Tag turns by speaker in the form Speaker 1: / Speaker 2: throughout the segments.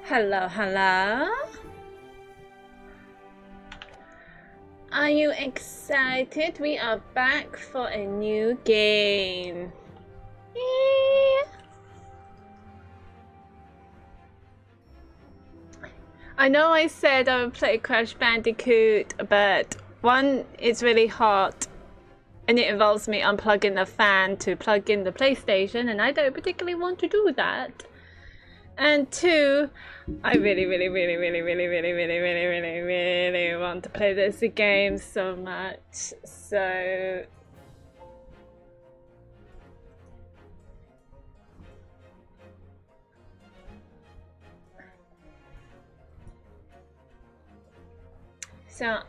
Speaker 1: Hello, hello. Are you excited? We are back for a new game. I know I said I would play Crash Bandicoot, but one, it's really hot and it involves me unplugging the fan to plug in the PlayStation, and I don't particularly want to do that. And two, I really want to play this game so much. So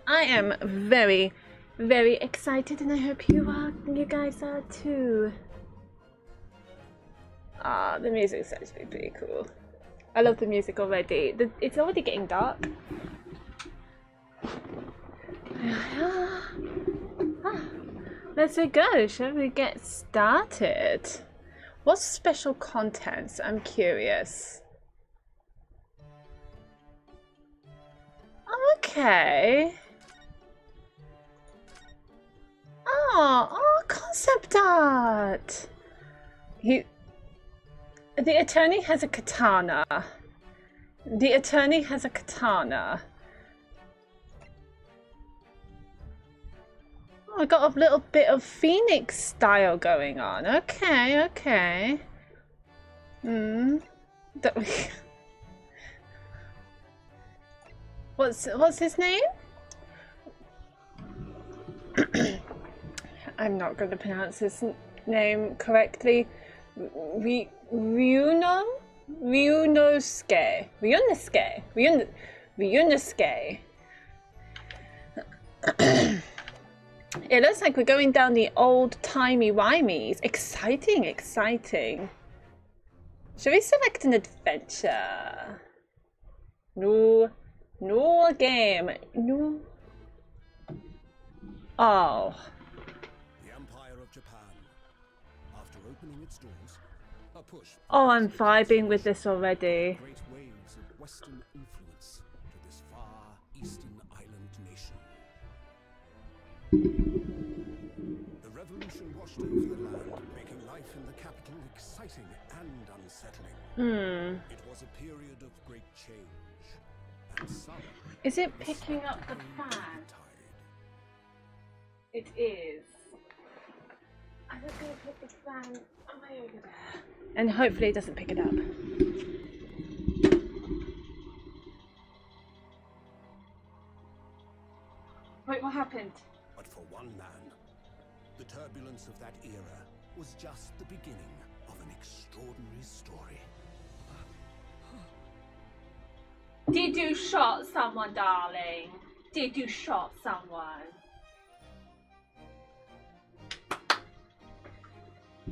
Speaker 1: I am very excited, and I hope you guys are too. Ah, the music's actually pretty cool. I love the music already. It's already getting dark. Let's go. Shall we get started? What's special contents? I'm curious. Okay. Oh, concept art. The attorney has a katana. The attorney has a katana. Oh, I got a little bit of Phoenix style going on. Okay, okay. What's his name? I'm not going to pronounce his name correctly. Ryunosuke. It looks like we're going down the old-timey wimeys. Exciting, exciting. Should we select an adventure? No game. No. Oh.
Speaker 2: The Empire of Japan. After opening its doors, a
Speaker 1: Oh, I'm vibing with this already.
Speaker 2: Great waves of Western influence to this far eastern island nation. The revolution washed over the land, making life in the capital exciting and unsettling. It was a period of great change, and some...
Speaker 1: Is it picking up the fan? It is. I'm just going to put the fan way over there. And hopefully it doesn't pick it up. Wait, what happened?
Speaker 2: But for one man, the turbulence of that era was just the beginning of an extraordinary story.
Speaker 1: Did you shot someone, darling? Did you shot someone?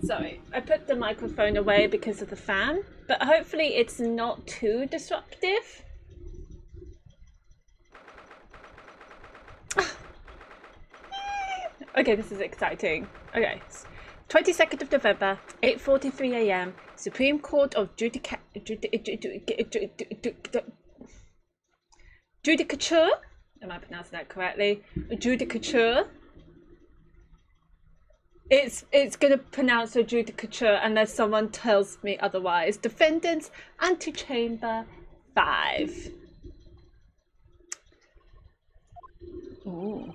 Speaker 1: Sorry, I put the microphone away because of the fan, but hopefully it's not too disruptive. Okay, this is exciting. Okay, 22nd of November, 8:43 AM, Supreme Court of Judicature. Am I pronouncing that correctly? Judicature. It's gonna pronounce judicature unless someone tells me otherwise. Defendants, Antechamber 5. Ooh.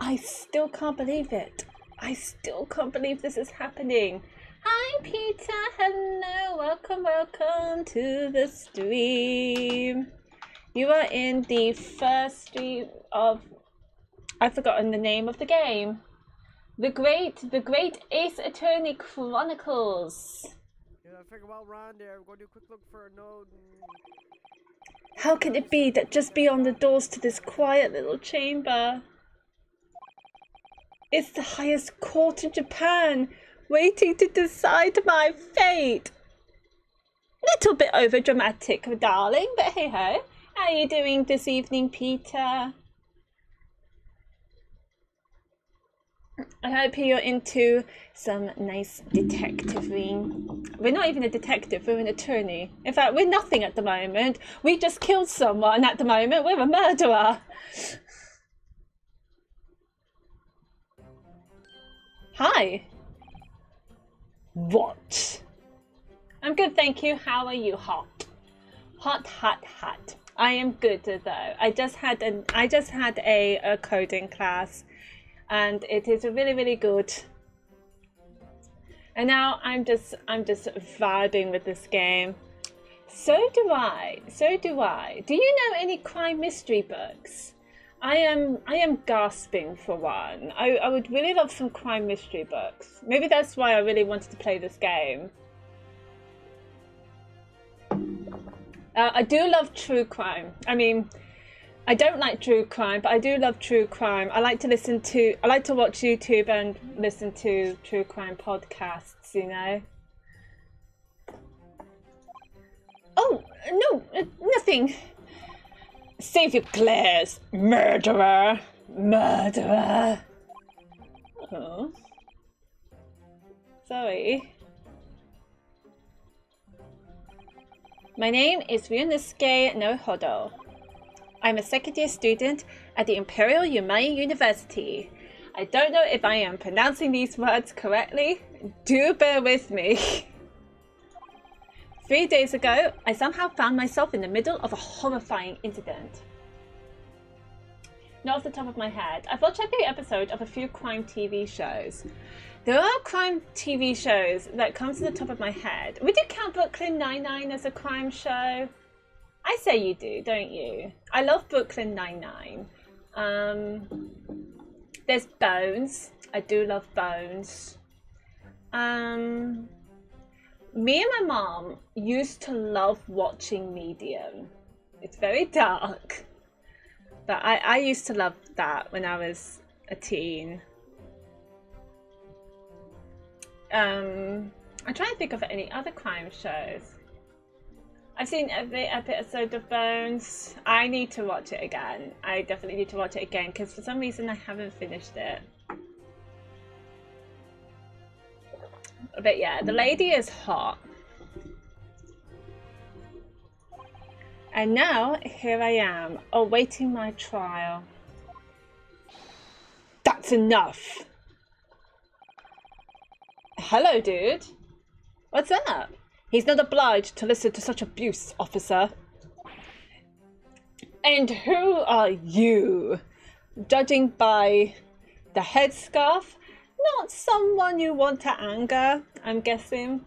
Speaker 1: I still can't believe it. I still can't believe this is happening. Hi Peter, hello, welcome to the stream. You are in the first stream of... I've forgotten the name of the game. The Great Ace Attorney Chronicles.
Speaker 3: Yeah, I figured while we're on there, we're going to do a quick look for a node.
Speaker 1: How can it be that just beyond the doors to this quiet little chamber, it's the highest court in Japan, waiting to decide my fate? Little bit over dramatic, darling, but hey ho. How are you doing this evening, Peter? I hope you're into some nice detectiving. We're not even a detective, we're an attorney. In fact, we're nothing at the moment. We just killed someone at the moment. We're a murderer. Hi. What? I'm good, thank you. How are you? Hot. Hot, hot, hot. I am good though. I just had a coding class. And it is really, really good. And now I'm just vibing with this game. So do I. Do you know any crime mystery books? I am gasping for one. I would really love some crime mystery books. Maybe that's why I really wanted to play this game. I do love true crime. I mean, I don't like true crime, but I do love true crime. I like to watch YouTube and listen to true crime podcasts, you know. Oh, no, nothing. Save your glares, murderer. Murderer. Oh. Sorry. My name is Ryunosuke no Hodo. I'm a second-year student at the Imperial Yumei University. I don't know if I am pronouncing these words correctly. Do bear with me. 3 days ago, I somehow found myself in the middle of a horrifying incident. Not off the top of my head. I've watched every episode of a few crime TV shows. There are crime TV shows that come to the top of my head. Would you count Brooklyn Nine-Nine as a crime show? I say you do, don't you? I love Brooklyn Nine-Nine. There's Bones. I do love Bones. Me and my mom used to love watching Medium. It's very dark. But I used to love that when I was a teen. I'm trying to think of any other crime shows. I've seen every episode of Bones. I need to watch it again. I definitely need to watch it again because for some reason I haven't finished it. But yeah, the lady is hot. And now, here I am, awaiting my trial. That's enough! Hello, dude. What's up? He's not obliged to listen to such abuse, officer. And who are you? Judging by the headscarf, not someone you want to anger, I'm guessing.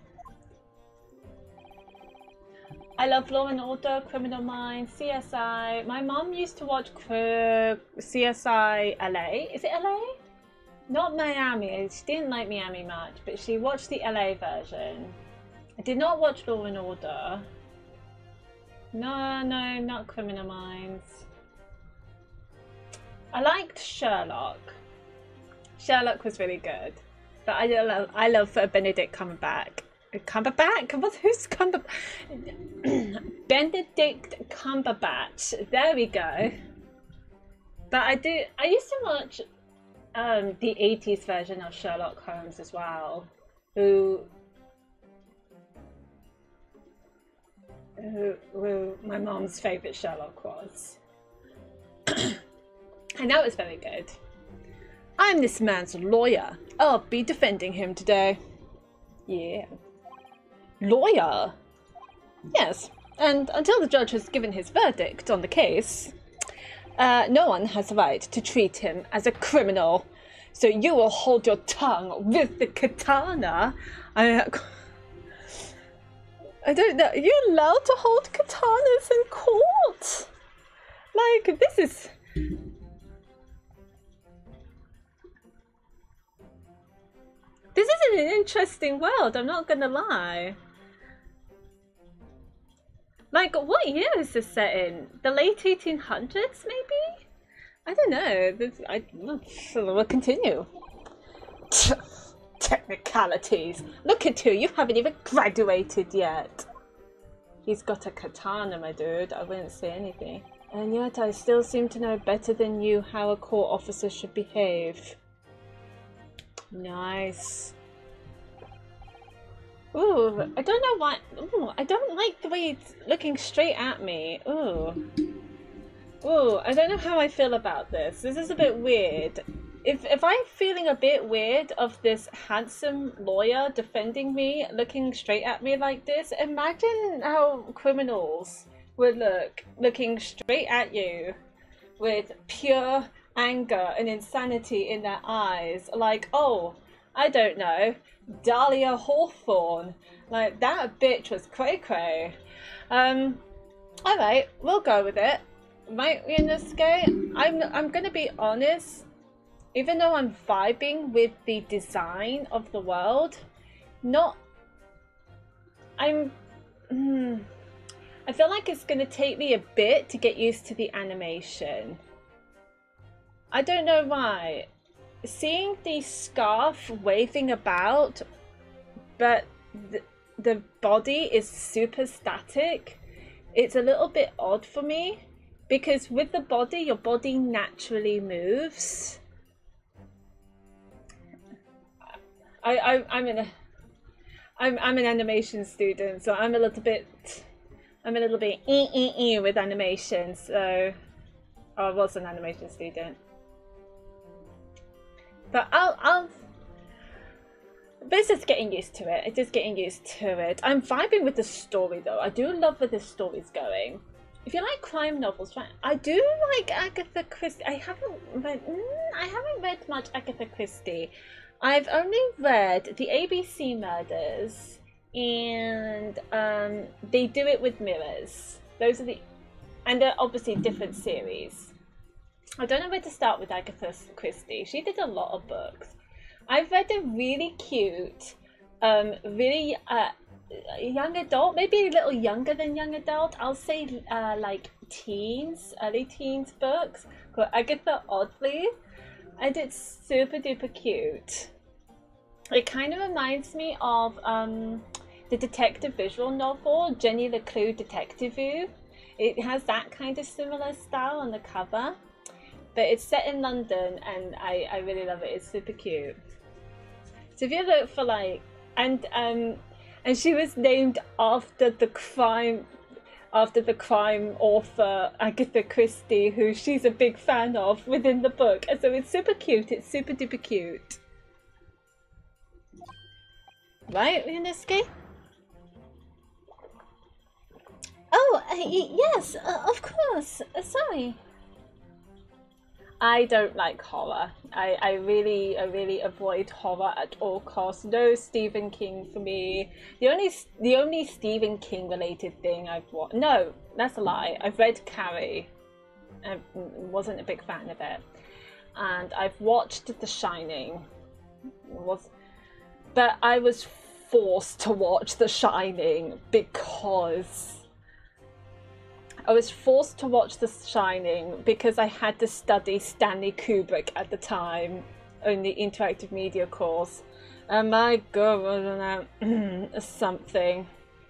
Speaker 1: I love Law and Order, Criminal Minds, CSI. My mom used to watch CSI LA. Is it LA? Not Miami. She didn't like Miami much, but she watched the LA version. I did not watch Law and Order. No, not Criminal Minds. I liked Sherlock. Sherlock was really good. But I love Benedict Cumberbatch. Cumberbatch? Who's Cumberbatch? Benedict Cumberbatch. There we go. But I used to watch the 80s version of Sherlock Holmes as well. Who my mom's favourite Sherlock was. And that was very good. I'm this man's lawyer. I'll be defending him today. Yeah. Lawyer? Yes, and until the judge has given his verdict on the case, no one has the right to treat him as a criminal. So you will hold your tongue with the katana. I don't know. Are you allowed to hold katanas in court? Like, this is... This is an interesting world, I'm not gonna lie. Like, what year is this set in? The late 1800s, maybe? I don't know. We'll continue. Technicalities. Look at you haven't even graduated yet. He's got a katana, my dude. I wouldn't say anything. And yet I still seem to know better than you how a court officer should behave. Nice. Ooh, I don't know why. Ooh, I don't like the way it's looking straight at me. Ooh. Ooh, I don't know how I feel about this. This is a bit weird. If I'm feeling a bit weird of this handsome lawyer defending me, looking straight at me like this, imagine how criminals would look, looking straight at you with pure anger and insanity in their eyes. Like, oh, I don't know, Dahlia Hawthorne. Like, that bitch was cray-cray. Alright, we'll go with it. Right, Ryunosuke? I'm gonna be honest. Even though I'm vibing with the design of the world, I feel like it's gonna take me a bit to get used to the animation. I don't know why. Seeing the scarf waving about, but the body is super static, it's a little bit odd for me, because with the body, your body naturally moves. I'm an animation student, so I'm a little bit with animation. So I was an animation student, but but it's just getting used to it. It's just getting used to it. I'm vibing with the story though. I do love where the story's going. If you like crime novels, right? I do like Agatha Christie. I haven't read much Agatha Christie. I've only read the ABC Murders, and they do it with mirrors. Those are and they're obviously different series. I don't know where to start with Agatha Christie. She did a lot of books. I've read a really cute, really young adult, maybe a little younger than young adult. I'll say like teens, early teens books called Agatha Oddly, and it's super duper cute. It kind of reminds me of the detective visual novel Jenny LeClue Detective View. It has that kind of similar style on the cover, but it's set in London, and I really love it. It's super cute. So if you look for like and she was named after the crime author Agatha Christie, who she's a big fan of within the book. And so it's super cute. It's super duper cute. Right, Ryunosuke? Oh, yes, of course. Sorry. I don't like horror. I really avoid horror at all costs. No Stephen King for me. The only Stephen King related thing I've watched. No, that's a lie. I've read Carrie. I wasn't a big fan of it, and I've watched The Shining. But I was forced to watch The Shining because I had to study Stanley Kubrick at the time in the interactive media course. And my God, wasn't that something?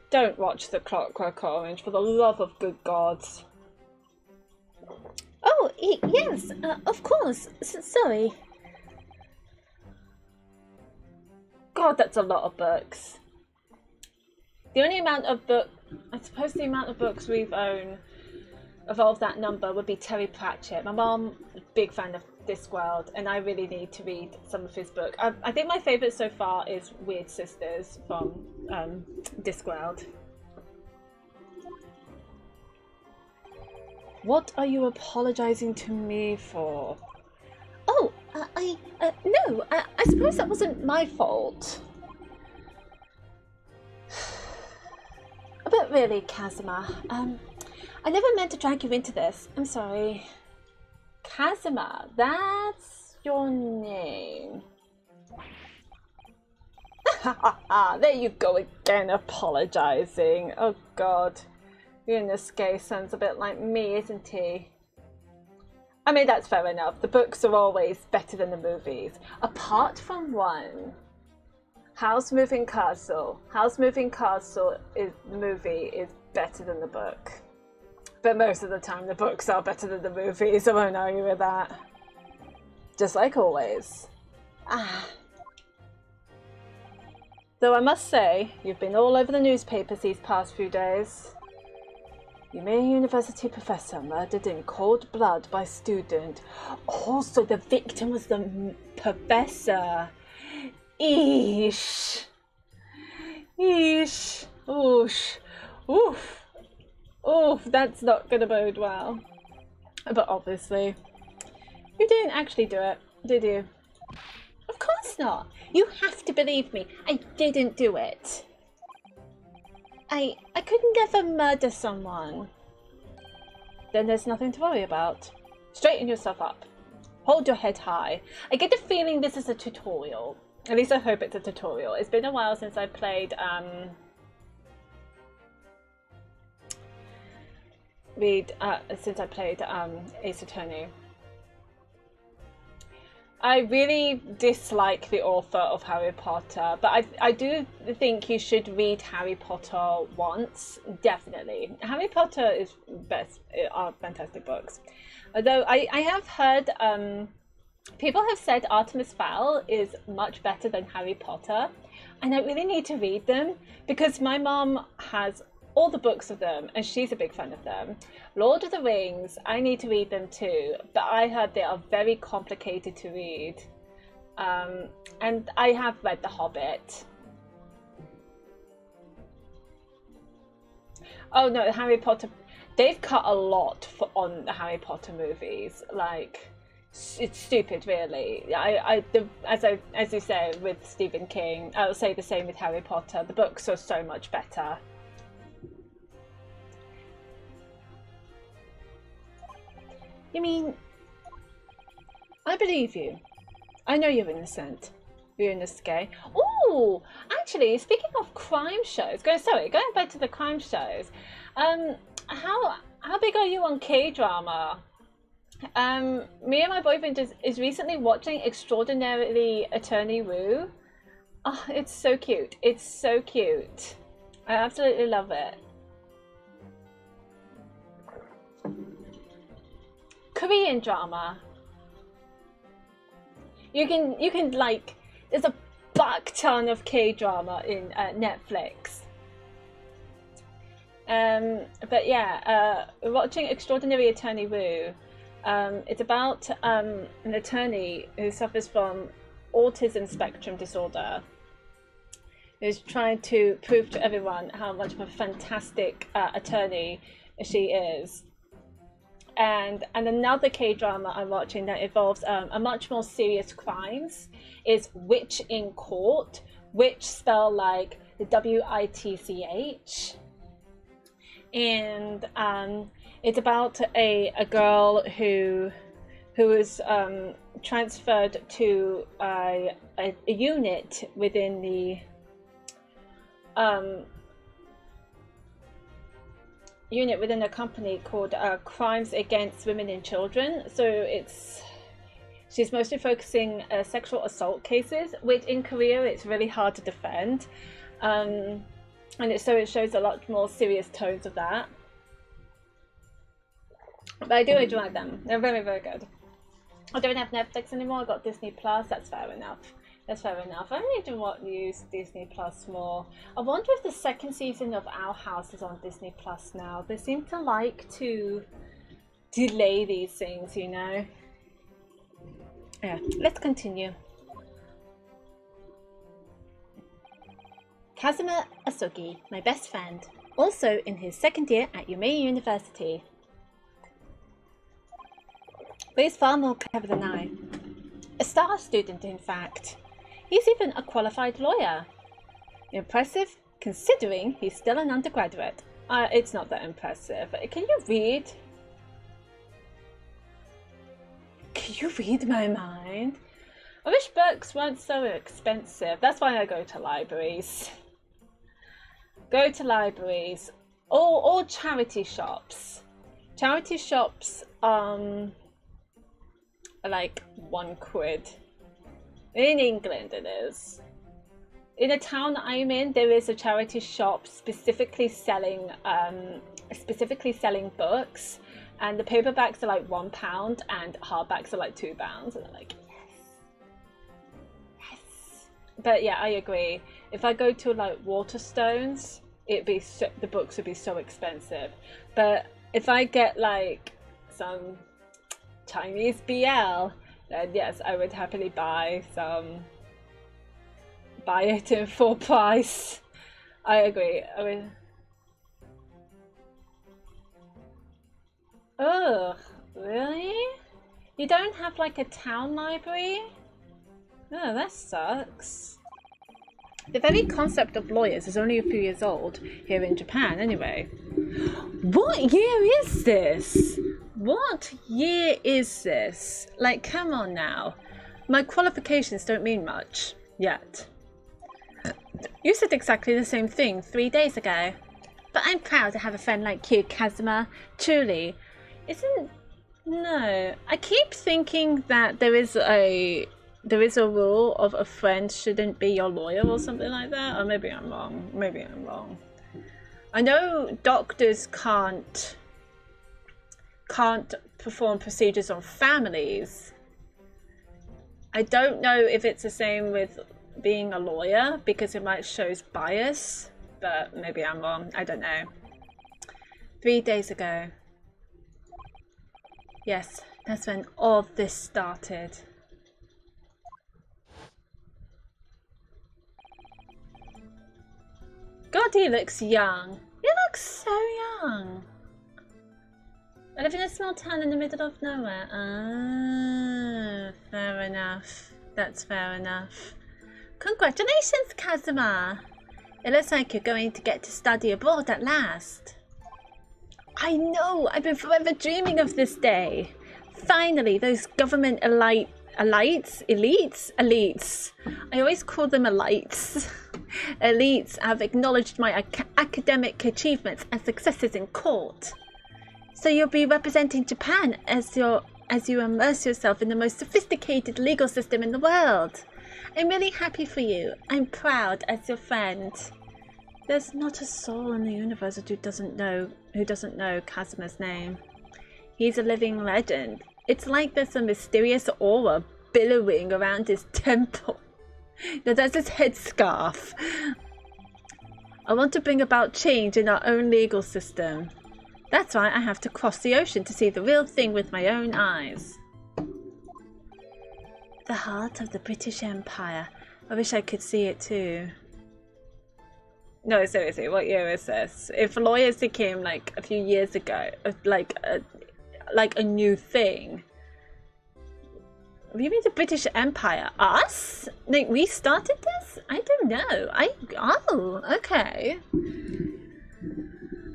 Speaker 1: Don't watch The Clockwork Orange, for the love of good gods. Oh, yes, of course. Sorry. God, that's a lot of books. The only amount of I suppose the amount of books we've owned of that number would be Terry Pratchett. My mom, big fan of Discworld, and I really need to read some of his book. I think my favourite so far is Weird Sisters from Discworld. What are you apologising to me for? Oh, no, I suppose that wasn't my fault. But really, Kazuma, I never meant to drag you into this. I'm sorry. Kazuma, that's your name. There you go again, apologising. Oh God. Ryunosuke sounds a bit like me, isn't he? I mean, that's fair enough. The books are always better than the movies. Apart from one. House Moving Castle. House Moving Castle the movie is better than the book. But most of the time the books are better than the movies. I won't argue with that. Just like always. Though I must say, you've been all over the newspapers these past few days. Yume University professor murdered in cold blood by student. Also, the victim was the professor. Eesh. Eesh. Oosh. Oof. Oof, that's not gonna bode well. But obviously, you didn't actually do it, did you? Of course not. You have to believe me. I didn't do it. I could never murder someone. Then there's nothing to worry about. Straighten yourself up. Hold your head high. I get the feeling this is a tutorial. At least I hope it's a tutorial. It's been a while since I played Ace Attorney. I really dislike the author of Harry Potter, but I do think you should read Harry Potter once, definitely. Harry Potter is are fantastic books. Although I have heard people have said Artemis Fowl is much better than Harry Potter, and I really need to read them because my mom has all the books of them and she's a big fan of them. Lord of the Rings, I need to read them too, but I heard they are very complicated to read. And I have read The Hobbit. Oh no, Harry Potter, they've cut a lot on the Harry Potter movies. Like, it's stupid, really. As you say with Stephen King, I'll say the same with Harry Potter. The books are so much better. You mean, I believe you. I know you're innocent. Ryunosuke. Oh, actually, speaking of crime shows, going back to the crime shows. How big are you on K-drama? Me and my boyfriend is recently watching Extraordinary Attorney Woo. Oh, it's so cute. It's so cute. I absolutely love it. Korean drama. You can like, there's a fuck ton of K-drama in Netflix. But yeah, watching Extraordinary Attorney Woo. It's about an attorney who suffers from autism spectrum disorder, who's trying to prove to everyone how much of a fantastic attorney she is. And another K-drama I'm watching that involves a much more serious crimes is Witch in Court. Witch spelled like the W-I-T-C-H. And it's about a girl who is transferred to a unit within the a company called Crimes Against Women and Children. So she's mostly focusing sexual assault cases, which in Korea it's really hard to defend. And so it shows a lot more serious tones of that. But I do enjoy them. They're very, very good. I don't have Netflix anymore. I got Disney Plus. That's fair enough. That's fair enough. I need to use Disney Plus more. I wonder if the second season of Our House is on Disney Plus now. They seem to like to delay these things, you know. Yeah, let's continue. Kazuma Asogi, my best friend, also in his second year at Yumei University. But he's far more clever than I. A star student, in fact. He's even a qualified lawyer. Impressive, considering he's still an undergraduate. It's not that impressive. Can you read? Can you read my mind? I wish books weren't so expensive. That's why I go to libraries. Go to libraries or charity shops. Charity shops are like £1. In England it is. In the town I'm in, there is a charity shop specifically selling books, and the paperbacks are like £1 and hardbacks are like £2, and I'm like, yes. But yeah, I agree. If I go to like Waterstones, the books would be so expensive. But if I get like some Chinese BL, then yes, I would happily buy it in full price. I agree. I mean, ugh, really? You don't have like a town library? Oh, that sucks. The very concept of lawyers is only a few years old here in Japan anyway. What year is this? What year is this? Like, come on now. My qualifications don't mean much yet. You said exactly the same thing 3 days ago. But I'm proud to have a friend like you, Kazuma. Truly. No. I keep thinking that there is a rule of a friend shouldn't be your lawyer or something like that. Or maybe I'm wrong. Maybe I'm wrong. I know doctors can't perform procedures on families. I don't know if it's the same with being a lawyer because it might show bias, but maybe I'm wrong. I don't know. 3 days ago. Yes, that's when all this started. God, he looks young. He looks so young. I live in a small town in the middle of nowhere. Ah, fair enough. That's fair enough. Congratulations, Kazuma. It looks like you're going to get to study abroad at last. I know. I've been forever dreaming of this day. Finally, those government elites. I always call them elites. Elites have acknowledged my academic achievements and successes in court. So you'll be representing Japan as you immerse yourself in the most sophisticated legal system in the world. I'm really happy for you. I'm proud as your friend. There's not a soul in the universe who doesn't know Kazuma's name. He's a living legend. It's like there's a mysterious aura billowing around his temple. No, that's his headscarf. I want to bring about change in our own legal system. That's why I have to cross the ocean to see the real thing with my own eyes. The heart of the British Empire. I wish I could see it too. No, seriously, what year is this? If lawyers became like a few years ago, like a new thing. What do you mean the British Empire? Us? Like we started this? I don't know. Oh, okay.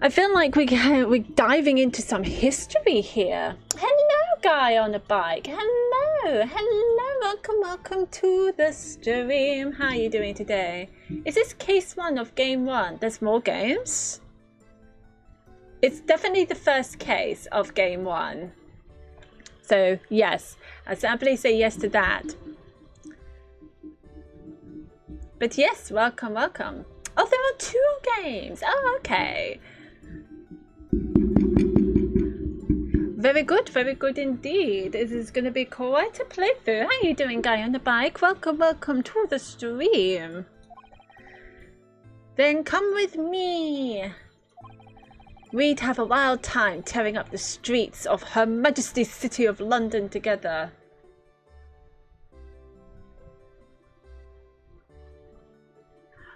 Speaker 1: I feel like we're diving into some history here. Hello, guy on a bike. Hello, welcome to the stream. How are you doing today? Is this case 1 of game 1? There's more games? It's definitely the first case of game 1. So, yes, I simply say yes to that. But yes, welcome. Oh, there are 2 games. Oh, okay. Very good indeed. This is going to be quite a playthrough. How are you doing, guy on the bike? Welcome to the stream. Then come with me. We'd have a wild time tearing up the streets of Her Majesty's City of London together.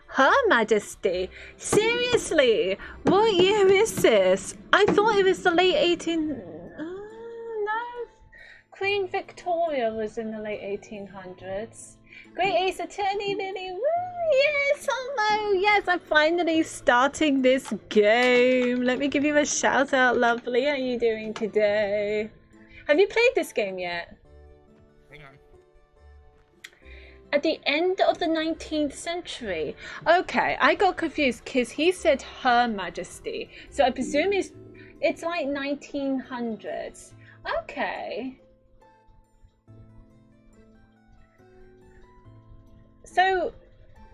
Speaker 1: Her Majesty? Seriously? What year is this? I thought it was the late 18... no. Queen Victoria was in the late 1800s. Great Ace Attorney, Lily. Woo, yes, hello. Yes, I'm finally starting this game. Let me give you a shout out, lovely. How are you doing today? Have you played this game yet?
Speaker 4: Hang on.
Speaker 1: At the end of the 19th century. Okay, I got confused because he said Her Majesty. So I presume it's like 1900s. Okay. So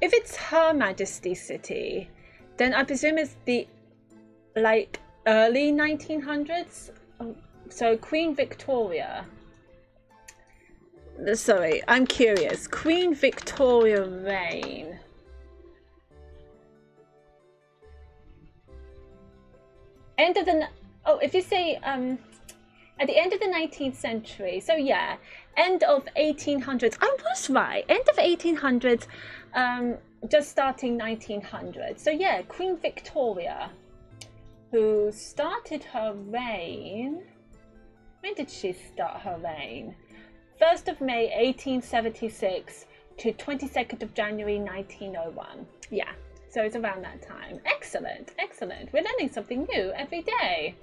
Speaker 1: if it's Her Majesty's City, then I presume it's the like early 1900s. So Queen Victoria. Sorry, I'm curious. Queen Victoria reign. End of the... Oh, if you say at the end of the 19th century. So yeah, end of 1800s. I was right. End of 1800s, just starting 1900s. So yeah, Queen Victoria, who started her reign. When did she start her reign? 1st of May 1876 to 22nd of January 1901. Yeah, so it's around that time. Excellent, excellent. We're learning something new every day.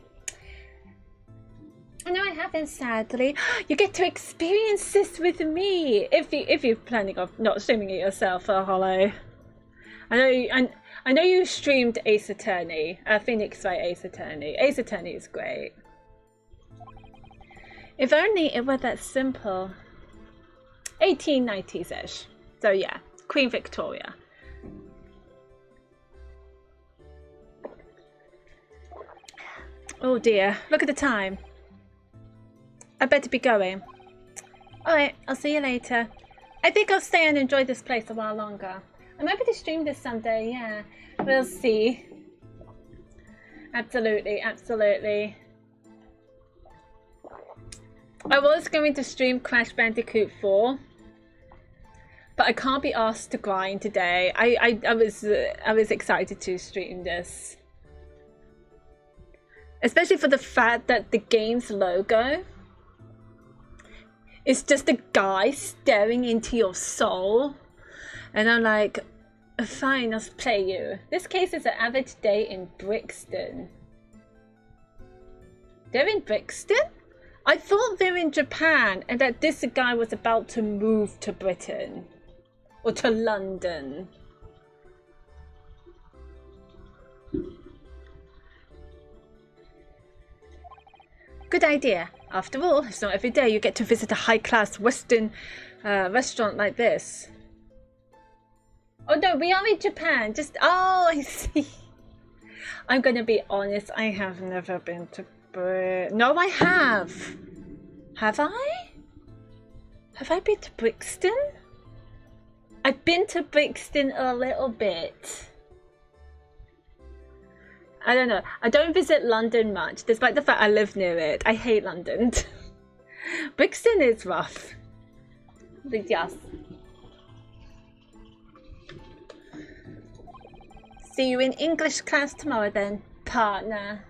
Speaker 1: No, I haven't, sadly. You get to experience this with me if you're planning on not streaming it yourself, Hollow. I know you streamed Ace Attorney, Phoenix Wright Ace Attorney. Ace Attorney is great. If only it were that simple. 1890s-ish. So yeah, Queen Victoria. Oh dear, look at the time. I better be going. Alright, I'll see you later. I think I'll stay and enjoy this place a while longer. I'm happy to stream this someday, yeah. We'll see. Absolutely, absolutely. I was going to stream Crash Bandicoot 4, but I can't be asked to grind today. I was excited to stream this, especially for the fact that the game's logo is just a guy staring into your soul, and I'm like, fine, I'll play you. This case is an average day in Brixton. They're in Brixton? I thought they were in Japan and that this guy was about to move to Britain or to London. Good idea. After all, it's not every day you get to visit a high-class Western restaurant like this. Oh no, we are in Japan. Just, oh, I see. I'm gonna be honest, I have never been to No, I have. Have I? Have I been to Brixton? I've been to Brixton a little bit. I don't know. I don't visit London much, despite the fact I live near it. I hate London. Brixton is rough. But yes. See you in English class tomorrow then, partner.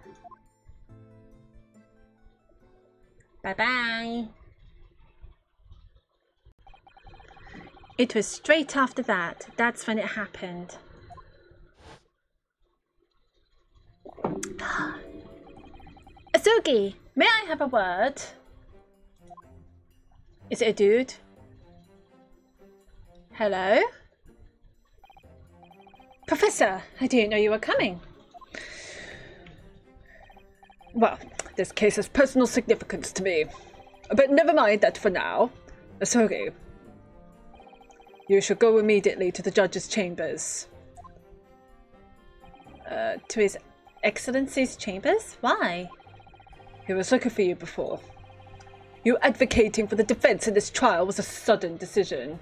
Speaker 1: Bye-bye. It was straight after that. That's when it happened. Asugi, may I have a word? Is it a dude? Hello? Professor, I didn't know you were coming. Well, this case has personal significance to me. But never mind that for now. Asugi, you should go immediately to the judge's chambers. To His Excellency's chambers? Why? He was looking for you before. You advocating for the defense in this trial was a sudden decision.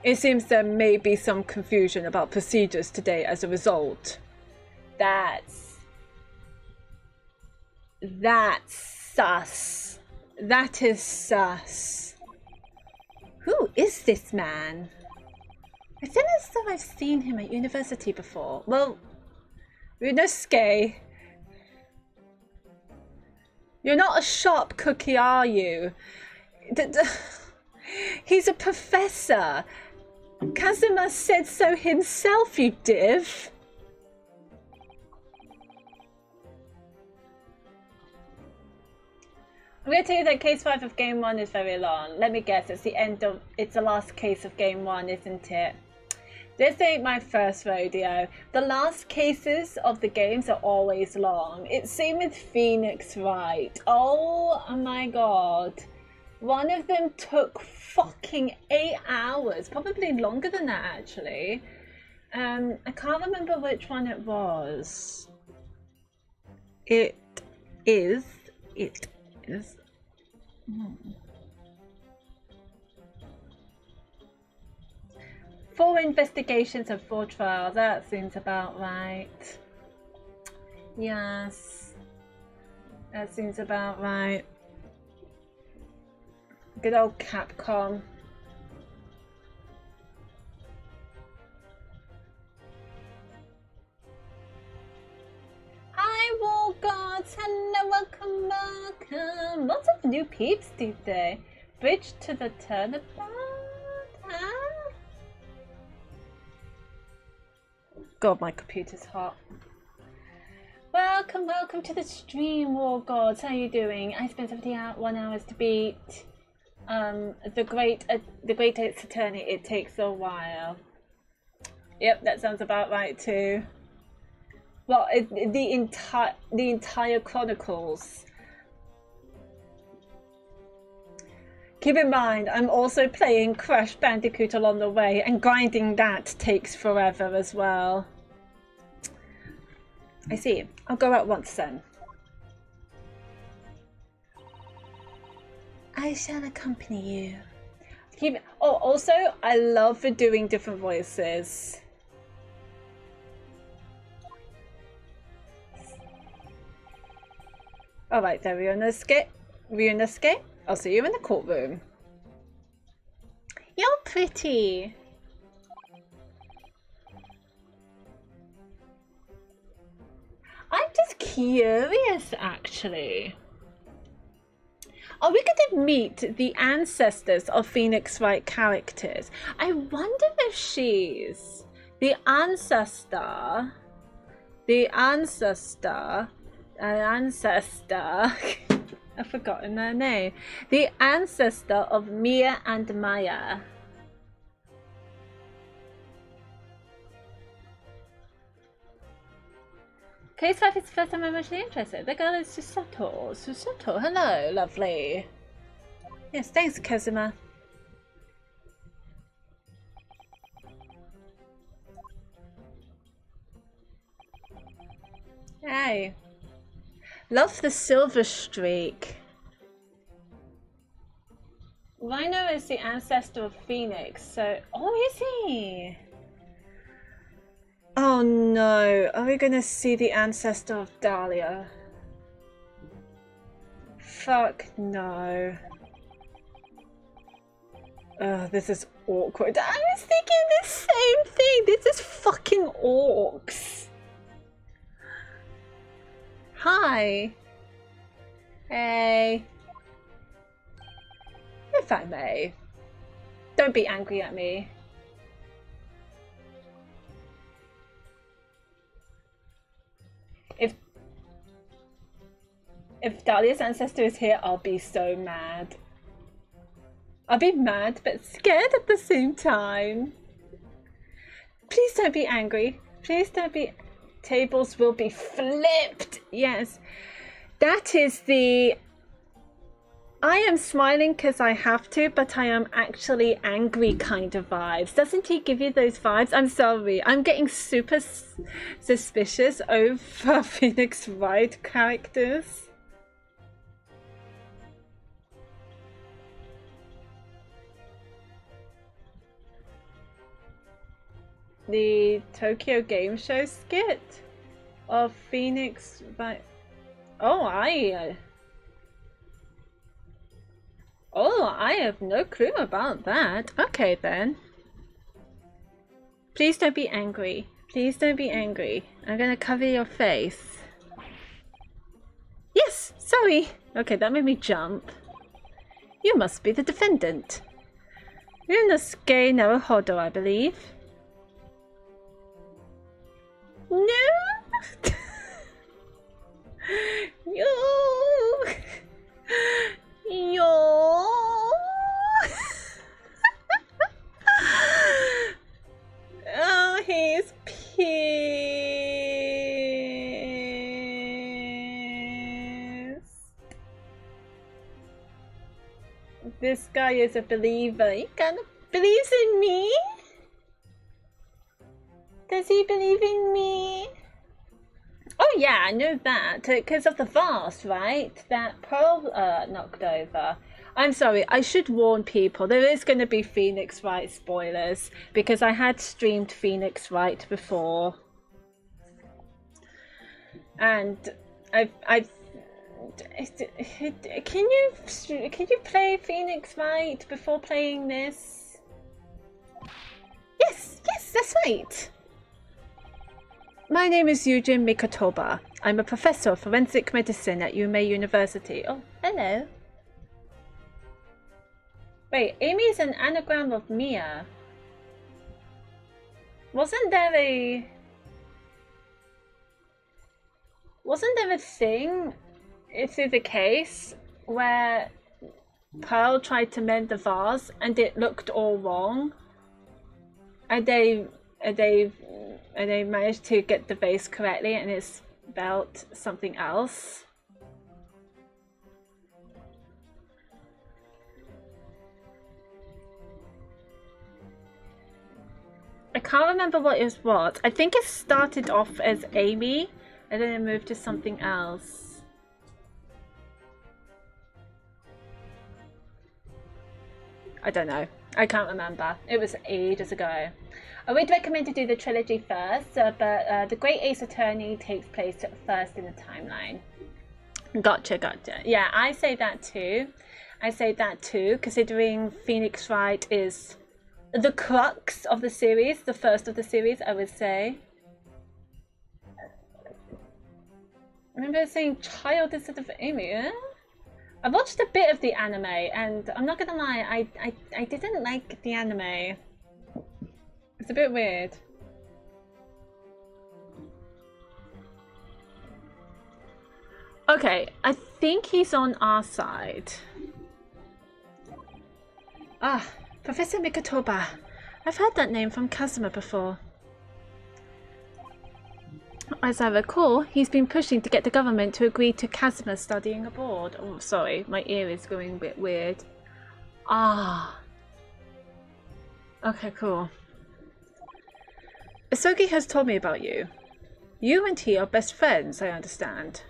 Speaker 1: It seems there may be some confusion about procedures today as a result. That's sus. That is sus. Who is this man? I feel as though I've seen him at university before. Well, Runosuke, you're not a sharp cookie, are you? He's a professor. Kazuma said so himself, you div. I'm going to tell you that case 5 of game 1 is very long. Let me guess, it's the last case of game 1, isn't it? This ain't my first rodeo. The last cases of the games are always long. It's same with Phoenix Wright. Oh my god. One of them took fucking 8 hours. Probably longer than that, actually. I can't remember which one it was. It is. 4 investigations and 4 trials. That seems about right. Yes. That seems about right. Good old Capcom. Hi, War Gods. Hello, welcome. Lots of new peeps today. Bridge to the turnabout. Huh? God, my computer's hot. Welcome to the stream, War Gods. How are you doing? I spent 71 hours to beat the Great Ace Attorney. It takes a while. Yep, that sounds about right too. Well, the entire Chronicles. Keep in mind, I'm also playing Crash Bandicoot along the way, and grinding that takes forever as well. I see. I'll go out once then. I shall accompany you. Oh, also, I love for doing different voices. Alright, there, Ryunosuke. I'll see you in the courtroom. You're pretty. I'm just curious, actually. Are we going to meet the ancestors of Phoenix Wright characters? I wonder if she's the ancestor. I've forgotten their name. The ancestor of Mia and Maya. Case 5 is the first time I'm actually interested. The girl is Susato. Susato, hello, lovely. Yes, thanks, Kazuma. Hey. Love the silver streak. Rhino is the ancestor of Phoenix, so... Oh, is he? Oh no, are we gonna see the ancestor of Dahlia? Fuck no. This is awkward. I was thinking the same thing. This is fucking orcs. Hi. Hey. If I may. Don't be angry at me. If Dahlia's ancestor is here, I'll be so mad. I'll be mad but scared at the same time. Please don't be angry. Please don't be... Tables will be flipped. Yes. That is the... I am smiling because I have to, but I am actually angry kind of vibes. Doesn't he give you those vibes? I'm sorry. I'm getting super suspicious over Phoenix Wright characters. The Tokyo Game Show skit of Phoenix Wright. Oh, I have no clue about that. Okay then. Please don't be angry. Please don't be angry. I'm gonna cover your face. Yes, sorry. Okay, that made me jump. You must be the defendant. Ryunosuke Naruhodo, I believe. No! Yo! Yo! Oh, he's pissed. This guy is a believer. He kind of believes in me. Does he believe in me? Oh yeah, I know that because of the vase, right? That Pearl knocked over. I'm sorry, I should warn people. There is going to be Phoenix Wright spoilers because I had streamed Phoenix Wright before, and I've. Can you play Phoenix Wright before playing this? Yes, that's right. My name is Yujin Mkhitaryan. I'm a professor of forensic medicine at Yume University. Oh, hello. Wait, Amy is an anagram of Mia. Wasn't there a thing through the case where Pearl tried to mend the vase and it looked all wrong? And they managed to get the vase correctly and it spelled something else. I can't remember what it was. I think it started off as Amy and then it moved to something else. I don't know. I can't remember. It was ages ago. I would recommend to do the trilogy first, but the Great Ace Attorney takes place first in the timeline. Gotcha. Yeah, I say that too. Considering Phoenix Wright is the crux of the series, the first of the series, I would say. Remember saying child instead of Amy, eh? I watched a bit of the anime, and I'm not gonna lie, I didn't like the anime. It's a bit weird. Okay, I think he's on our side. Ah, Professor Mkhitaryan. I've heard that name from Kazuma before. As I recall, he's been pushing to get the government to agree to Kazuma studying abroad. Oh, sorry, my ear is going a bit weird. Ah. Okay, cool. Asogi has told me about you. You and he are best friends, I understand.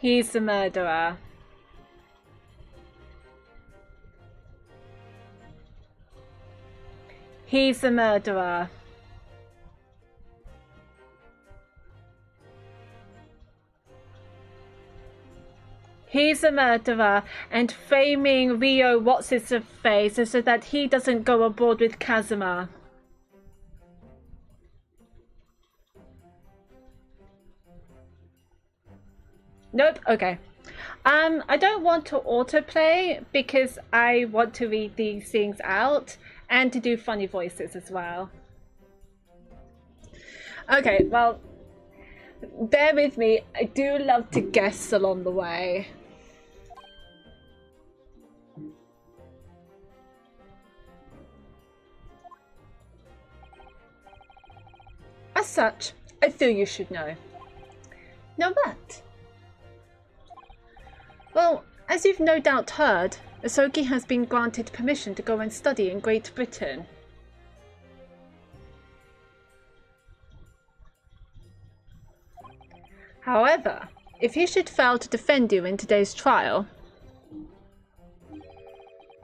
Speaker 1: He's the murderer. He's the murderer. He's the murderer, and framing Rio what's-his-face so that he doesn't go aboard with Kazuma. Nope, okay. I don't want to autoplay because I want to read these things out and to do funny voices as well. Okay, well, bear with me. I do love to guess along the way. As such, I feel you should know. Know what? Well, as you've no doubt heard, Asogi has been granted permission to go and study in Great Britain. However, if he should fail to defend you in today's trial,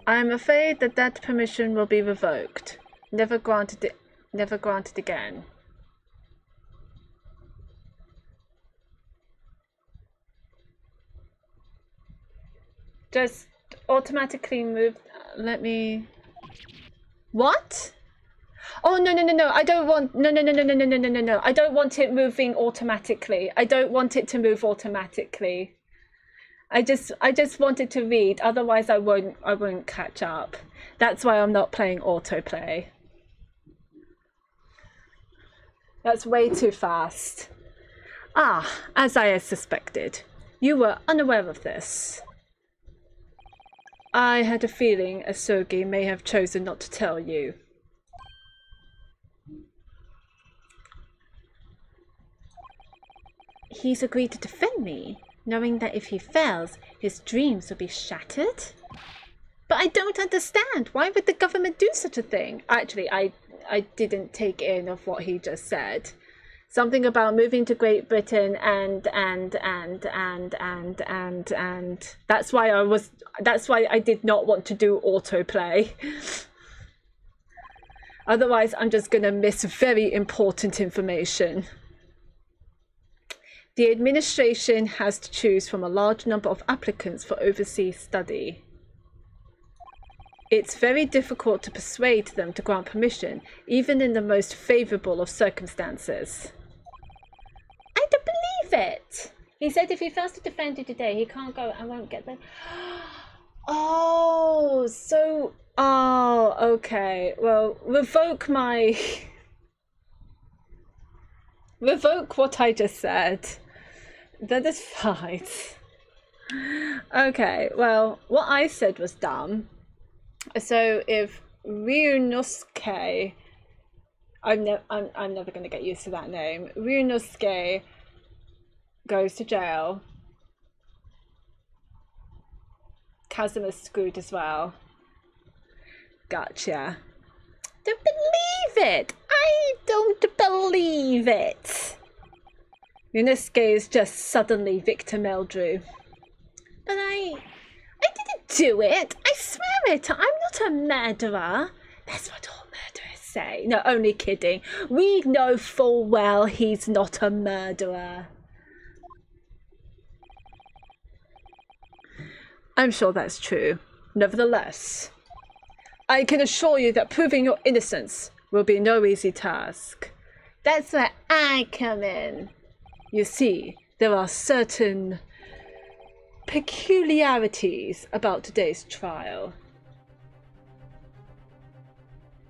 Speaker 1: I am afraid that that permission will be revoked. Never granted again. Just automatically move. Let me. What? Oh no no no no! I don't want. No no no no no no no no no no! I don't want it moving automatically. I don't want it to move automatically. I just want it to read. Otherwise, I won't catch up. That's why I'm not playing autoplay. That's way too fast. Ah, as I had suspected, you were unaware of this. I had a feeling Asogi may have chosen not to tell you. He's agreed to defend me, knowing that if he fails, his dreams will be shattered? But I don't understand. Why would the government do such a thing? Actually, I didn't take in of what he just said. Something about moving to Great Britain and that's why I did not want to do autoplay. Otherwise, I'm just gonna miss very important information. The administration has to choose from a large number of applicants for overseas study. It's very difficult to persuade them to grant permission, even in the most favourable of circumstances. I don't believe it! He said if he fails to defend you today, he can't go and won't get the... Oh, so... Oh, okay. Well, revoke my... Revoke what I just said. That is fine. Okay, well, what I said was dumb. So if Ryunosuke, I'm never going to get used to that name. Ryunosuke goes to jail. Kazuma's screwed as well. Gotcha. Don't believe it. I don't believe it. Ryunosuke is just suddenly Victor Meldrew. But I didn't do it. I swear it. I'm not a murderer. That's what all murderers say. No, only kidding. We know full well he's not a murderer. I'm sure that's true. Nevertheless, I can assure you that proving your innocence will be no easy task. That's where I come in. You see, there are certain peculiarities about today's trial.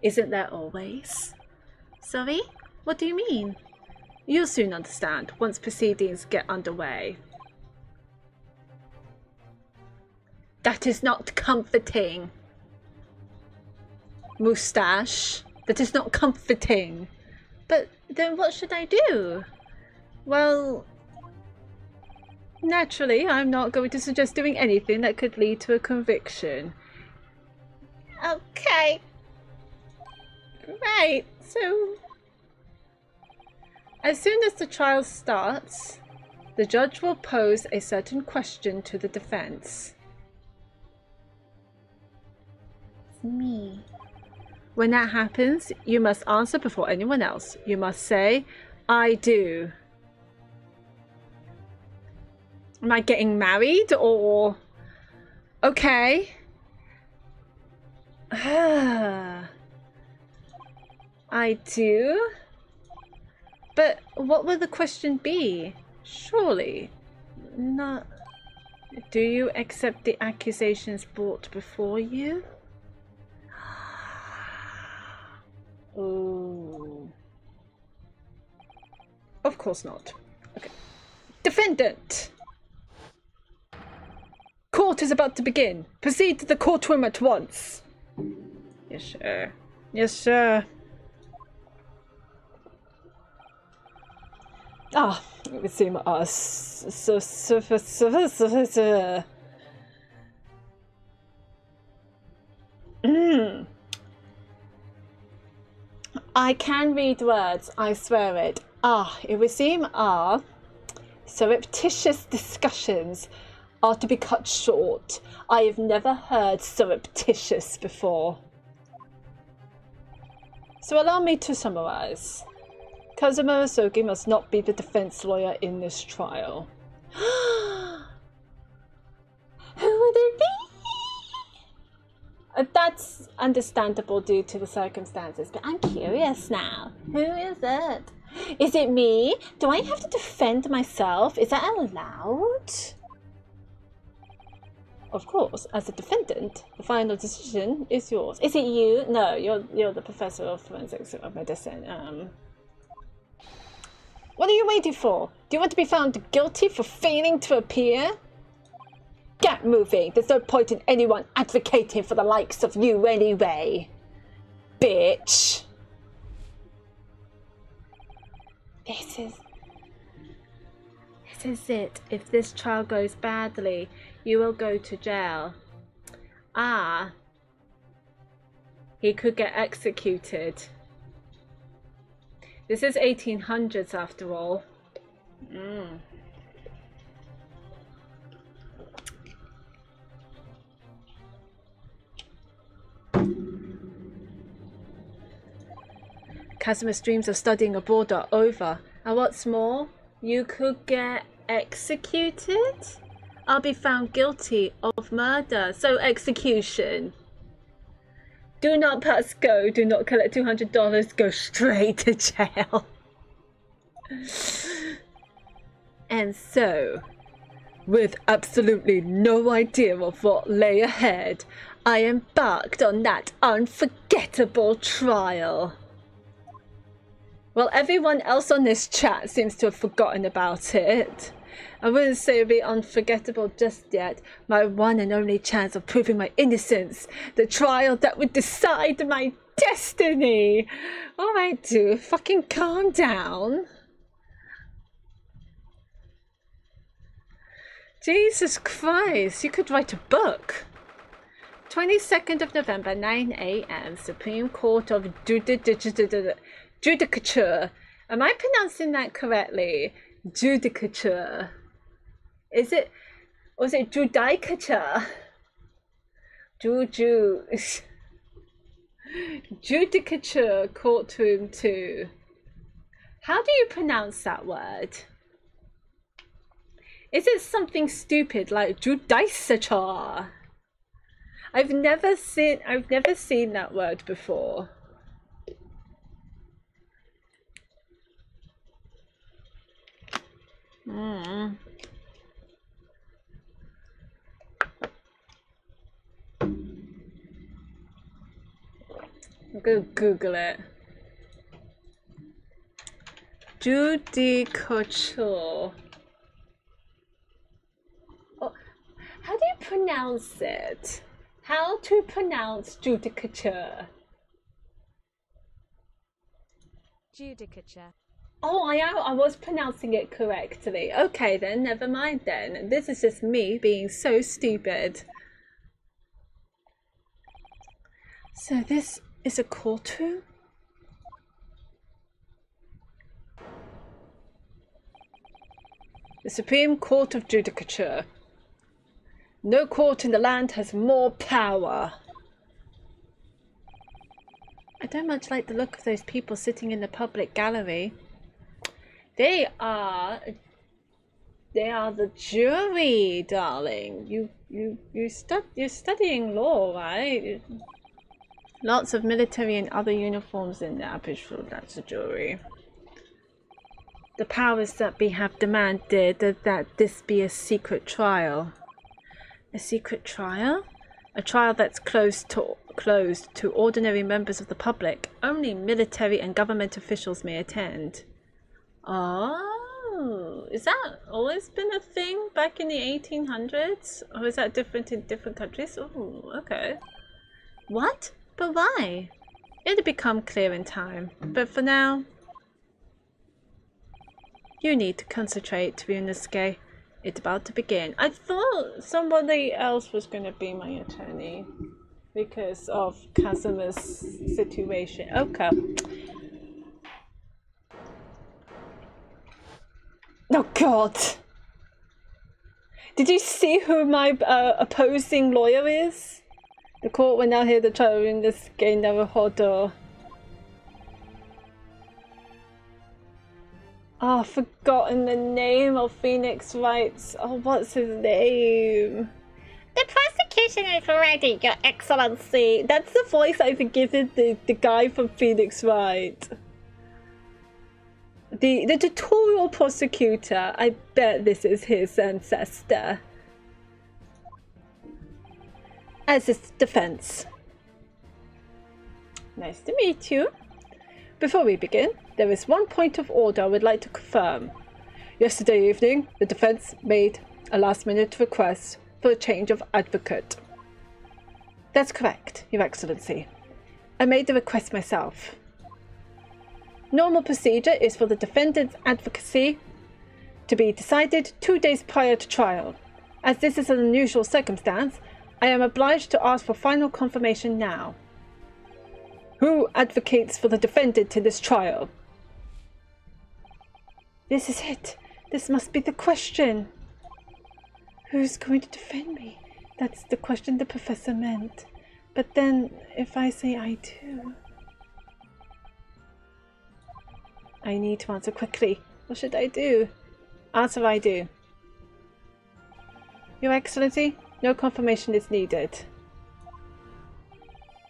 Speaker 1: Isn't there always? Sorry? What do you mean? You'll soon understand once proceedings get underway. That is not comforting. Moustache. That is not comforting. But then what should I do? Well, naturally, I'm not going to suggest doing anything that could lead to a conviction. Okay. Right, so... As soon as the trial starts, The judge will pose a certain question to the defense. It's me. When that happens, you must answer before anyone else. You must say, I do. Am I getting married or... Okay. I do? But what will the question be? Surely not. Do you accept the accusations brought before you? Oh. Of course not. Okay. Defendant! Court is about to begin. Proceed to the courtroom at once. Yes, sir. Yes, sir. Ah, it would seem us. I can read words, I swear it. Ah, it would seem our surreptitious discussions are to be cut short. I have never heard surreptitious before. So allow me to summarize. Kazuma Asogi must not be the defense lawyer in this trial. Who would it be? That's understandable due to the circumstances, but I'm curious now. Who is it? Is it me? Do I have to defend myself? Is that allowed? Of course, as a defendant, the final decision is yours. Is it you? No, you're the professor of forensics of medicine. What are you waiting for? Do you want to be found guilty for failing to appear? Get moving. There's no point in anyone advocating for the likes of you anyway. Bitch. This is it. If this trial goes badly, you will go to jail. Ah. He could get executed. This is 1800s after all. Kazuma's dreams of studying abroad are over. And what's more, you could get executed? I'll be found guilty of murder. So execution. Do not pass go. Do not collect $200. Go straight to jail. And so, with absolutely no idea of what lay ahead, I embarked on that unforgettable trial. Well, everyone else on this chat seems to have forgotten about it. I wouldn't say it'd be unforgettable just yet. My one and only chance of proving my innocence. The trial that would decide my destiny. Alright, dude, fucking calm down. Jesus Christ, you could write a book. 22nd of November, 9 AM, Supreme Court of Judicature. Am I pronouncing that correctly? Judicature. Is it, or is it Judicature? Judicature Courtroom 2. How do you pronounce that word? Is it something stupid like Judicature? I've never seen that word before. I'm gonna Google it. Judicature. Oh, how do you pronounce it? How to pronounce judicature?
Speaker 4: Judicature.
Speaker 1: Oh, I was pronouncing it correctly. Okay then, never mind then. This is just me being so stupid. So this is a courtroom? The Supreme Court of Judicature. No court in the land has more power. I don't much like the look of those people sitting in the public gallery. They are the jury, darling. You're studying law, right? Lots of military and other uniforms in there. I'm pretty sure that's a jury. The powers that be have demanded that this be a secret trial. A secret trial? A trial that's closed to ordinary members of the public. Only military and government officials may attend. Oh, is that always been a thing back in the 1800s? Or is that different in different countries? Oh, okay. What? But why? It'll become clear in time. But for now, you need to concentrate, Ryunosuke. It's about to begin. I thought somebody else was going to be my attorney because of Kazuma's situation. Okay. Oh God! Did you see who my opposing lawyer is? The court will now hear the trial in this game Naruhodo. Oh, I've forgotten the name of Phoenix Wright's. Oh, what's his name?
Speaker 4: The prosecution is ready, Your Excellency.
Speaker 1: That's the voice I've given the guy from Phoenix Wright. The tutorial prosecutor. I bet this is his ancestor. As his defense. Nice to meet you. Before we begin, there is one point of order I would like to confirm. Yesterday evening, the defense made a last-minute request for a change of advocate. That's correct, Your Excellency. I made the request myself. Normal procedure is for the defendant's advocacy to be decided 2 days prior to trial. As this is an unusual circumstance, I am obliged to ask for final confirmation now. Who advocates for the defendant in this trial? This is it. This must be the question. Who's going to defend me? That's the question the professor meant. But then, if I say I do... I need to answer quickly. What should I do? Answer I do. Your Excellency, no confirmation is needed.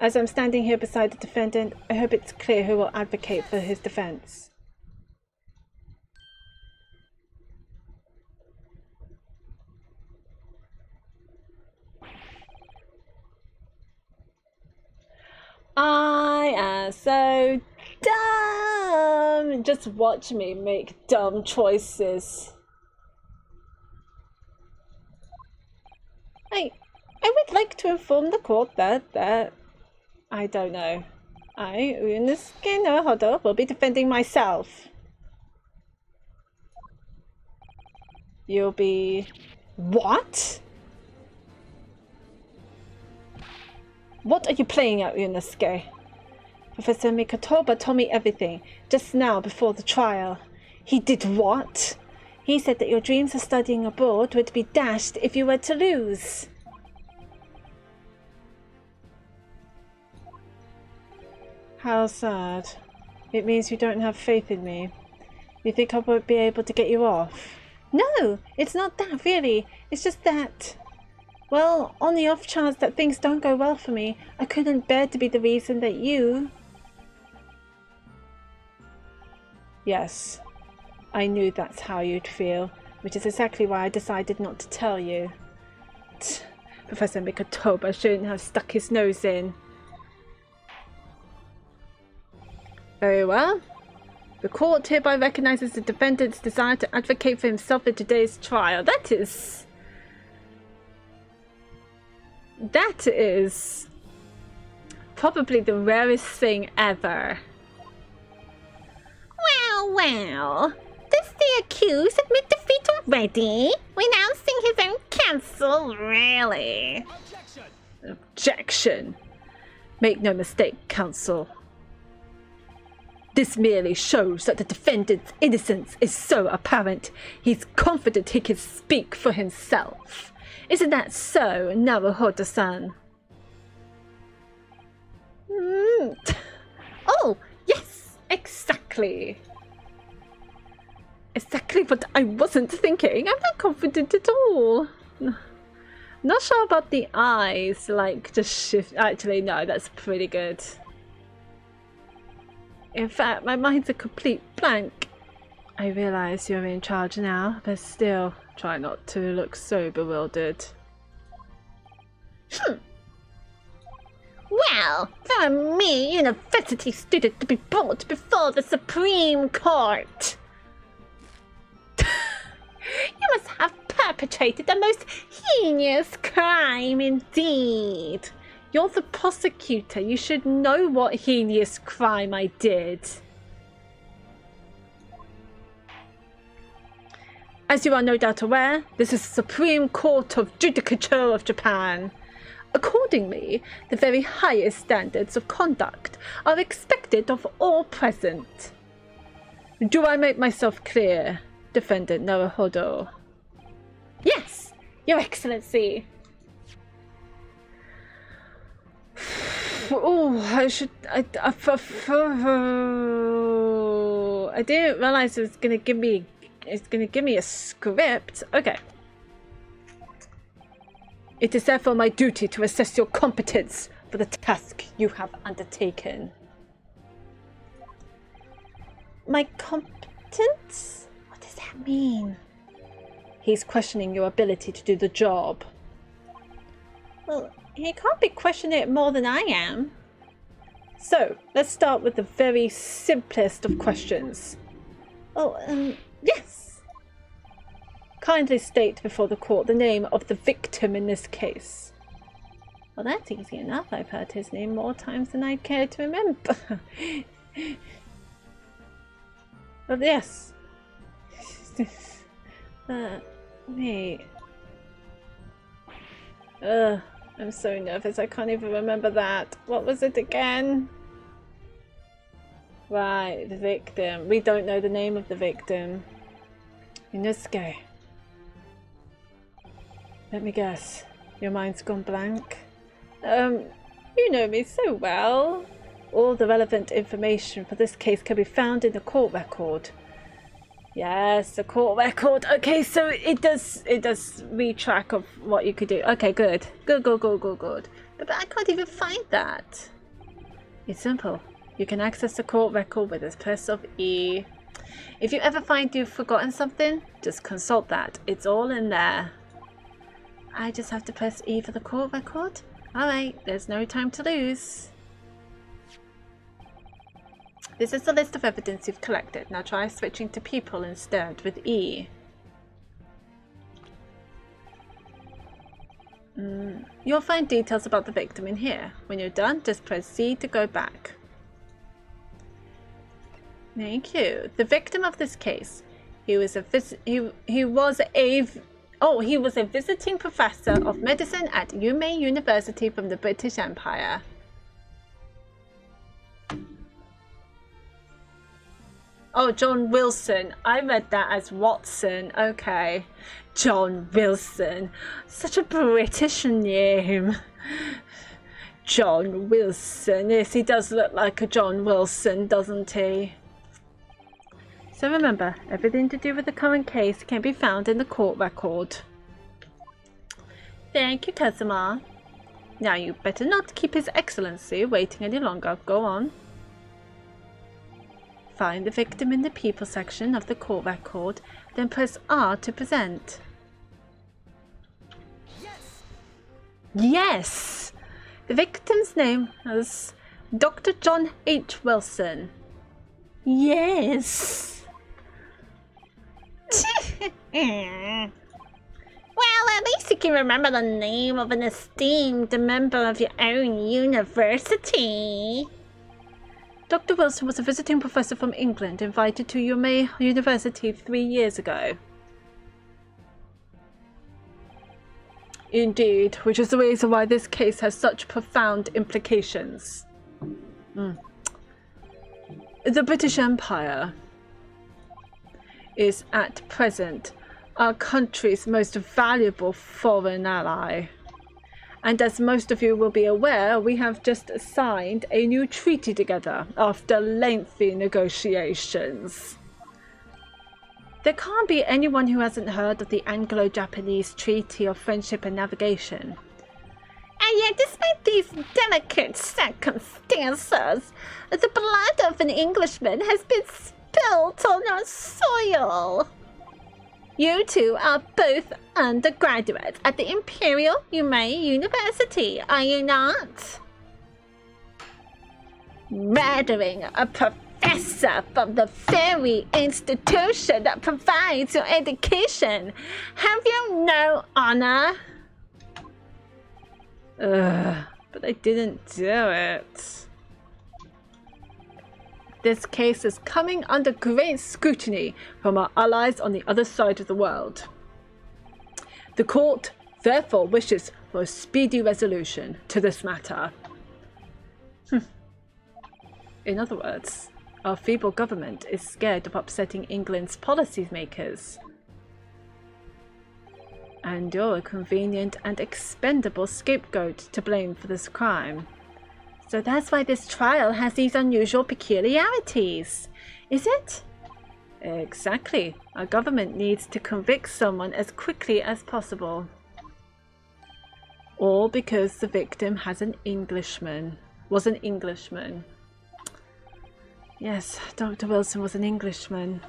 Speaker 1: As I'm standing here beside the defendant, I hope it's clear who will advocate for his defense. I am so dumb! Just watch me make dumb choices. I would like to inform the court that I don't know. I, Ryunosuke Naruhodo, will be defending myself. You'll be... What? What are you playing at, Ryunosuke? Professor Mkhitaryan told me everything, just now before the trial. He did what? He said that your dreams of studying abroad would be dashed if you were to lose. How sad. It means you don't have faith in me. You think I won't be able to get you off? No, it's not that really. It's just that... Well, on the off chance that things don't go well for me, I couldn't bear to be the reason that you... Yes, I knew that's how you'd feel, which is exactly why I decided not to tell you. Professor Mkhitaryan shouldn't have stuck his nose in. Very well. The court hereby recognizes the defendant's desire to advocate for himself in today's trial. That is probably the rarest thing ever.
Speaker 4: Well, does the accused admit defeat already? Renouncing his own counsel, really?
Speaker 1: Objection! Make no mistake, counsel. This merely shows that the defendant's innocence is so apparent, he's confident he can speak for himself. Isn't that so, Naruhodo-san? Oh, yes, exactly. Exactly what I wasn't thinking. I'm not confident at all. Not sure about the eyes, like, just shift. Actually, no, that's pretty good. In fact, my mind's a complete blank. I realize you're in charge now, but still, try not to look so bewildered.
Speaker 4: Well, for a mere university student to be brought before the Supreme Court. You must have perpetrated the most heinous crime indeed.
Speaker 1: You're the prosecutor. You should know what heinous crime I did. As you are no doubt aware, this is the Supreme Court of Judicature of Japan. Accordingly, the very highest standards of conduct are expected of all present. Do I make myself clear, Defendant Naruhodo?
Speaker 4: Yes, Your Excellency.
Speaker 1: Oh, I didn't realize it was gonna give me. It's gonna give me a script. Okay. It is therefore my duty to assess your competence for the task you have undertaken.
Speaker 4: My competence? What does that mean?
Speaker 1: He's questioning your ability to do the job.
Speaker 4: Well, he can't be questioning it more than I am.
Speaker 1: So, let's start with the very simplest of questions.
Speaker 4: Oh, yes.
Speaker 1: Kindly state before the court the name of the victim in this case.
Speaker 4: Well, that's easy enough. I've heard his name more times than I care to remember.
Speaker 1: But yes.
Speaker 4: Wait.
Speaker 1: I'm so nervous. I can't even remember that. What was it again? Right, the victim. We don't know the name of the victim. Inosuke. Let me guess. Your mind's gone blank? You know me so well. All the relevant information for this case can be found in the court record. Yes, the court record. Okay, so it does read track of what you could do. Okay, good. Good. But I can't even find that. It's simple. You can access the court record with a press of E. If you ever find you've forgotten something, just consult that. It's all in there. I just have to press E for the court record? Alright, there's no time to lose. This is the list of evidence you've collected. Now try switching to people instead with E. You'll find details about the victim in here. When you're done, just press C to go back. Thank you. The victim of this case, he was a visiting professor of medicine at Yume University from the British Empire. Oh, John Wilson. I read that as Watson. Okay. John Wilson. Such a British name. John Wilson. Yes, he does look like a John Wilson, doesn't he? So remember, everything to do with the current case can be found in the court record. Thank you, Kazuma. Now you better not keep His Excellency waiting any longer. Go on. Find the victim in the people section of the court record, then press R to present. Yes! Yes! The victim's name was Dr. John H. Wilson. Yes!
Speaker 4: Well, at least you can remember the name of an esteemed member of your own university.
Speaker 1: Dr. Wilson was a visiting professor from England invited to Yume University 3 years ago. Indeed, which is the reason why this case has such profound implications. The British Empire is at present our country's most valuable foreign ally. And as most of you will be aware, we have just signed a new treaty together after lengthy negotiations. There can't be anyone who hasn't heard of the Anglo-Japanese Treaty of Friendship and Navigation.
Speaker 4: And yet, despite these delicate circumstances, the blood of an Englishman has been spilled on our soil. You two are both undergraduates at the Imperial Humane University, are you not? Murdering a professor from the very institution that provides your education. Have you no honor?
Speaker 1: But I didn't do it. This case is coming under great scrutiny from our allies on the other side of the world. The court therefore wishes for a speedy resolution to this matter. In other words, our feeble government is scared of upsetting England's policymakers. And you're a convenient and expendable scapegoat to blame for this crime.
Speaker 4: So that's why this trial has these unusual peculiarities, is it?
Speaker 1: Exactly. Our government needs to convict someone as quickly as possible. All because the victim was an Englishman. Yes, Dr. Wilson was an Englishman.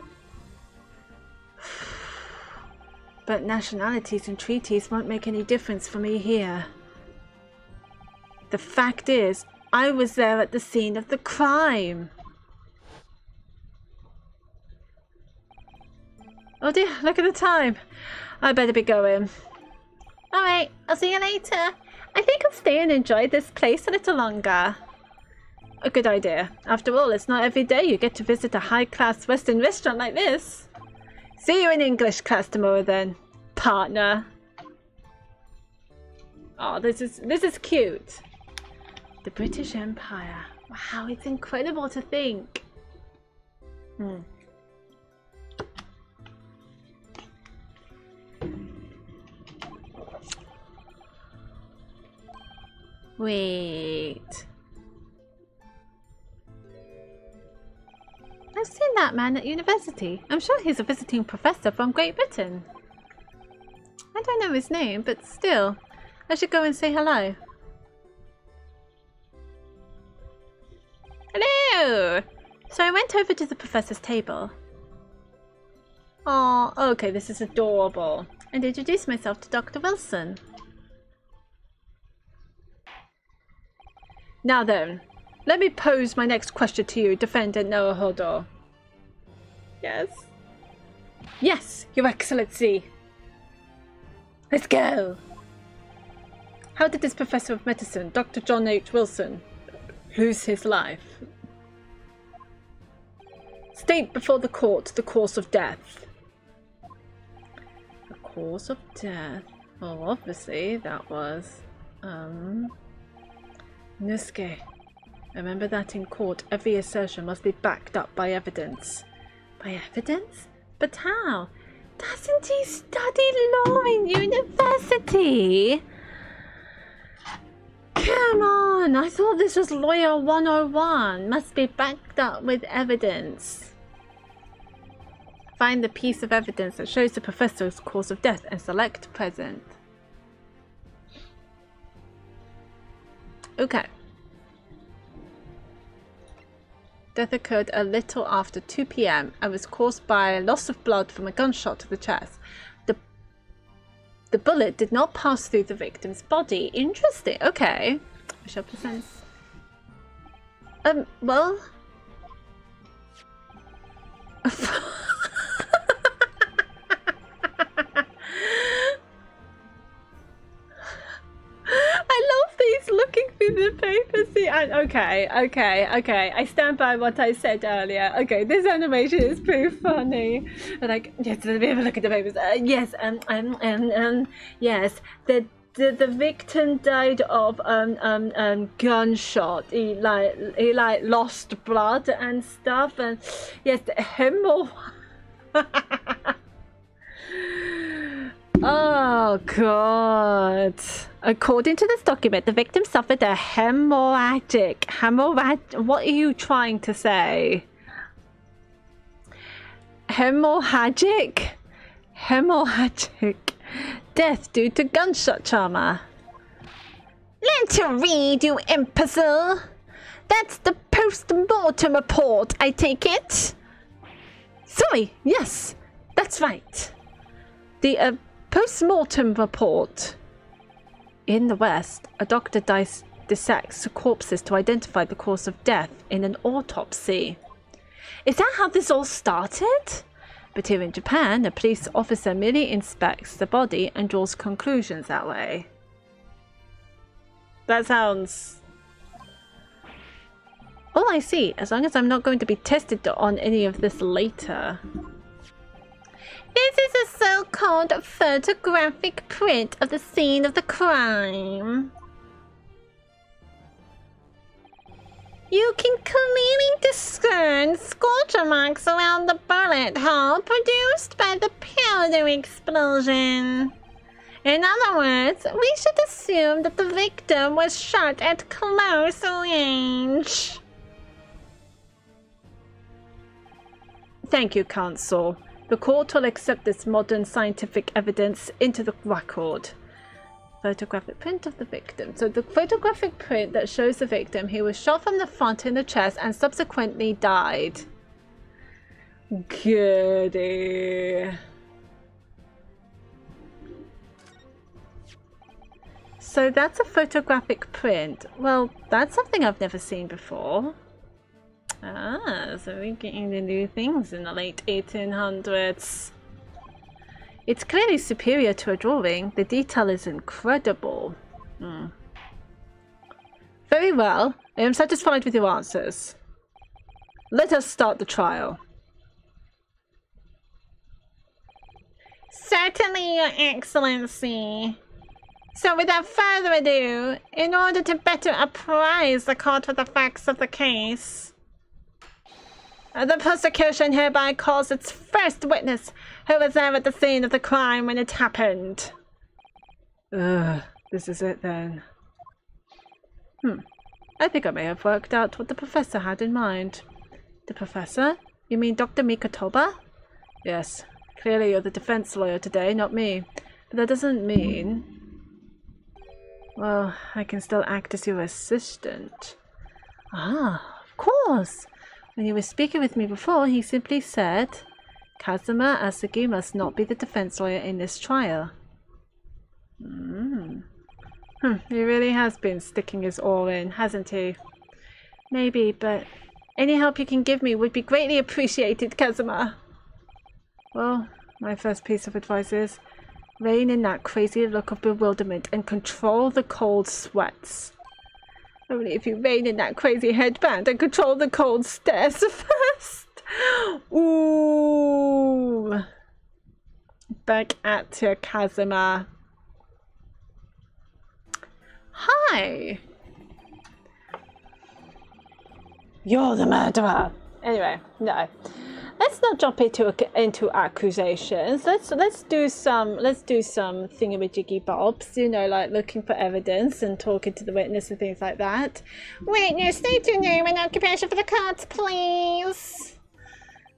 Speaker 1: But nationalities and treaties won't make any difference for me here. The fact is, I was there at the scene of the crime. Oh dear, look at the time. I better be going.
Speaker 4: Alright, I'll see you later. I think I'll stay and enjoy this place a little longer.
Speaker 1: A good idea. After all, it's not every day you get to visit a high-class Western restaurant like this. See you in English class tomorrow then, partner. Oh, this is cute. The British Empire. Wow, it's incredible to think. Wait. I've seen that man at university. I'm sure he's a visiting professor from Great Britain. I don't know his name, but still, I should go and say hello. Hello! So I went over to the professor's table. Oh, okay, this is adorable. And introduced myself to Dr. Wilson. Now then, let me pose my next question to you, Defendant Noah Hodor. Yes? Yes, Your Excellency. Let's go. How did this Professor of Medicine, Dr. John H. Wilson, lose his life? State before the court the cause of death. The cause of death? Well, obviously that was, Nusuke. Remember that in court, every assertion must be backed up by evidence. By evidence? But how? Doesn't he study law in university? Come on, I thought this was Lawyer 101. Must be backed up with evidence. Find the piece of evidence that shows the professor's cause of death and select present. Okay. Death occurred a little after 2 p.m. and was caused by loss of blood from a gunshot to the chest. The bullet did not pass through the victim's body. Interesting. Okay. I shall present. Well. I love these looking through the papers. See, okay. I stand by what I said earlier. Okay, this animation is pretty funny. Like, yes, let me have a look at the papers. Yes, yes, the the victim died of gunshot. He lost blood and stuff, and yes, hemo. Oh god. According to this document, the victim suffered a hemorrhagic. What are you trying to say? Hemorrhagic death due to gunshot trauma.
Speaker 4: Learn to read, you imbecile. That's the post-mortem report, I take it.
Speaker 1: Sorry, yes, that's right. The post-mortem report. In the West, a doctor dissects corpses to identify the cause of death in an autopsy. Is that how this all started? But here in Japan, a police officer merely inspects the body and draws conclusions that way. That sounds... Oh, I see. As long as I'm not going to be tested on any of this later.
Speaker 4: This is a so-called photographic print of the scene of the crime. You can clearly discern scorcher marks around the bullet hole produced by the powder explosion. In other words, we should assume that the victim was shot at close range.
Speaker 1: Thank you, counsel. The court will accept this modern scientific evidence into the record. Photographic print of the victim. So the photographic print that shows the victim, he was shot from the front in the chest and subsequently died. Goody. So that's a photographic print. Well, that's something I've never seen before. Ah, so we're getting to do things in the late 1800s. It's clearly superior to a drawing. The detail is incredible. Very well. I am satisfied with your answers. Let us start the trial.
Speaker 4: Certainly, Your Excellency. So without further ado, in order to better apprise the court with the facts of the case, the prosecution hereby calls its first witness, who was there at the scene of the crime when it happened.
Speaker 1: This is it then. I think I may have worked out what the professor had in mind. The professor? You mean Dr. Mkhitaryan? Yes. Clearly you're the defense lawyer today, not me. But that doesn't mean... Well, I can still act as your assistant. Ah, of course! When he was speaking with me before, he simply said, Kazuma Asagi must not be the defense lawyer in this trial. He really has been sticking his all in, hasn't he? Maybe, but any help you can give me would be greatly appreciated, Kazuma. Well, my first piece of advice is, rein in that crazy look of bewilderment and control the cold sweats. Only if you rein in that crazy headband and control the cold stares first. Ooh. Back at you, Kazuma. Hi. You're the murderer. Anyway, no. Let's not jump into accusations. Let's do some thingamajiggy bobs, you know, like looking for evidence and talking to the witness and things like that.
Speaker 4: Witness, state your name and occupation for the court, please.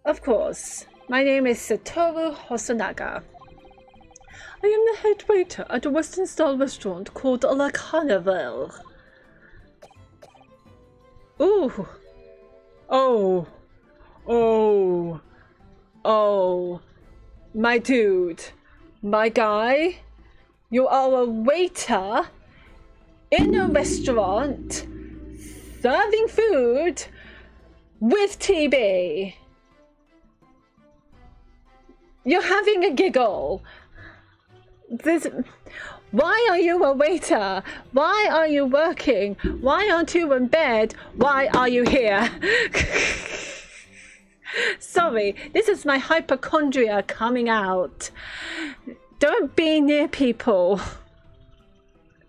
Speaker 1: Of course. My name is Satoru Hosonaga. I am the head waiter at a Western-style restaurant called La Carnival. Ooh. Oh, my dude, my guy, you are a waiter in a restaurant serving food with TB. You're having a giggle. Why are you a waiter? Why are you working? Why aren't you in bed? Why are you here? Sorry, this is my hypochondria coming out. Don't be near people.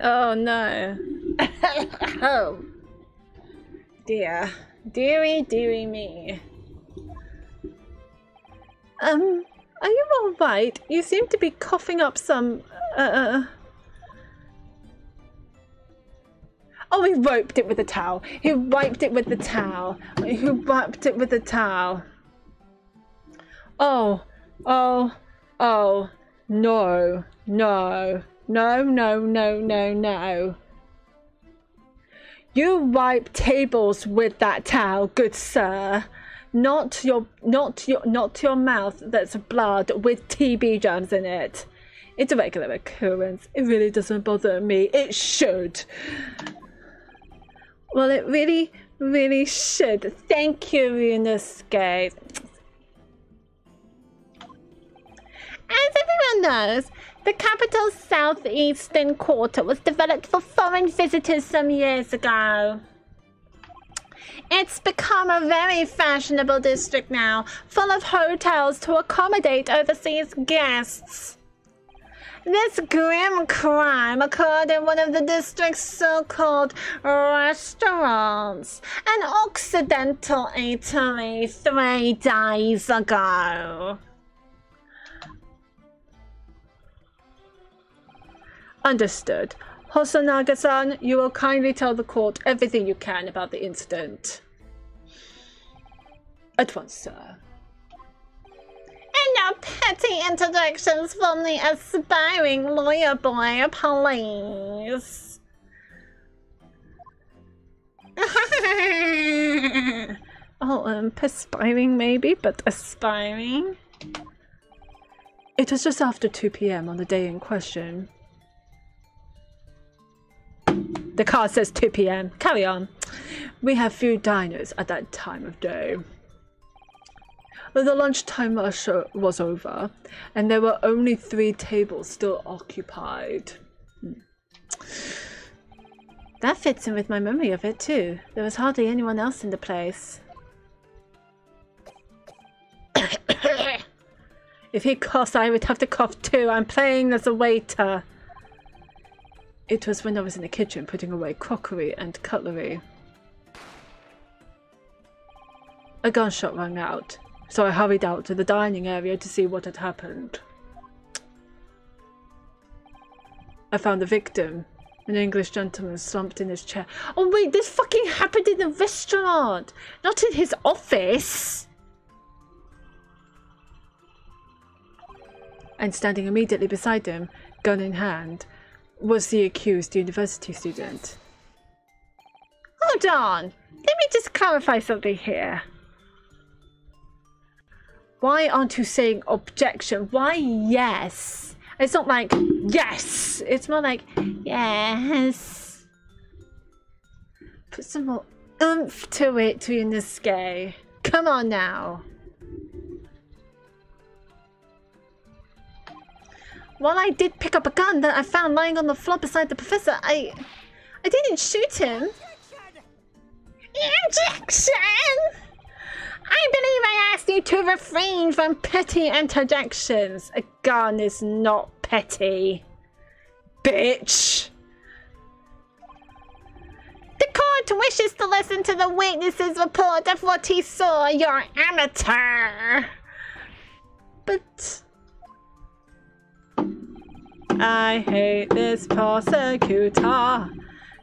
Speaker 1: Oh no.
Speaker 4: Oh.
Speaker 1: Dear. Dearie me. Are you alright? You seem to be coughing up some, Oh, he wiped it with a towel. He wiped it with the towel. He wiped it with the towel. Oh. No. No. You wipe tables with that towel, good sir. Not your mouth that's blood with TB germs in it. It's a regular occurrence. It really doesn't bother me. It should. Well, it really, really should. Thank you, Ryunosuke.
Speaker 4: As everyone knows, the capital's southeastern quarter was developed for foreign visitors some years ago. It's become a very fashionable district now, full of hotels to accommodate overseas guests. This grim crime occurred in one of the district's so-called restaurants, an Occidental eatery 3 days ago.
Speaker 1: Understood. Hosonaga-san, you will kindly tell the court everything you can about the incident. At once, sir.
Speaker 4: And no petty introductions from the aspiring lawyer boy, please.
Speaker 1: Perspiring maybe, but aspiring? It was just after 2 p.m. on the day in question. The card says 2 p.m. Carry on. We have few diners at that time of day. The lunchtime rush was over, and there were only 3 tables still occupied. That fits in with my memory of it too. There was hardly anyone else in the place. If he coughs, I would have to cough too. I'm playing as a waiter. It was when I was in the kitchen putting away crockery and cutlery. A gunshot rang out, so I hurried out to the dining area to see what had happened. I found the victim, an English gentleman slumped in his chair. Oh wait, this fucking happened in the restaurant, not in his office! And standing immediately beside him, gun in hand, was the accused university student. Hold on, let me just clarify something here. Why aren't you saying objection? Why yes? It's not like yes, it's more like yes. Put some more oomph to it, Ryunosuke. Come on now. While I did pick up a gun that I found lying on the floor beside the professor, I didn't shoot him. Injection! I believe I asked you to refrain from petty interjections. A gun is not petty. Bitch! The court wishes to listen to the witness's report of what he saw, your amateur. But I hate this prosecutor.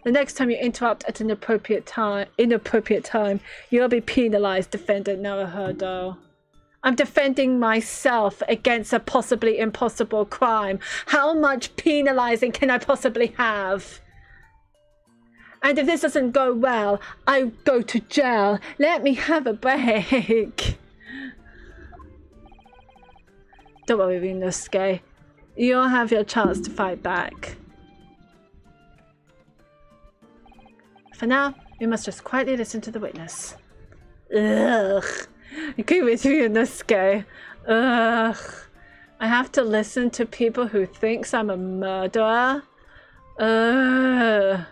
Speaker 1: The next time you interrupt at an inappropriate time, you'll be penalized, Defendant Naruhodo. I'm defending myself against a possibly impossible crime. How much penalizing can I possibly have? And if this doesn't go well, I go to jail. Let me have a break. Don't worry, Ryunosuke. You'll have your chance to fight back. For now, we must just quietly listen to the witness. Ugh. Agree with Ryunosuke. Ugh. I have to listen to people who thinks I'm a murderer. Ugh.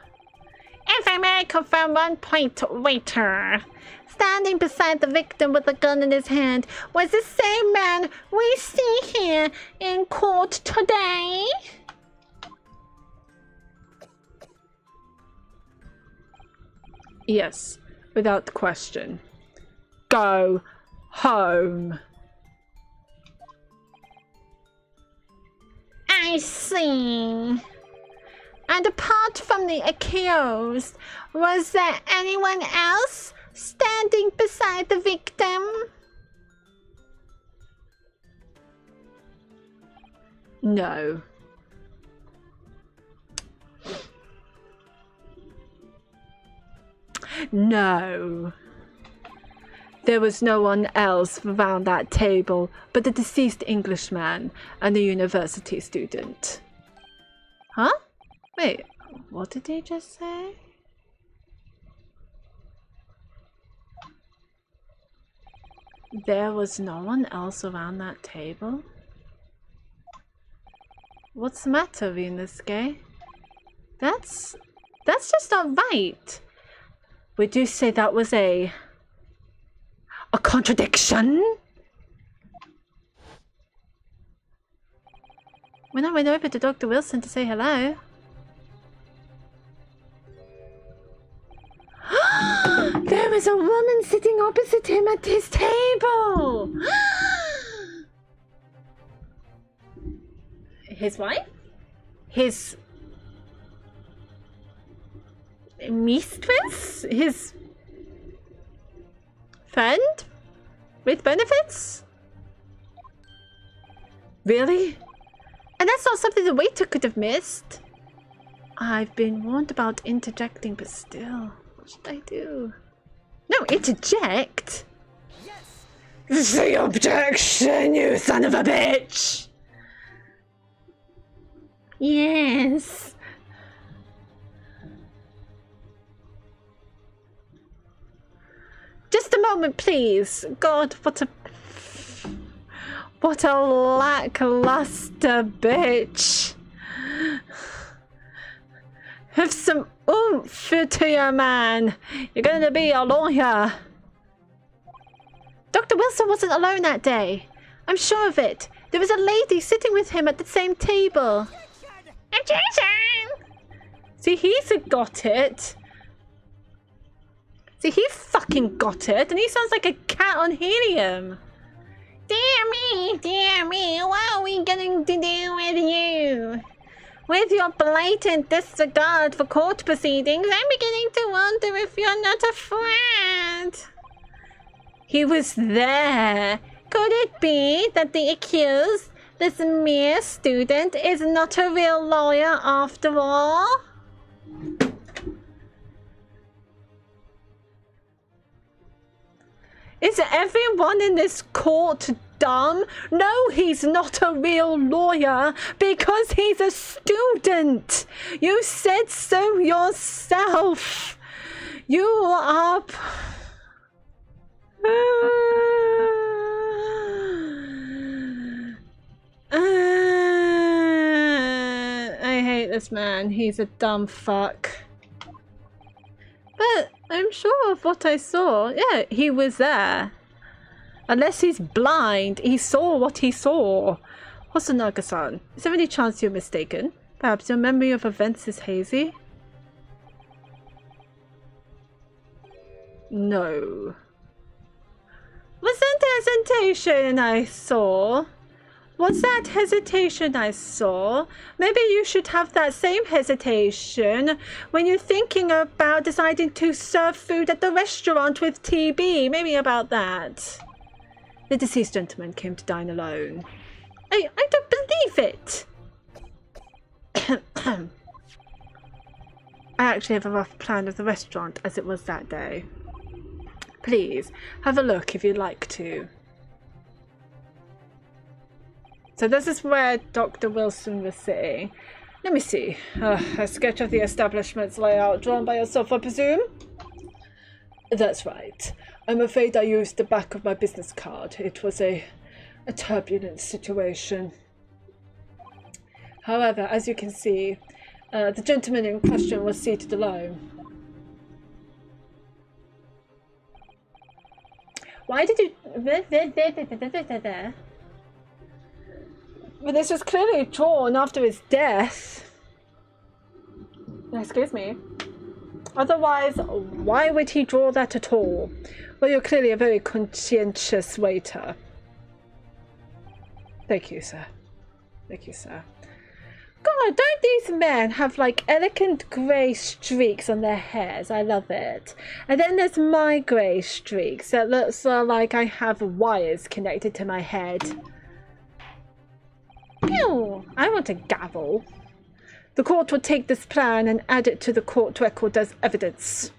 Speaker 4: If I may confirm one point, waiter. Standing beside the victim with a gun in his hand was the same man we see here in court today.
Speaker 1: Yes, without question. Go home.
Speaker 4: I see. And apart from the accused, was there anyone else standing beside the victim?
Speaker 1: No. No. There was no one else around that table but the deceased Englishman and the university student. Huh? Wait, what did he just say? There was no one else around that table? What's the matter, Venusuke? That's just not right. Would you say that was a contradiction? When I went over to Dr. Wilson to say hello. There was a woman sitting opposite him at his table. His wife? His mistress? His friend? With benefits? Really? And that's not something the waiter could have missed. I've been warned about interjecting, but still, what should I do? No, interject? Yes. The objection, you son of a bitch! Yes. Just a moment, please. God, what a lackluster bitch. Have some oomph to your man. You're going to be a lawyer. Dr. Wilson wasn't alone that day. I'm sure of it. There was a lady sitting with him at the same table. Objection! See, he's got it. See, he fucking got it, and he sounds like a cat on helium. Dear me, what are we going to do with you? With your blatant disregard for court proceedings, I'm beginning to wonder if you're not a friend. He was there. Could it be that the accused, this mere student, is not a real lawyer after all? Is everyone in this court dumb? No, he's not a real lawyer because he's a student. You said so yourself. You are... I hate this man. He's a dumb fuck. But I'm sure of what I saw. Yeah, he was there. Unless he's blind, he saw what he saw. Hosonaga-san, is there any chance you're mistaken? Perhaps your memory of events is hazy? No. Was that hesitation I saw? Was that hesitation I saw? Maybe you should have that same hesitation when you're thinking about deciding to serve food at the restaurant with TB. Maybe about that. The deceased gentleman came to dine alone. I don't believe it! I actually have a rough plan of the restaurant as it was that day. Please, have a look if you'd like to. So this is where Dr. Wilson was sitting. Let me see. A sketch of the establishment's layout drawn by yourself, I presume? That's right. I'm afraid I used the back of my business card. It was a turbulent situation. However, as you can see, the gentleman in question was seated alone. Why did you... But this was clearly drawn after his death. Excuse me. Otherwise, why would he draw that at all? Well, you're clearly a very conscientious waiter. Thank you, sir. Thank you, sir. God, don't these men have like elegant grey streaks on their hairs? I love it. And then there's my grey streaks that looks like I have wires connected to my head. Ew, I want a gavel. The court will take this plan and add it to the court record as evidence.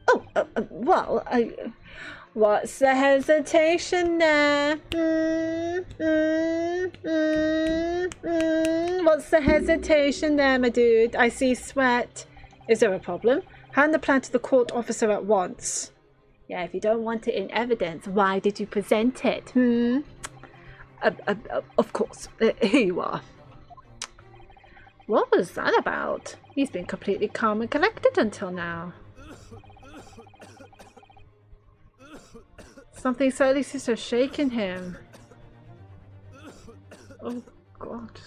Speaker 1: Oh, what's the hesitation there? What's the hesitation there, my dude? I see sweat. Is there a problem? Hand the plan to the court officer at once. Yeah, if you don't want it in evidence, why did you present it? Of course. Here you are. What was that about? He's been completely calm and collected until now. Something slightly seems to have shaken him. Oh, God.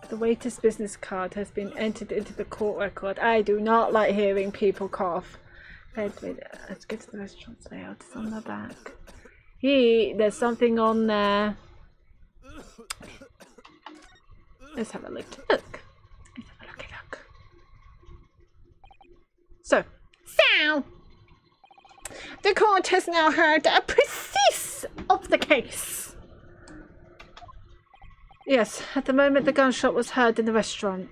Speaker 1: The waiter's business card has been entered into the court record. I do not like hearing people cough. Let's get to the restaurant's layout. It's on the back. There's something on there. Let's have a look. Look. So, the court has now heard a précis of the case. Yes, at the moment the gunshot was heard in the restaurant.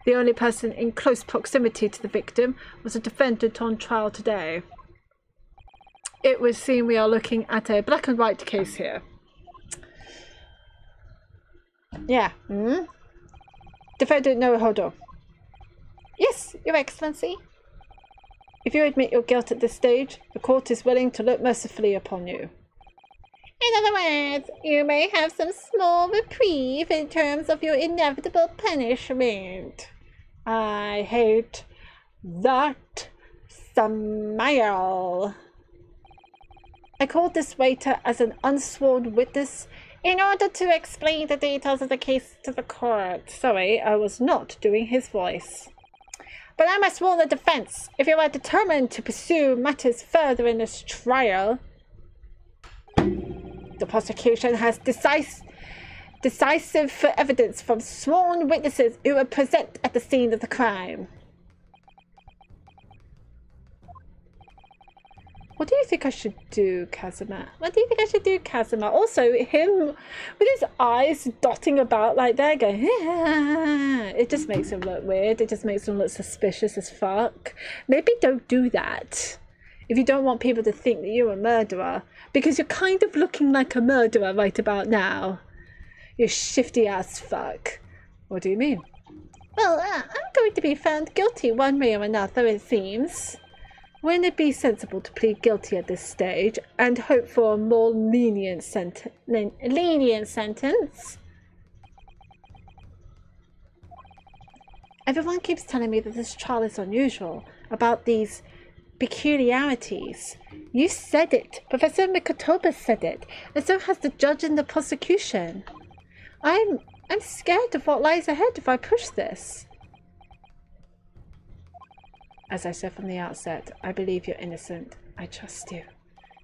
Speaker 1: The only person in close proximity to the victim was a defendant on trial today. It would seem we are looking at a black and white case here. Yeah. Defendant, no, hold on. Yes, Your Excellency. If you admit your guilt at this stage, the court is willing to look mercifully upon you. In other words, you may have some small reprieve in terms of your inevitable punishment. I hate that smile. I called this waiter as an unsworn witness in order to explain the details of the case to the court. Sorry, I was not doing his voice. But I must warn the defense. If you are determined to pursue matters further in this trial, the prosecution has decisive evidence from sworn witnesses who were present at the scene of the crime. What do you think I should do, Kazuma? What do you think I should do, Kazuma? Also, him with his eyes dotting about like that, going, it just makes him look weird. It just makes him look suspicious as fuck. Maybe don't do that if you don't want people to think that you're a murderer, because you're kind of looking like a murderer right about now. You shifty ass fuck. What do you mean? Well, I'm going to be found guilty one way or another, it seems. Wouldn't it be sensible to plead guilty at this stage and hope for a more lenient sentence? Everyone keeps telling me that this trial is unusual, about these peculiarities. You said it. Professor Mkhitaryan said it, and so has the judge and the prosecution. I'm scared of what lies ahead if I push this. As I said from the outset, I believe you're innocent. I trust you.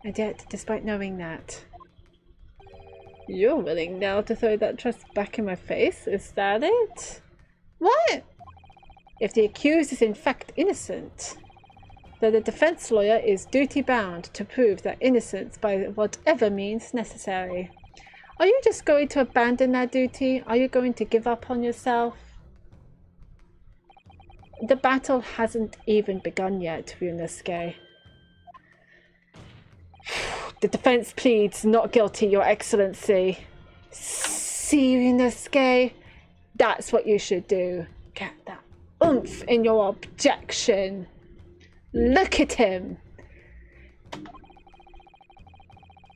Speaker 1: And yet, despite knowing that, you're willing now to throw that trust back in my face? Is that it? What? If the accused is in fact innocent, then the defense lawyer is duty-bound to prove that innocence by whatever means necessary. Are you just going to abandon that duty? Are you going to give up on yourself? The battle hasn't even begun yet, Ryunosuke. The defense pleads not guilty, Your Excellency. See, Ryunosuke? That's what you should do. Get that oomph in your objection. Look at him.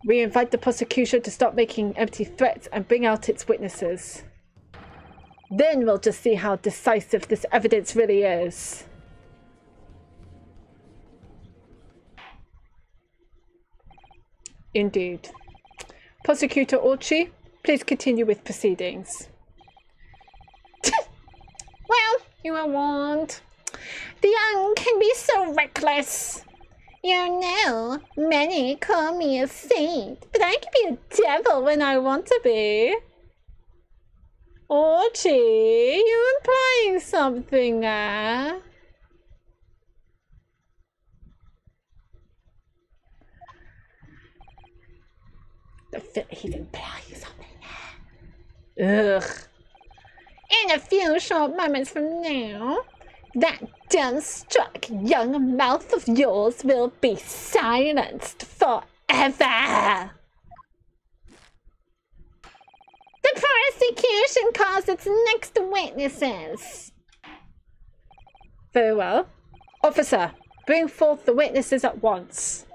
Speaker 1: We invite the prosecution to stop making empty threats and bring out its witnesses. Then we'll just see how decisive this evidence really is. Indeed. Prosecutor Orchi, please continue with proceedings. You won't.
Speaker 4: The young can be so reckless. You know, many call me a saint, but I can be a devil when I want to be.
Speaker 1: Archie, you're implying something there.
Speaker 4: I feel he's implying something there. Ugh. In a few short moments from now, that dumbstruck young mouth of yours will be silenced forever. The prosecution calls its next witnesses.
Speaker 1: Very well. Officer, bring forth the witnesses at once.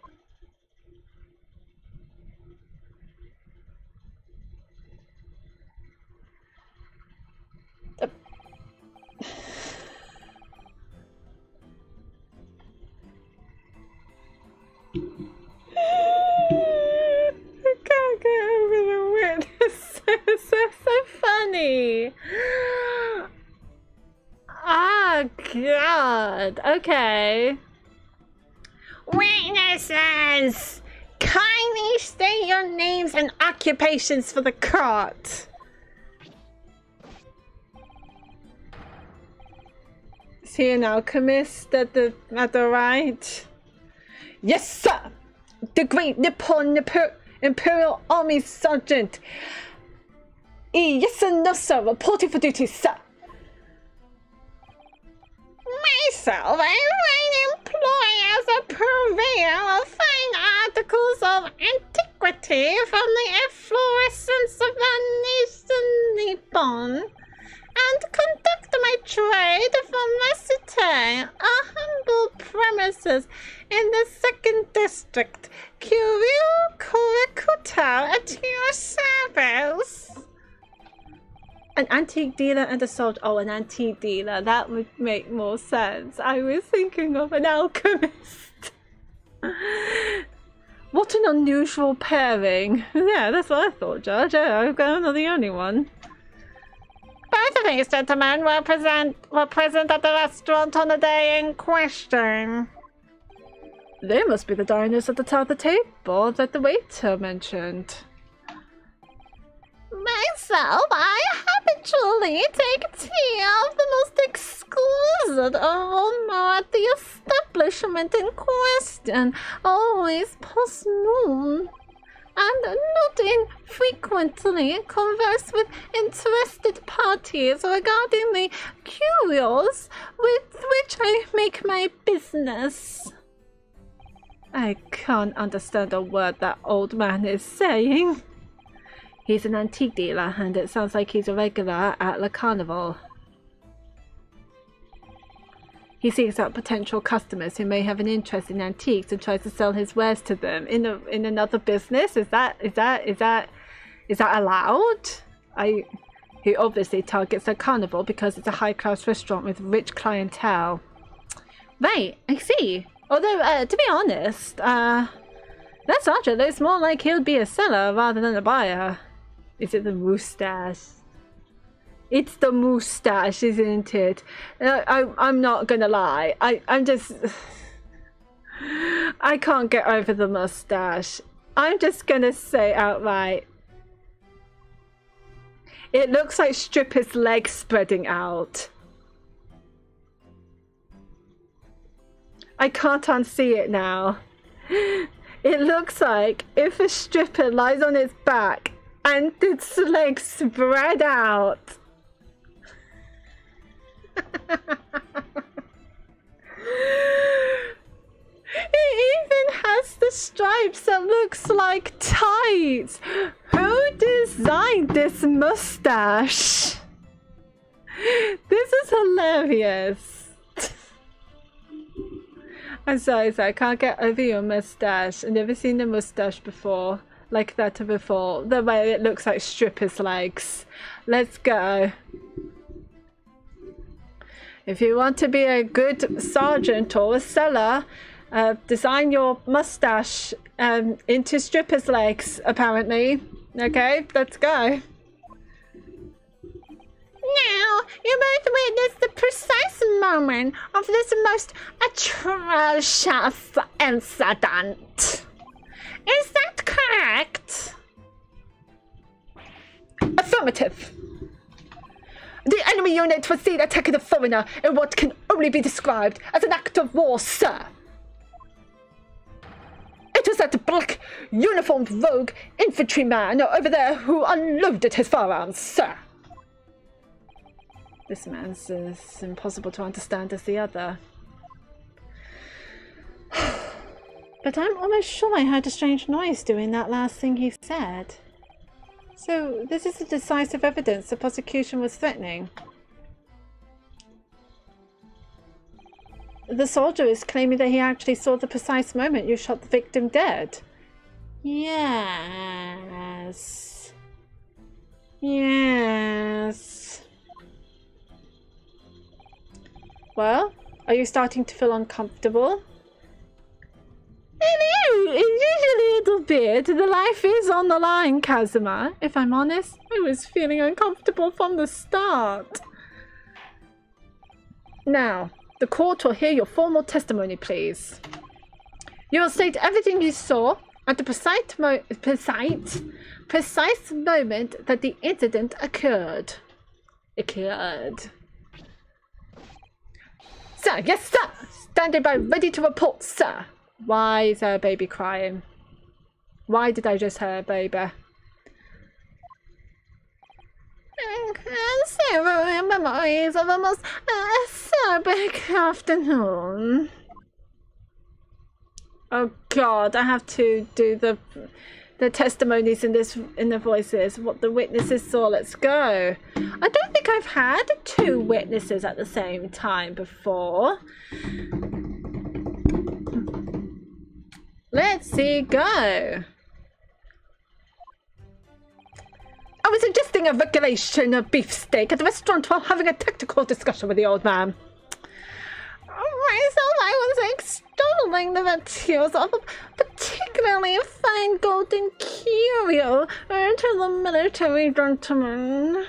Speaker 1: I can't get over the witnesses. They're so funny. Ah, God. Okay.
Speaker 4: Witnesses! Kindly state your names and occupations for the court.
Speaker 1: Is he an alchemist at the right? Yes, sir! The Great Nippon Imperial Army Sergeant. Yes, sir, no, sir. Reporting for duty, sir.
Speaker 4: Myself, I might employ as a purveyor of fine articles of antiquity from the efflorescence of the nation Nippon, and conduct my trade from my city, a humble premises in the 2nd District, Kiryu Kurikuta, at your service.
Speaker 1: An antique dealer and a soldier. Oh, an antique dealer. That would make more sense. I was thinking of an alchemist. What an unusual pairing. Yeah, that's what I thought, Judge. I'm not the only one.
Speaker 4: Both of these gentlemen were present at the restaurant on the day in question.
Speaker 1: They must be the diners at the top of the table that the waiter mentioned.
Speaker 4: Myself, I habitually take tea of the most exquisite aroma at the establishment in question, always post noon, and not infrequently converse with interested parties regarding the curios with which I make my business.
Speaker 1: I can't understand a word that old man is saying. He's an antique dealer, and it sounds like he's a regular at the carnival. He seeks out potential customers who may have an interest in antiques and tries to sell his wares to them in another business. Is that allowed? He obviously targets the carnival because it's a high-class restaurant with rich clientele. Right, I see. Although, to be honest, that sergeant looks more like he'll be a seller rather than a buyer. Is it the moustache? It's the moustache, isn't it? I'm not gonna lie. I'm just... I can't get over the moustache. I'm just gonna say outright. It looks like stripper's legs spreading out. I can't unsee it now. It looks like if a stripper lies on its back and its legs spread out. It even has the stripes that looks like tights. Who designed this mustache? This is hilarious. I'm sorry, I can't get over your mustache. I've never seen a mustache before. Like that before. The way it looks like stripper's legs. Let's go. If you want to be a good sergeant or a seller, design your mustache into stripper's legs, apparently. Okay, let's go.
Speaker 4: Now, you both witnessed the precise moment of this most atrocious incident. Is that correct?
Speaker 5: Affirmative. The enemy unit was seen attacking the foreigner in what can only be described as an act of war, sir. It was that black uniformed rogue infantryman over there who unloaded his firearms, sir.
Speaker 1: This man's as impossible to understand as the other. But I'm almost sure I heard a strange noise doing that last thing he said. So, this is the decisive evidence the prosecution was threatening. The soldier is claiming that he actually saw the precise moment you shot the victim dead. Yes. Yes. Well, are you starting to feel uncomfortable? Usually a little bit. The life is on the line, Kazuma. If I'm honest, I was feeling uncomfortable from the start. Now, the court will hear your formal testimony, please. You will state everything you saw at the precise moment that the incident occurred.
Speaker 5: Sir, yes, sir. Standing by, ready to report, sir.
Speaker 1: Why is our baby crying? Why did I just hear a baby?
Speaker 4: Several memories of a most acerbic afternoon.
Speaker 1: Oh God, I have to do the testimonies in the voices, what the witnesses saw. Let's go. I don't think I've had two witnesses at the same time before. Let's see, go.
Speaker 5: I was ingesting a regulation of beefsteak at the restaurant while having a tactical discussion with the old man.
Speaker 4: Myself, I was extolling the virtues of a particularly fine golden curio to the military gentleman.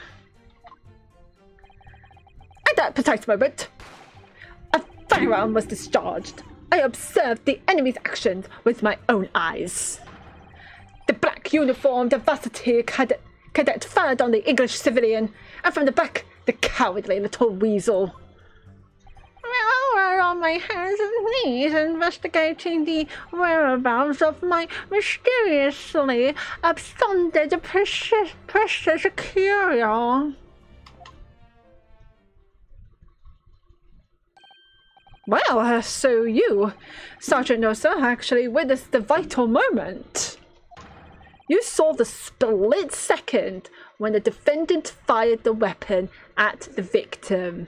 Speaker 5: At that precise moment, a firearm was discharged. I observed the enemy's actions with my own eyes. The black uniformed varsity cadet fired on the English civilian, and from the back, the cowardly little weasel.
Speaker 4: I were on my hands and knees investigating the whereabouts of my mysteriously absconded precious curio.
Speaker 5: Well, so you, Sergeant Nosa, actually witnessed the vital moment. You saw the split second when the defendant fired the weapon at the victim.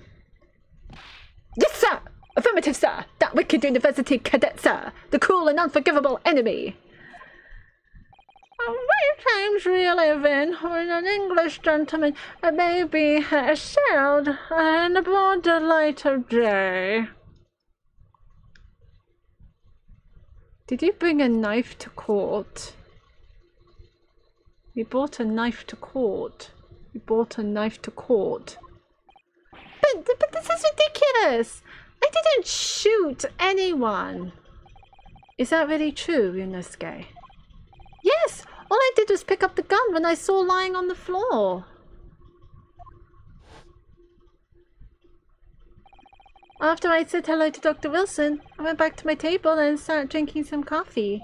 Speaker 5: Yes, sir! Affirmative, sir! That wicked university cadet, sir! The cruel and unforgivable enemy!
Speaker 4: Many times we live in when an English gentleman may be assailed in the broad light of day.
Speaker 1: Did you bring a knife to court? You brought a knife to court. You brought a knife to court.
Speaker 4: But this is ridiculous! I didn't shoot anyone!
Speaker 1: Is that really true, Yunosuke?
Speaker 4: Yes! All I did was pick up the gun when I saw lying on the floor.
Speaker 1: After I said hello to Dr. Wilson, I went back to my table and started drinking some coffee.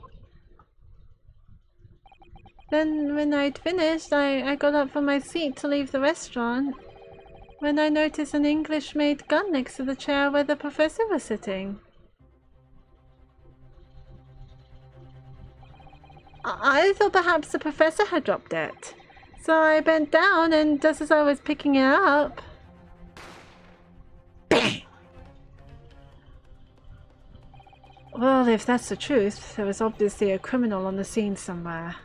Speaker 1: Then, when I'd finished, I got up from my seat to leave the restaurant, when I noticed an English-made gun next to the chair where the professor was sitting. I thought perhaps the professor had dropped it, so I bent down and just as I was picking it up... Bang! Well, if that's the truth, there was obviously a criminal on the scene somewhere.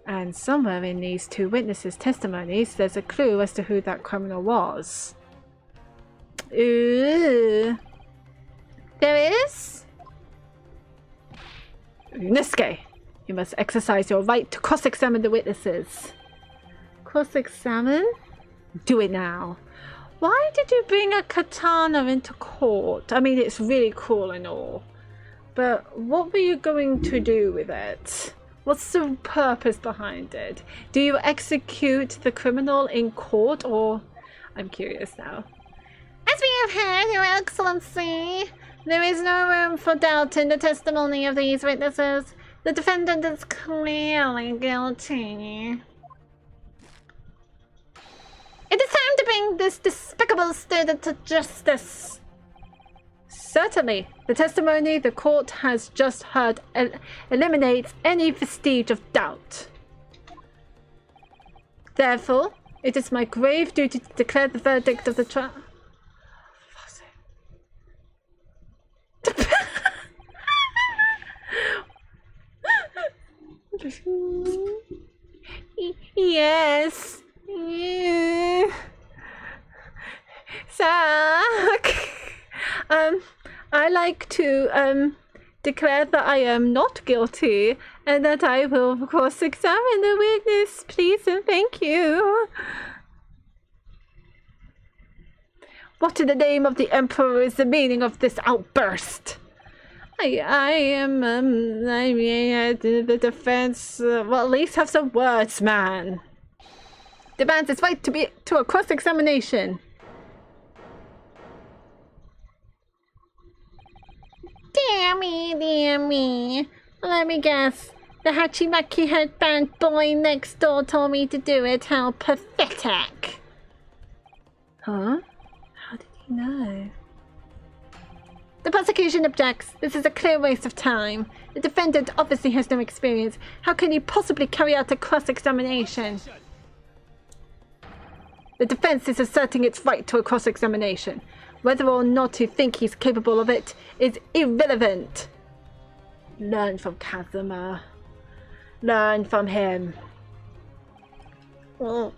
Speaker 1: And somewhere in these two witnesses' testimonies, there's a clue as to who that criminal was. Ooh.
Speaker 4: There is?
Speaker 1: Yunosuke, you must exercise your right to cross-examine the witnesses.
Speaker 4: Cross-examine?
Speaker 5: Do it now. Why did you bring a katana into court? I mean, it's really cool and all. But what were you going to do with it? What's the purpose behind it? Do you execute the criminal in court, or... I'm curious now.
Speaker 4: As we have heard, Your Excellency, there is no room for doubt in the testimony of these witnesses. The defendant is clearly guilty. It is time to bring this despicable student to justice.
Speaker 5: Certainly. The testimony the court has just heard eliminates any vestige of doubt. Therefore, it is my grave duty to declare the verdict of the trial. Yes. Zach. I like to declare that I am not guilty and that I will cross-examine the witness, please and thank you. What in the name of the Emperor is the meaning of this outburst? I am the defense. Well, at least have some words, man. Demands its right to a cross-examination.
Speaker 4: Dear me. Let me guess. The Hachimaki headband boy next door told me to do it. How pathetic.
Speaker 5: Huh? How did he know?
Speaker 4: The prosecution objects. This is a clear waste of time. The defendant obviously has no experience. How can he possibly carry out a cross-examination?
Speaker 5: The defense is asserting its right to a cross-examination. Whether or not you think he's capable of it is irrelevant. Learn from Kazuma. Learn from him.
Speaker 4: Oh.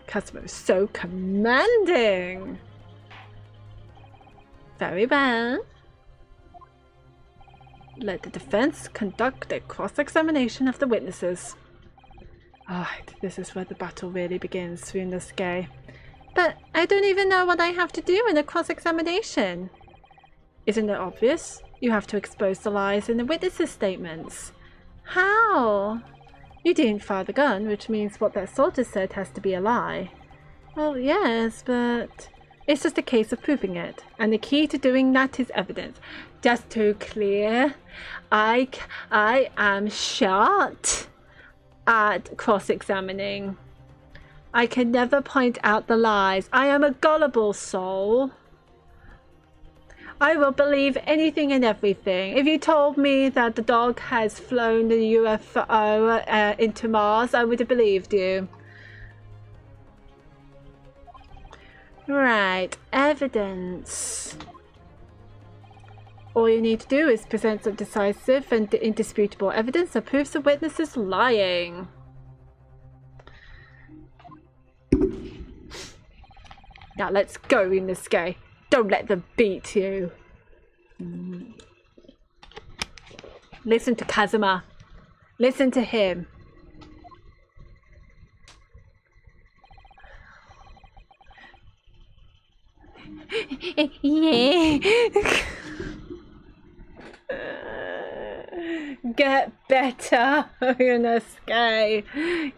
Speaker 5: Kazuma is so commanding. Very well. Let the defense conduct a cross-examination of the witnesses. Alright, this is where the battle really begins, Ryunosuke. But I don't even know what I have to do in a cross-examination. Isn't it obvious? You have to expose the lies in the witnesses' statements. How? You didn't fire the gun, which means what that soldier said has to be a lie. Well, yes, but it's just a case of proving it. And the key to doing that is evidence. Just to clear, I am shot at cross-examining. I can never point out the lies. I am a gullible soul. I will believe anything and everything. If you told me that the dog has flown the UFO into Mars, I would have believed you. Right, evidence. All you need to do is present some decisive and indisputable evidence that proves the witness is lying. Now let's go, Ryunosuke. Don't let them beat you. Listen to Kazuma. Listen to him.
Speaker 4: Yeah.
Speaker 5: Get better, Ryunosuke.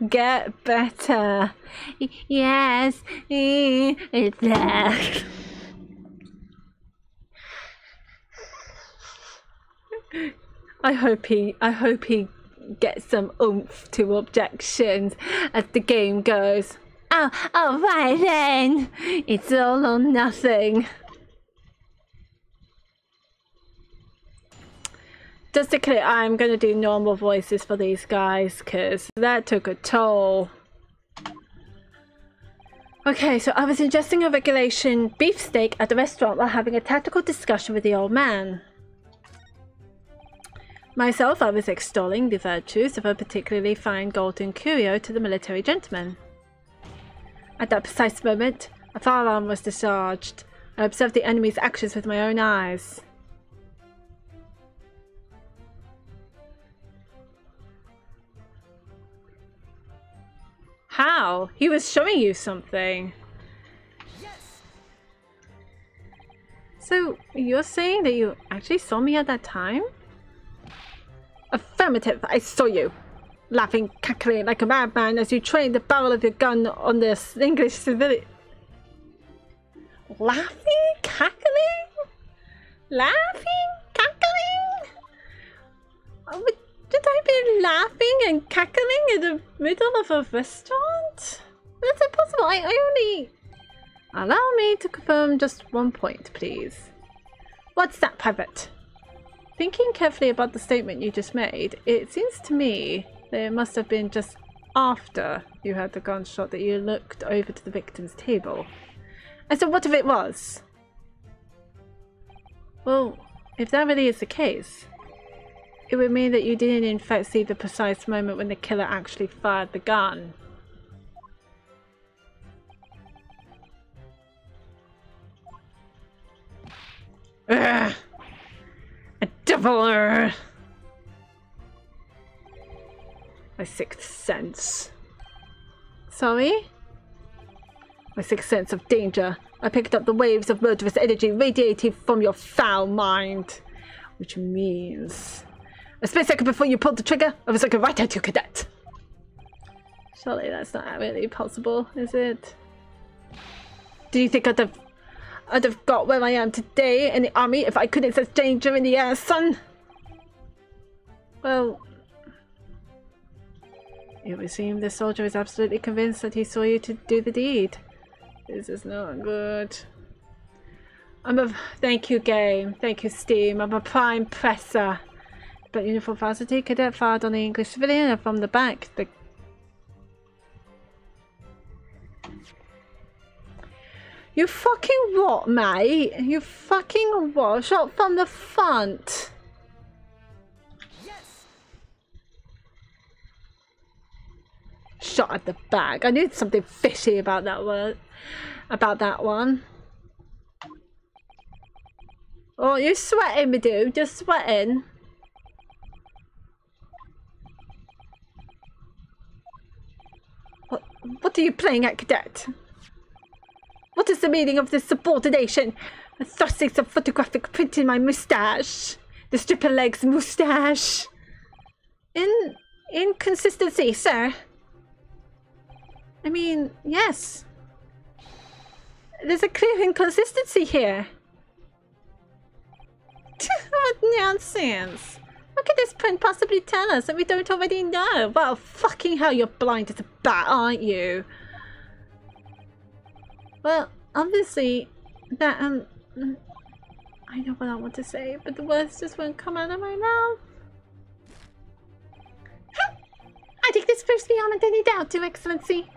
Speaker 5: Get better.
Speaker 4: Yes. It's there.
Speaker 5: I hope he gets some oomph to objections as the game goes.
Speaker 4: Oh, right then.
Speaker 5: It's all or nothing. Just to clear, I'm going to do normal voices for these guys because that took a toll. Okay, so I was ingesting a regulation beefsteak at the restaurant while having a tactical discussion with the old man. Myself, I was extolling the virtues of a particularly fine golden curio to the military gentleman. At that precise moment, a firearm was discharged. I observed the enemy's actions with my own eyes.
Speaker 1: How? He was showing you something.
Speaker 3: Yes.
Speaker 5: So, you're saying that you actually saw me at that time? Affirmative, I saw you. Laughing, cackling like a madman as you trained the barrel of your gun on this English civilian. Laughing? Cackling? Laughing? Cackling? Oh, should I be laughing and cackling in the middle of a restaurant? That's impossible. I only... Allow me to confirm just one point, please. What's that, Private? Thinking carefully about the statement you just made, it seems to me that it must have been just after you had the gunshot that you looked over to the victim's table. And so what if it was? Well, if that really is the case, it would mean that you didn't in fact see the precise moment when the killer actually fired the gun. Ugh! A doubler! My sixth sense. Sorry? My sixth sense of danger. I picked up the waves of murderous energy radiating from your foul mind. Which means... A split second before you pulled the trigger, I was looking right at you, Cadet. Surely that's not really possible, is it? Do you think I'd have got where I am today in the army if I couldn't sense danger in the air, son? Well... It would seem the soldier is absolutely convinced that he saw you to do the deed. This is not good. Thank you, game. Thank you, Steam. I'm a prime presser. But uniform varsity cadet fired on the English civilian and from the back, the... You fucking what, mate? You fucking what? Shot from the front.
Speaker 3: Yes.
Speaker 5: Shot at the back. I knew something fishy about that one. Oh, you're sweating, me dude. You're sweating. What are you playing at, Cadet? What is the meaning of this subordination? The thrusting of photographic print in my moustache. The stripper legs moustache. Inconsistency, sir. I mean, yes. There's a clear inconsistency here. What nonsense. What could this print possibly tell us that we don't already know? Well, fucking hell, you're blind as a bat, aren't you? Well, obviously, that, I know what I want to say, but the words just won't come out of my mouth. I think this proves beyond any doubt, Your Excellency,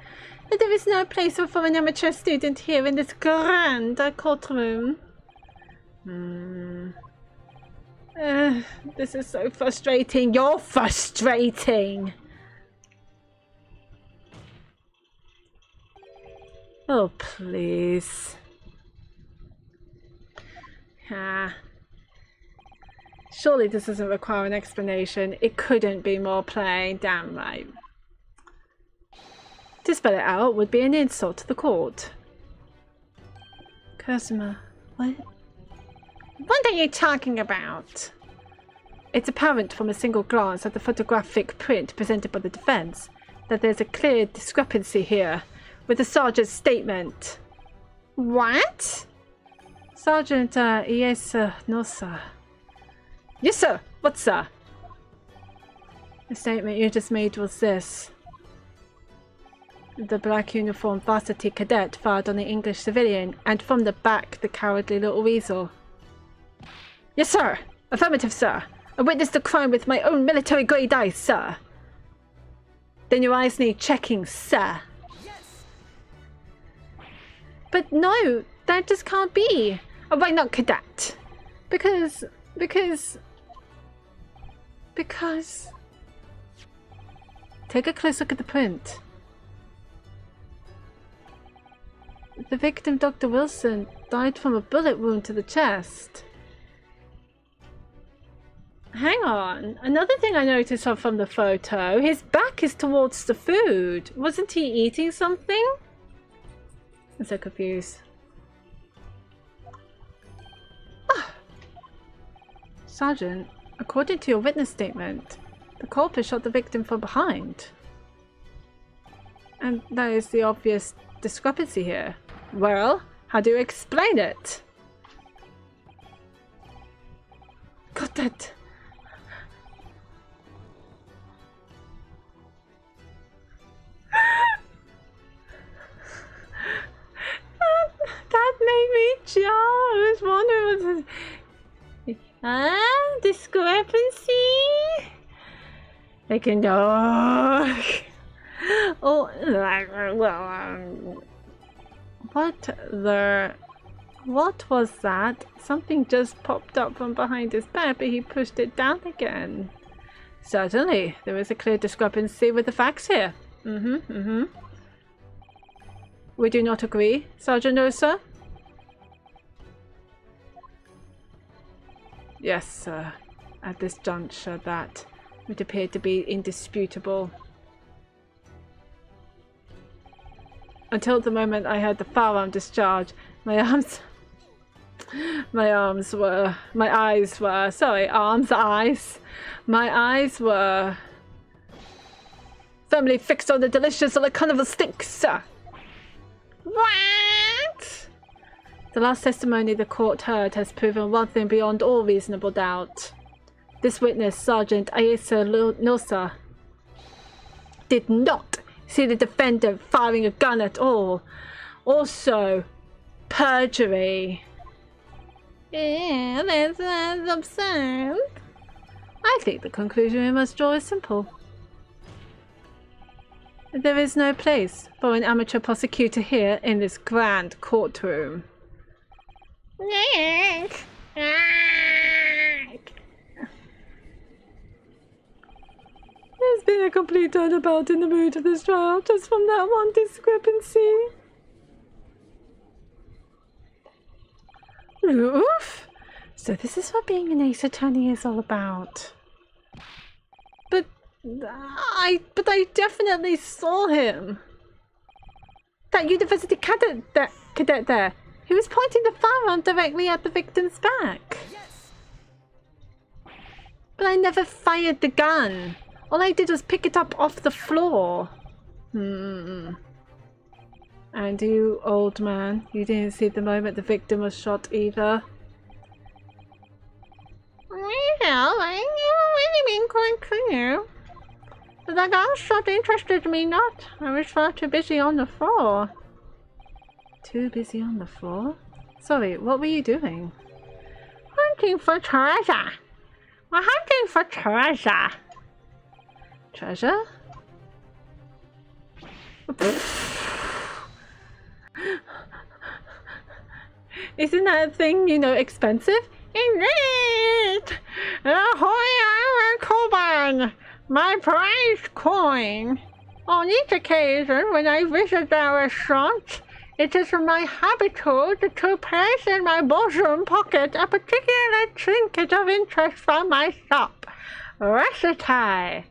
Speaker 5: that there is no place for an amateur student here in this grand courtroom. This is so frustrating. You're frustrating. Oh, please. Surely this doesn't require an explanation. It couldn't be more plain. Damn right. To spell it out would be an insult to the court. Customer, what? What are you talking about? It's apparent from a single glance at the photographic print presented by the defense that there's a clear discrepancy here with the sergeant's statement. What? Sergeant, yes, sir. No, sir. Yes, sir. What, sir? The statement you just made was this. The black uniformed varsity cadet fired on the English civilian, and from the back, the cowardly little weasel. Yes, sir. Affirmative, sir. I witnessed the crime with my own military-grade eyes, sir. Then your eyes need checking, sir.
Speaker 3: Yes.
Speaker 5: But no, that just can't be. Oh, why not, cadet? Because... Take a close look at the print. The victim, Dr. Wilson, died from a bullet wound to the chest. hang on. Another thing I noticed from the photo, his back is towards the food. Wasn't he eating something? I'm so confused. Ah. Sergeant, according to your witness statement, the culprit shot the victim from behind. And that is the obvious discrepancy here. Well, how do you explain it? Got that. That made me jump. I was wondering what discrepancy? I can go. Oh, what was that? Something just popped up from behind his back, but he pushed it down again. Certainly, there is a clear discrepancy with the facts here. We do not agree, Sergeant Osa? Yes, sir. At this juncture, that would appear to be indisputable. Until the moment I heard the firearm discharge, my eyes were firmly fixed on the delicious little carnival sticks, sir. What? The last testimony the court heard has proven one thing beyond all reasonable doubt. This witness, Sergeant Ayesa Nosa, did not see the defendant firing a gun at all. Also, perjury. Yeah, that's absurd. I think the conclusion we must draw is simple. There is no place for an amateur prosecutor here in this grand courtroom. There's been a complete turnabout in the mood of this trial just from that one discrepancy. Oof! So this is what being an ace attorney is all about. But I definitely saw him. That university cadet there. He was pointing the firearm directly at the victim's back. Yes. But I never fired the gun. All I did was pick it up off the floor. And you, old man, you didn't see the moment the victim was shot either? Well, I really been quite clear. But the gunshot interested me not. I was far too busy on the floor. Too busy on the floor? Sorry, what were you doing? Hunting for treasure. We're hunting for treasure. Treasure? Isn't that thing, you know, expensive? Indeed! Ahoy, Iron Coban! My prized coin! On each occasion when I visit the restaurant, it is my habitude to place in my bosom pocket a particular trinket of interest from my shop. Recitai.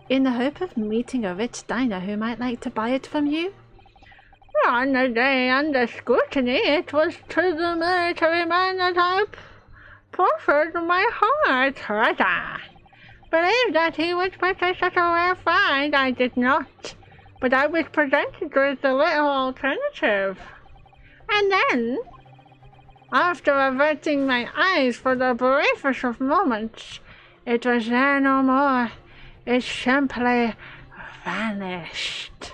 Speaker 5: In the hope of meeting a rich diner who might like to buy it from you? On the day under scrutiny, it was to the military man that I proffered my heart. Believe that he would purchase such a rare find. I did not, but I was presented with a little alternative. And then, after averting my eyes for the briefest of moments, it was there no more. It simply vanished.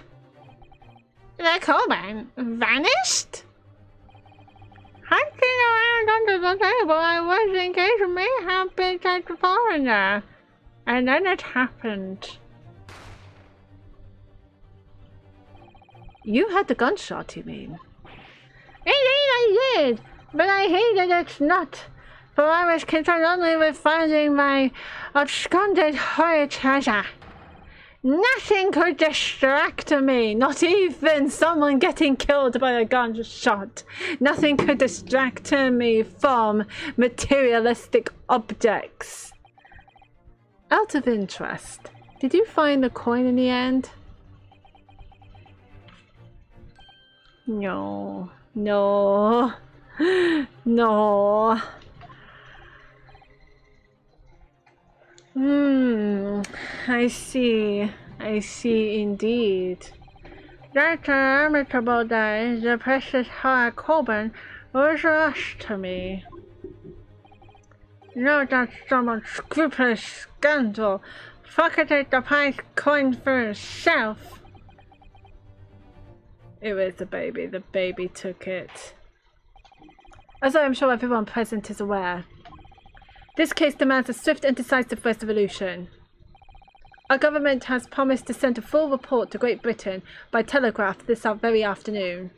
Speaker 5: The Coban vanished? Hunting around under the table, I was engaged may have been such a foreigner. And then it happened. You had the gunshot, you mean? Indeed I did, but I hated it not, for I was concerned only with finding my absconded hoard treasure. Nothing could distract me, not even someone getting killed by a gunshot. Nothing could distract me from materialistic objects. Out of interest, did you find the coin in the end? No. No. No. I see. I see indeed. That amicable day, the precious heart Corbin was lost to me. No doubt some unscrupulous scoundrel pocketed the prize coin for himself. It was the baby. The baby took it. As I am sure everyone present is aware, this case demands a swift and decisive resolution. Our government has promised to send a full report to Great Britain by telegraph this very afternoon.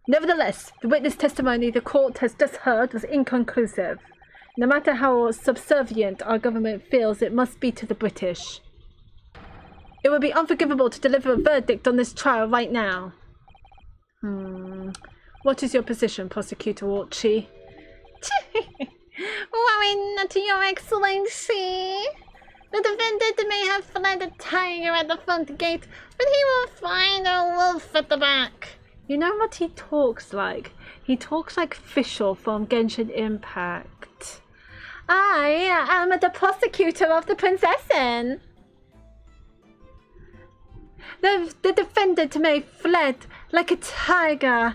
Speaker 5: Nevertheless, the witness testimony the court has just heard was inconclusive. No matter how subservient our government feels it must be to the British. It would be unforgivable to deliver a verdict on this trial right now. What is your position, Prosecutor Orchie?
Speaker 4: Worry not, Your Excellency. The defendant may have fled a tiger at the front gate, but he will find a wolf at the back.
Speaker 5: You know what he talks like? He talks like Fischl from Genshin Impact.
Speaker 4: I am the prosecutor of the Princessin.
Speaker 5: The defendant may have fled like a tiger,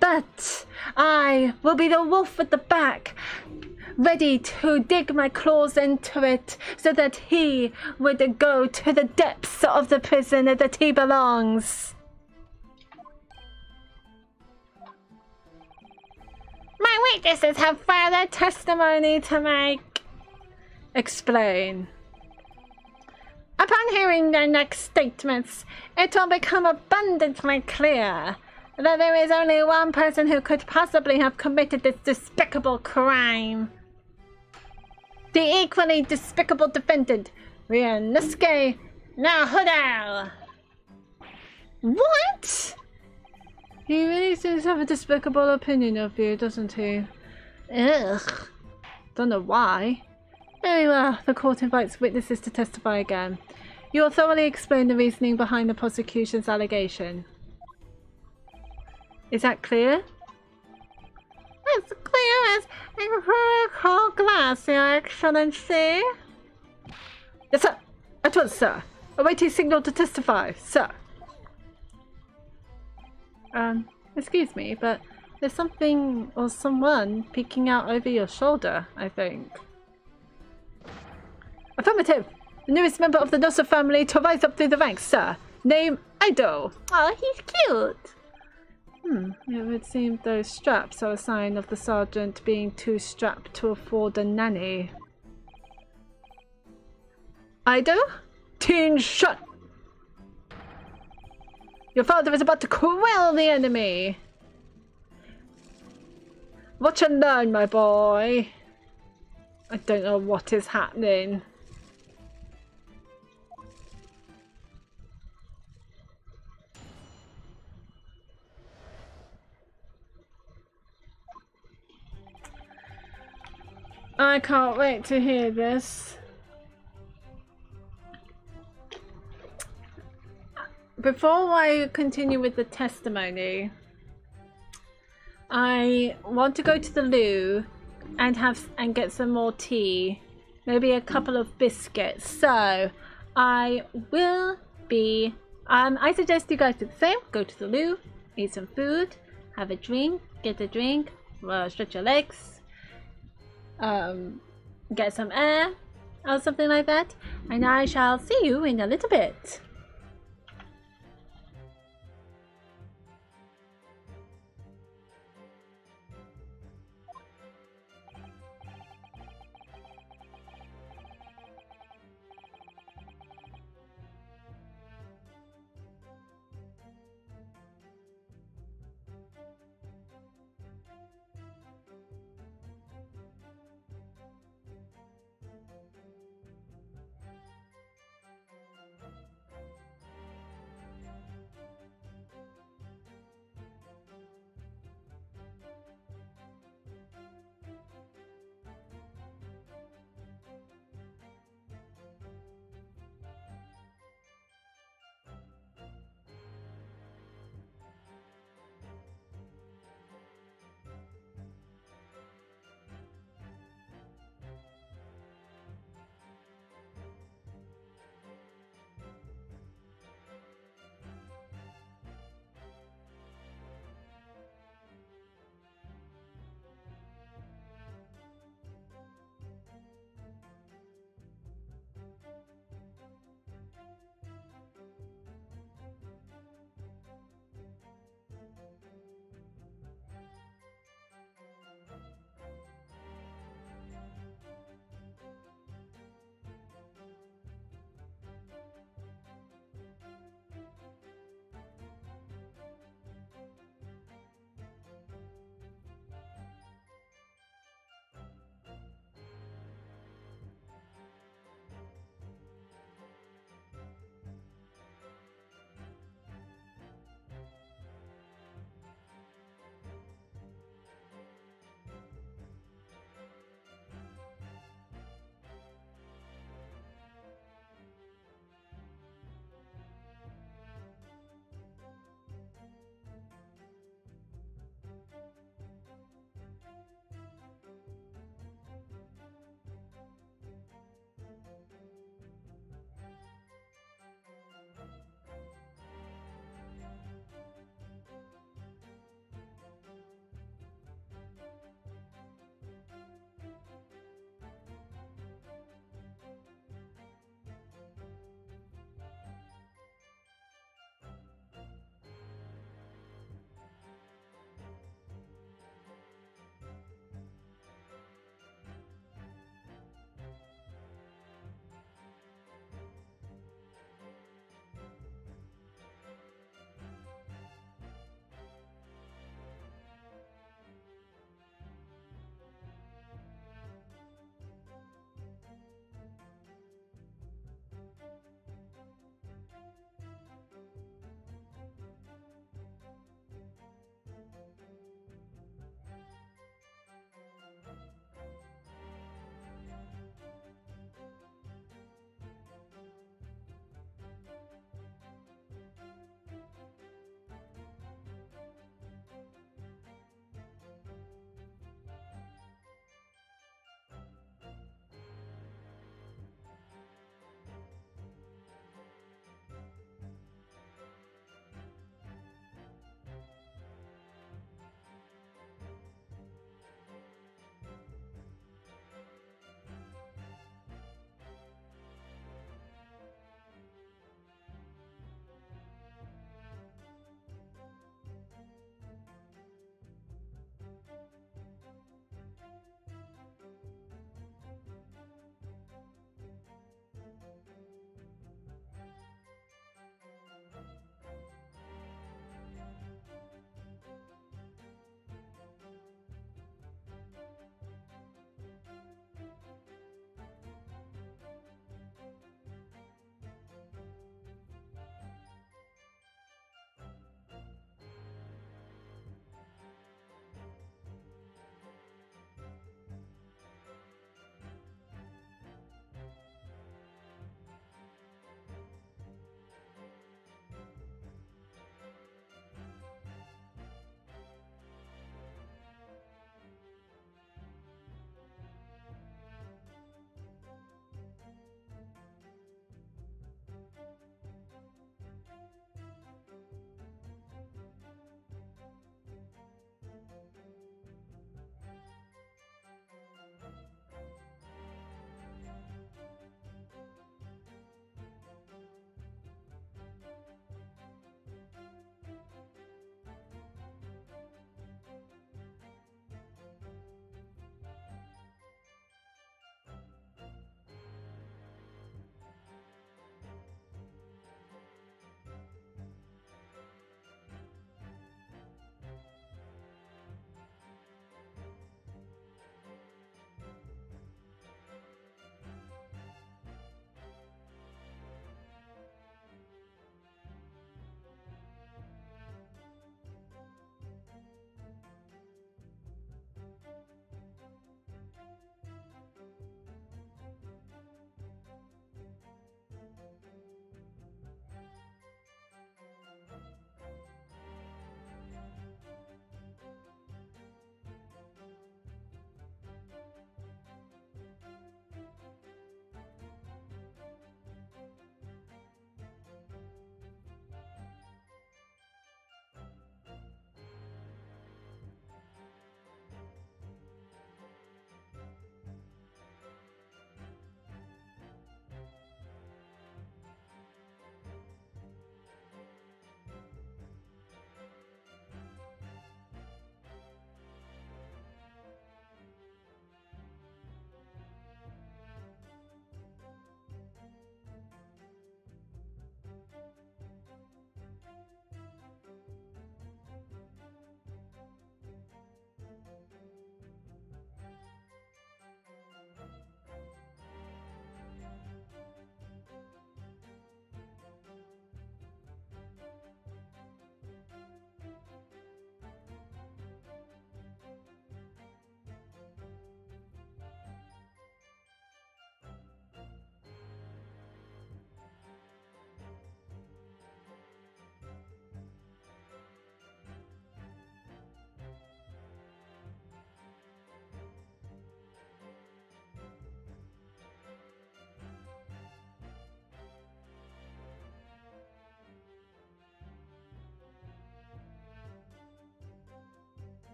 Speaker 5: but I will be the wolf at the back, ready to dig my claws into it so that he would go to the depths of the prison that he belongs.
Speaker 4: My witnesses have further testimony to make.
Speaker 5: Explain.
Speaker 4: Upon hearing their next statements, it will become abundantly clear that there is only one person who could possibly have committed this despicable crime. The equally despicable defendant, Ryunosuke Naruto.
Speaker 5: What? He really seems to have a despicable opinion of you, doesn't he?
Speaker 4: Ugh.
Speaker 5: Don't know why. Very well, the court invites witnesses to testify again. You will thoroughly explain the reasoning behind the prosecution's allegation. Is that clear?
Speaker 4: As clear as a crystal glass, Your Excellency.
Speaker 5: Yes, sir. At once, sir. Awaiting signal to testify, sir. Excuse me, but there's something or someone peeking out over your shoulder, I think. Affirmative! The newest member of the Nosa family to rise up through the ranks, sir. Name Ido.
Speaker 4: Oh, he's cute.
Speaker 5: It would seem those straps are a sign of the sergeant being too strapped to afford a nanny. Ido? Teen shut! Your father is about to quell the enemy. Watch and learn, my boy. I don't know what is happening. I can't wait to hear this. Before I continue with the testimony, I want to go to the loo and get some more tea, maybe a couple of biscuits. So I will be. I suggest you guys do the same. Go to the loo, eat some food, have a drink, get a drink, stretch your legs. Get some air or something like that, and I shall see you in a little bit.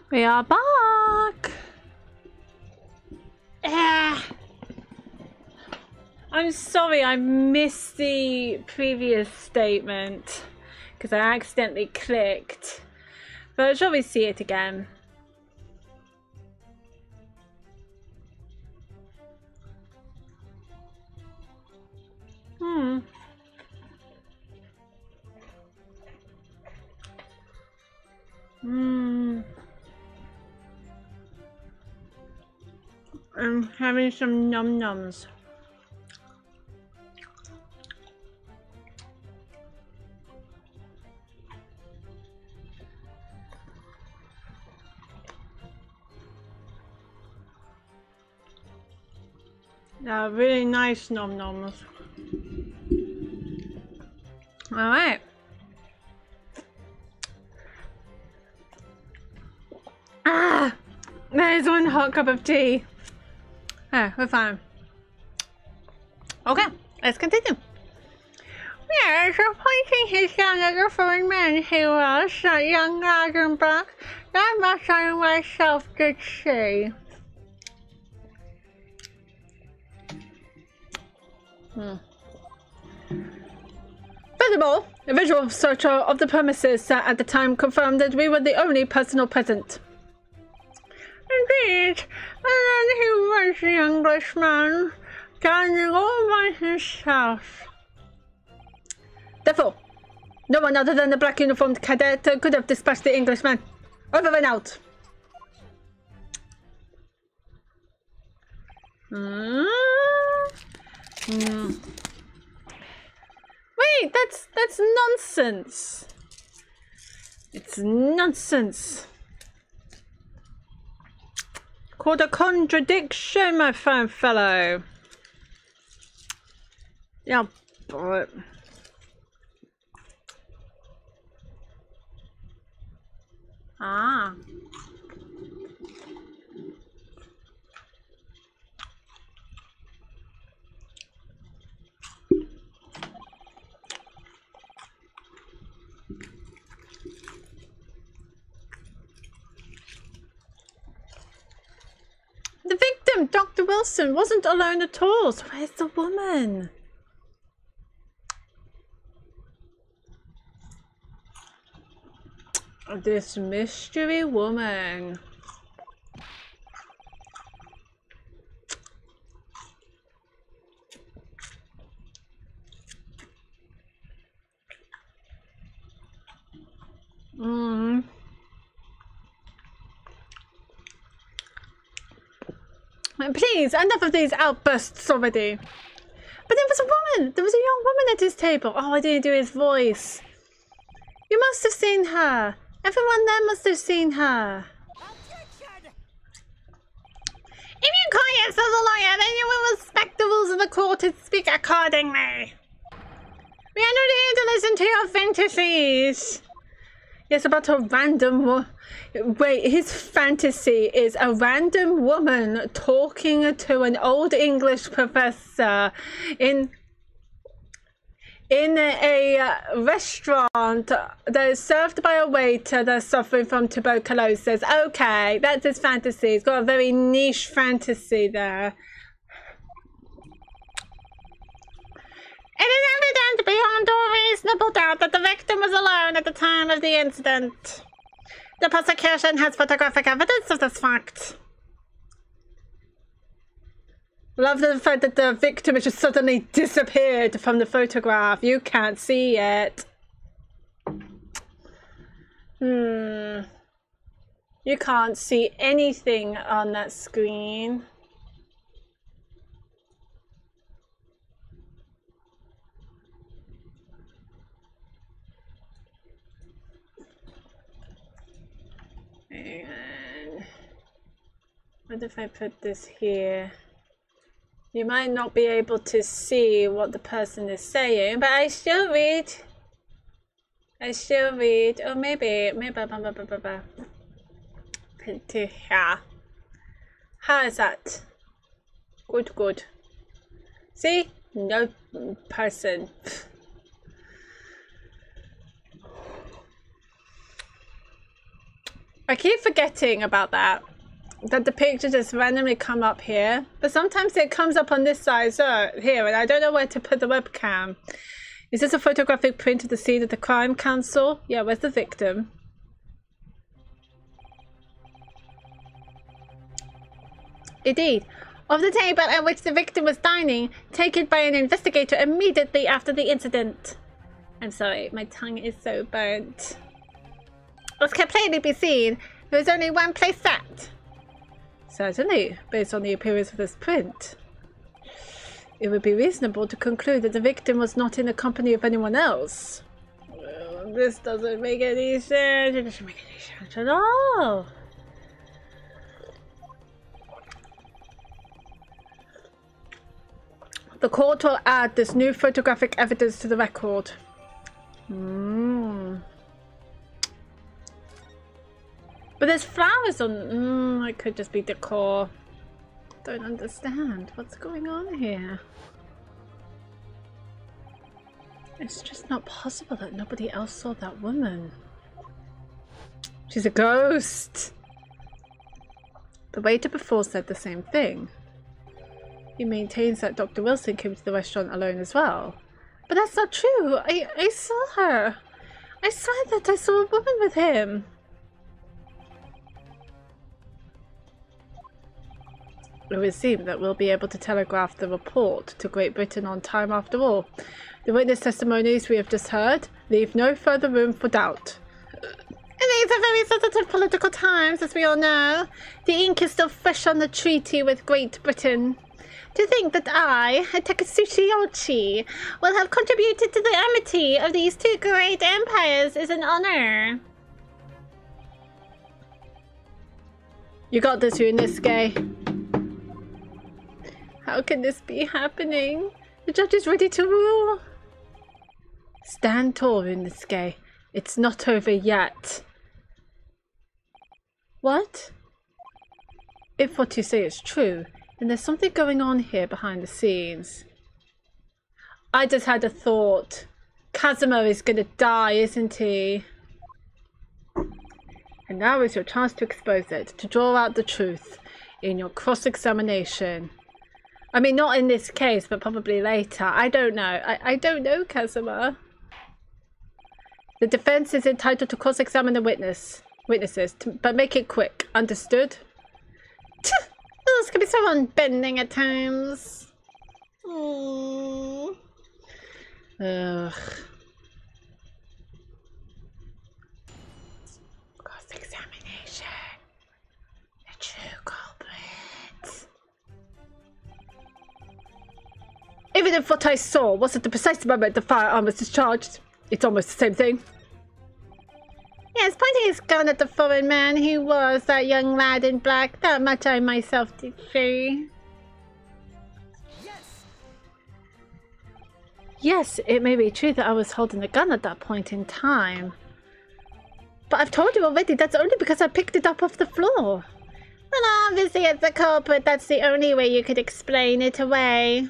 Speaker 1: We are back. I'm sorry, I missed the previous statement because I accidentally clicked. But shall we see it again? I'm having some num-nums. They're really nice num-nums. Alright. There's one hot cup of tea. We're fine. Okay, let's continue. Yes, replacing his younger foreign man, he was a young Ladenbach. That much I myself did see. Furthermore, a visual searcher of the premises at the time confirmed that we were the only personnel present. Indeed, and he was an Englishman, standing all by himself. Therefore, no one other than the black uniformed cadet could have dispatched the Englishman. Over and out. Wait, that's nonsense. It's nonsense. Called a contradiction, my fine fellow. Yeah, but... The victim, Dr. Wilson, wasn't alone at all. So where's the woman? This mystery woman. Please, enough of these outbursts already. But there was a woman. There was a young woman at his table. Oh, I didn't do his voice. You must have seen her. Everyone there must have seen her. If you call yourself a lawyer, then you will respect the rules of the court and speak accordingly. We are not here to listen to your fantasies. Yes, about a random wait, his fantasy is a random woman talking to an old English professor in a restaurant that is served by a waiter that's suffering from tuberculosis. Okay, that's his fantasy. He's got a very niche fantasy there. It is evident beyond all reasonable doubt that the victim was alone at the time of the incident. The prosecution has photographic evidence of this fact. Love the fact that the victim has just suddenly disappeared from the photograph. You can't see it. You can't see anything on that screen. And what if I put this here? You might not be able to see what the person is saying, but I still read. Oh, maybe. Put it here. How is that? Good. See? No person. I keep forgetting about that. That the picture just randomly come up here. But sometimes it comes up on this side, so here, and I don't know where to put the webcam. Is this a photographic print of the scene of the crime council? Yeah, where's the victim? Indeed. Of the table at which the victim was dining, taken by an investigator immediately after the incident. I'm sorry, my tongue is so burnt. As can plainly be seen, there is only one place sat. Certainly, based on the appearance of this print. It would be reasonable to conclude that the victim was not in the company of anyone else. Well, this doesn't make any sense. It doesn't make any sense at all. The court will add this new photographic evidence to the record. But there's flowers on. It could just be decor. Don't understand what's going on here. It's just not possible that nobody else saw that woman. She's a ghost. The waiter before said the same thing. He maintains that Dr. Wilson came to the restaurant alone as well. But that's not true. I saw her. I swear that I saw a woman with him. It would seem that we'll be able to telegraph the report to Great Britain on time after all. The witness testimonies we have just heard leave no further room for doubt. These are very sensitive political times, as we all know. The ink is still fresh on the treaty with Great Britain. To think that I, Takatsuchi Yoshi, will have contributed to the amity of these two great empires is an honor. You got this, Ryunosuke. How can this be happening? The judge is ready to rule. Stand tall, Ryunosuke. It's not over yet. What? If what you say is true, then there's something going on here behind the scenes. I just had a thought. Kazuma is gonna die, isn't he? And now is your chance to expose it, to draw out the truth in your cross-examination. I mean, not in this case, but probably later. I don't know. I don't know, Kazuma. The defense is entitled to cross-examine the witnesses, but make it quick. Understood? This can be so unbending at times. Ugh. Cross-examination. The true culprit. Even if what I saw wasn't the precise moment the firearm was discharged, it's almost the same thing. Yes, pointing his gun at the foreign man, he was that young lad in black. That much I myself did see. Yes, it may be true that I was holding the gun at that point in time. But I've told you already, that's only because I picked it up off the floor. Well, obviously as the culprit, that's the only way you could explain it away.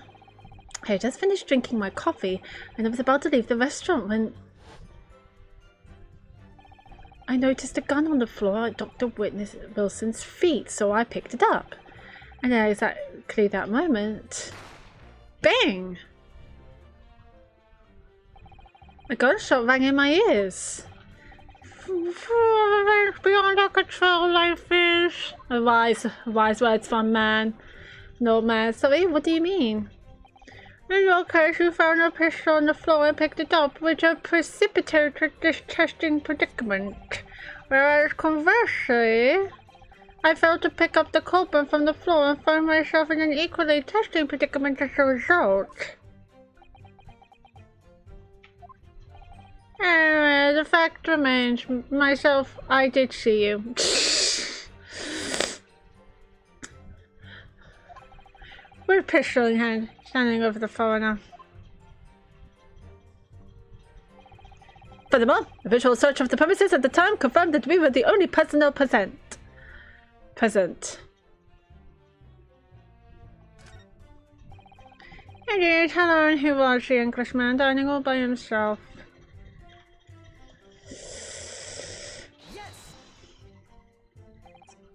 Speaker 1: I had just finished drinking my coffee, and I was about to leave the restaurant when I noticed a gun on the floor at Dr. Wilson's feet, so I picked it up. And at exactly that moment, bang! A gunshot rang in my ears. Beyond our control, life is. Wise words from man. No man. Sorry, what do you mean? In your case, you found a pistol on the floor and picked it up, which precipitated this testing predicament. Whereas conversely, I failed to pick up the culprit from the floor and found myself in an equally testing predicament as a result. Anyway, the fact remains, myself, I did see you. With a pistol in hand, standing over the foreigner. Furthermore, a visual search of the premises at the time confirmed that we were the only personnel present. Indeed, hello, and he was the Englishman dining all by himself.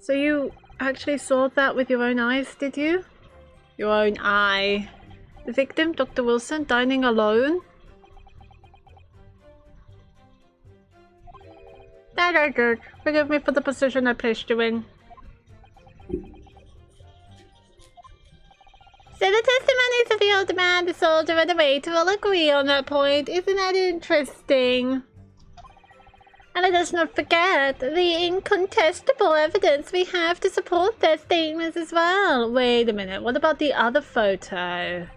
Speaker 5: So you actually saw that with your own eyes, did you? Your own eye. The victim, Dr. Wilson, dining alone? That I did. Forgive me for the position I placed you in.
Speaker 4: So the testimonies of the old man, the soldier, and the waiter all agree on that point. Isn't that interesting? And let us not forget the incontestable evidence we have to support their statements as well.
Speaker 5: Wait a minute, what about the other photo?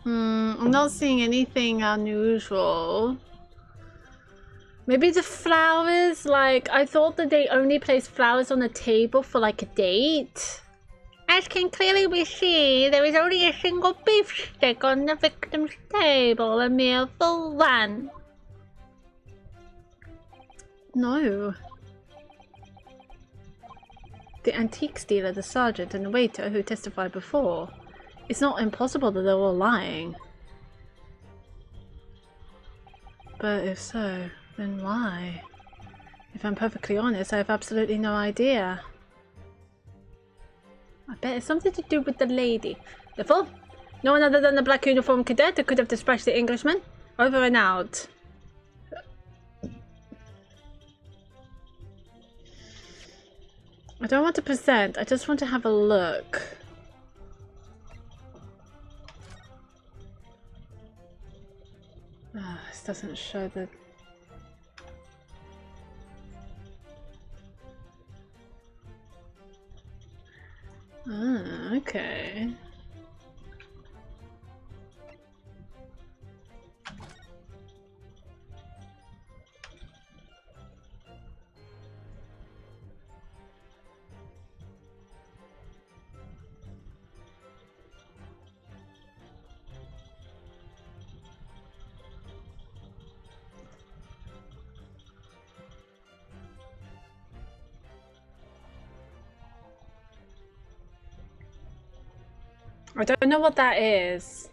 Speaker 5: I'm not seeing anything unusual. Maybe the flowers, like, I thought that they only placed flowers on the table for like a date.
Speaker 4: As can clearly be seen, there is only a single beef stick on the victim's table, a meal for one.
Speaker 5: No. The antiques dealer, the sergeant, and the waiter who testified before. It's not impossible that they're all lying. But if so, then why? If I'm perfectly honest, I have absolutely no idea. I bet it's something to do with the lady. Therefore, no one other than the black uniformed cadet who could have dispatched the Englishman. Over and out. I don't want to present, I just want to have a look. This doesn't show the... okay. I don't know what that is.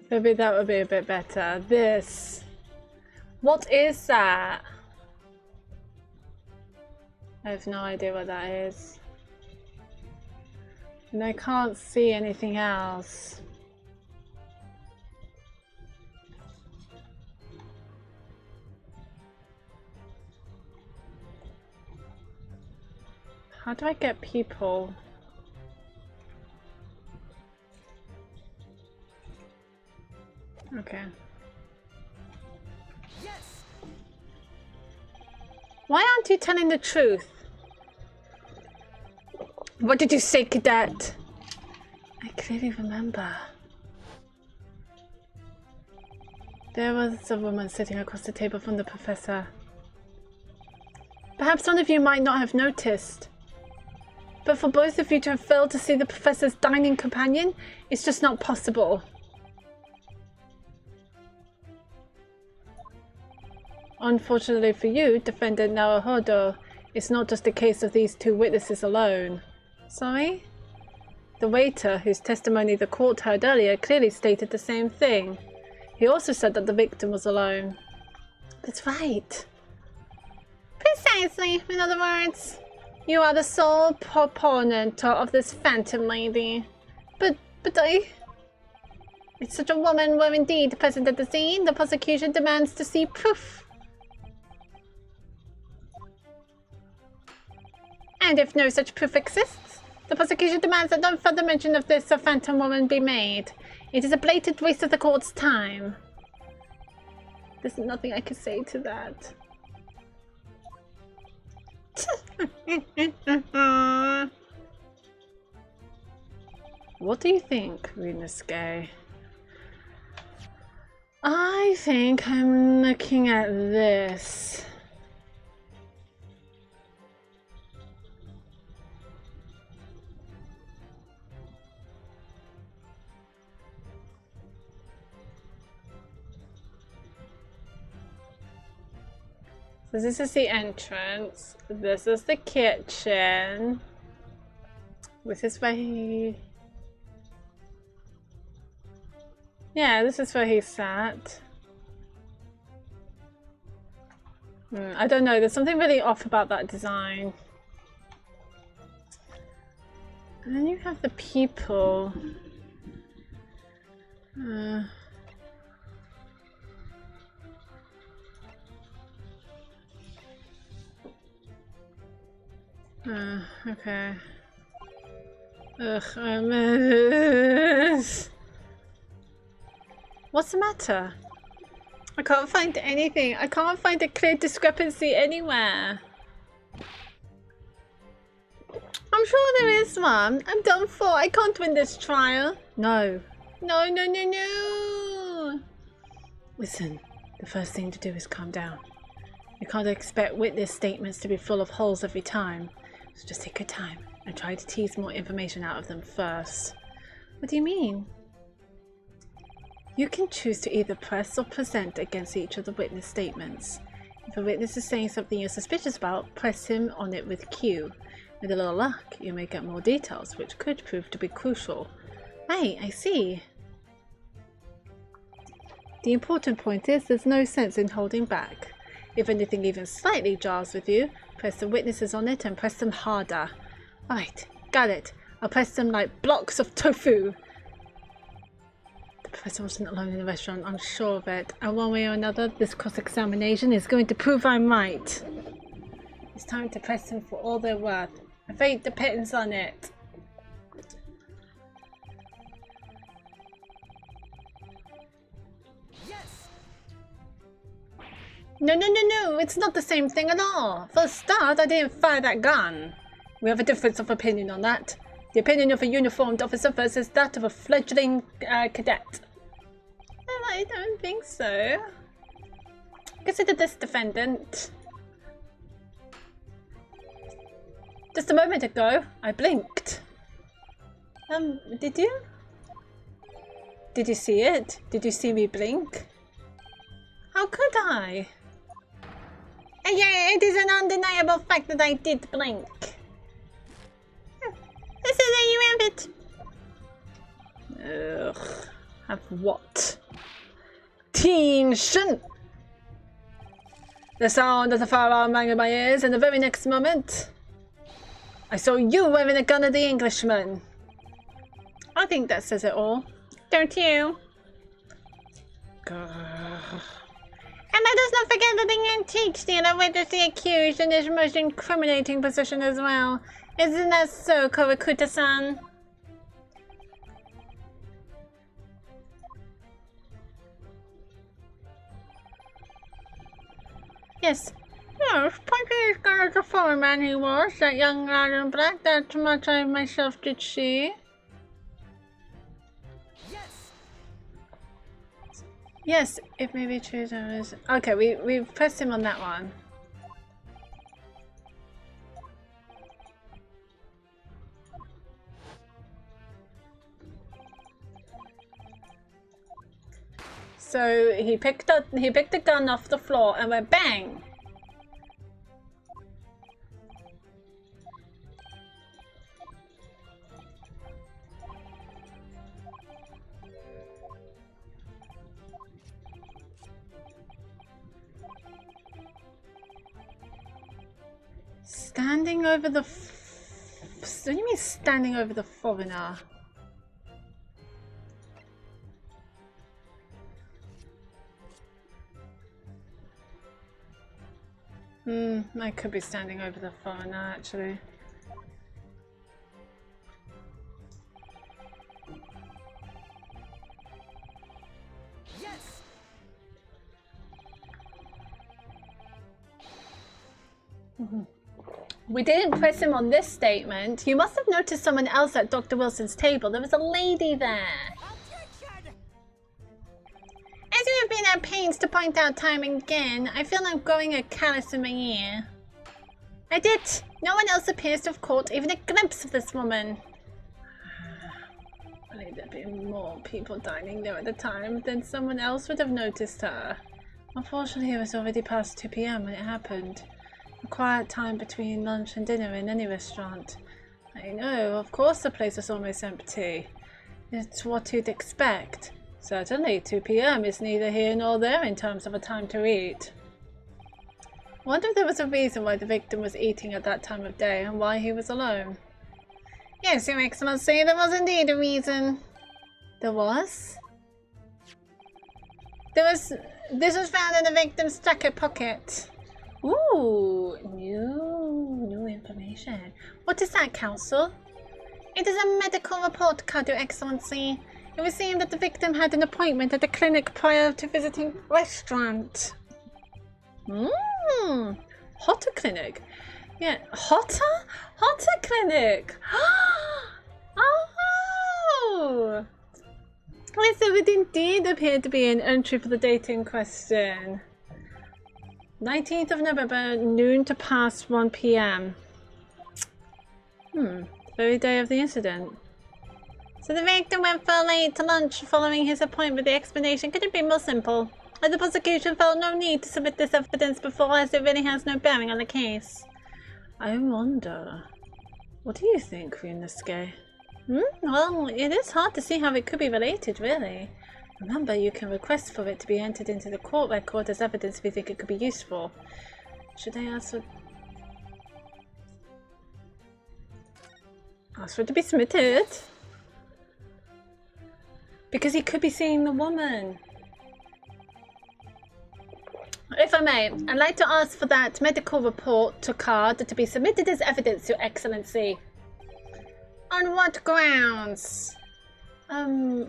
Speaker 5: Maybe that would be a bit better. This. What is that? I have no idea what that is. And I can't see anything else. How do I get people? Okay.
Speaker 3: Yes.
Speaker 5: Why aren't you telling the truth? What did you say, cadet? I clearly remember. There was a woman sitting across the table from the professor. Perhaps some of you might not have noticed. But for both of you to have failed to see the professor's dining companion, it's just not possible. Unfortunately for you, Defendant Naruhodo, it's not just a case of these two witnesses alone. Sorry? The waiter, whose testimony the court heard earlier, clearly stated the same thing. He also said that the victim was alone. That's right.
Speaker 4: Precisely, in other words. You are the sole proponent of this phantom lady. But if such a woman were indeed present at the scene, the prosecution demands to see proof. And if no such proof exists, the prosecution demands that no further mention of this phantom woman be made. It is a blatant waste of the court's time. There's nothing I can say to that.
Speaker 5: What do you think, Runosuke? I think I'm looking at this.
Speaker 1: So this is the entrance. This is the kitchen. This is where he... Yeah, this is where he sat. I don't know, there's something really off about that design. And then you have the people. Okay. Ugh, what's the matter? I can't find anything. I can't find a clear discrepancy anywhere. I'm sure there is one. I'm done for. I can't win this trial. No. No, no, no, no. Listen, the first thing to do is calm down. You can't expect witness statements to be full of holes every time. So just take your time and try to tease more information out of them first. What do you mean? You can choose to either press or present against each of the witness statements. If a witness is saying something you're suspicious about, press him on it with Q. With a little luck, you may get more details, which could prove to be crucial. Right, I see. The important point is there's no sense in holding back. If anything even slightly jars with you, press the witnesses on it and press them harder. Right, got it. I'll press them like blocks of tofu. The professor wasn't alone in the restaurant, I'm sure of it. And one way or another, this cross-examination is going to prove I'm right. It's time to press them for all they're worth. My fate depends on it.
Speaker 3: Yes!
Speaker 1: No, no, no, no, it's not the same thing at all. For a start, I didn't fire that gun. We have a difference of opinion on that. The opinion of a uniformed officer versus that of a fledgling cadet. Well, I don't think so. Consider this defendant. Just a moment ago, I blinked. Did you? Did you see it? Did you see me blink? How could I? Yeah, it is an undeniable fact that I did blink. This is how you have it. Ugh. Have what? Tension! The sound of the firearm rang in my ears, and the very next moment, I saw you waving a gun at the Englishman. I think that says it all. Don't you? And let us not forget that the antique dealer witnessed the accused in his most incriminating position as well. Isn't that so, Korakuta-san? Yes. Yes, punching his gun as a foreman he was, that young lad in black, that's much I myself did see.
Speaker 3: Yes!
Speaker 1: Yes, it may be true there is... Okay, we pressed him on that one. So he picked the gun off the floor and went bang. Standing over the... What do you mean standing over the foreigner? I could be standing over the foreigner actually.
Speaker 3: Yes!
Speaker 1: We didn't press him on this statement. You must have noticed someone else at Dr. Wilson's table. There was a lady there.
Speaker 3: Objection!
Speaker 1: As you have been at pains to point out time and again, I feel I'm growing a callus in my ear. I did. No one else appears to have caught even a glimpse of this woman. I believe there'd been more people dining there at the time, then someone else would have noticed her. Unfortunately, it was already past 2 p.m. when it happened. A quiet time between lunch and dinner in any restaurant. I know, of course the place was almost empty. It's what you'd expect. Certainly, 2 p.m. is neither here nor there in terms of a time to eat. I wonder if there was a reason why the victim was eating at that time of day and why he was alone. Yes, Your Excellency, there was indeed a reason. There was? This was found in the victim's jacket pocket. Ooh, new information. What is that, Counsel? It is a medical report card, Your Excellency. It was seen that the victim had an appointment at the clinic prior to visiting the restaurant. Hotter clinic. Yeah, hotter clinic. Oh! Yes, there would indeed appear to be an entry for the date in question. 19th of November, noon to past 1 p.m. Very day of the incident. So the victim went for late to lunch following his appointment. The explanation couldn't be more simple. The prosecution felt no need to submit this evidence before, as it really has no bearing on the case. I wonder. What do you think, Ryunosuke? Well, it is hard to see how it could be related, really. Remember, you can request for it to be entered into the court record as evidence if you think it could be useful. Should I ask for... Ask for it to be submitted? Because he could be seeing the woman. If I may, I'd like to ask for that medical report card to be submitted as evidence, Your Excellency. On what grounds? The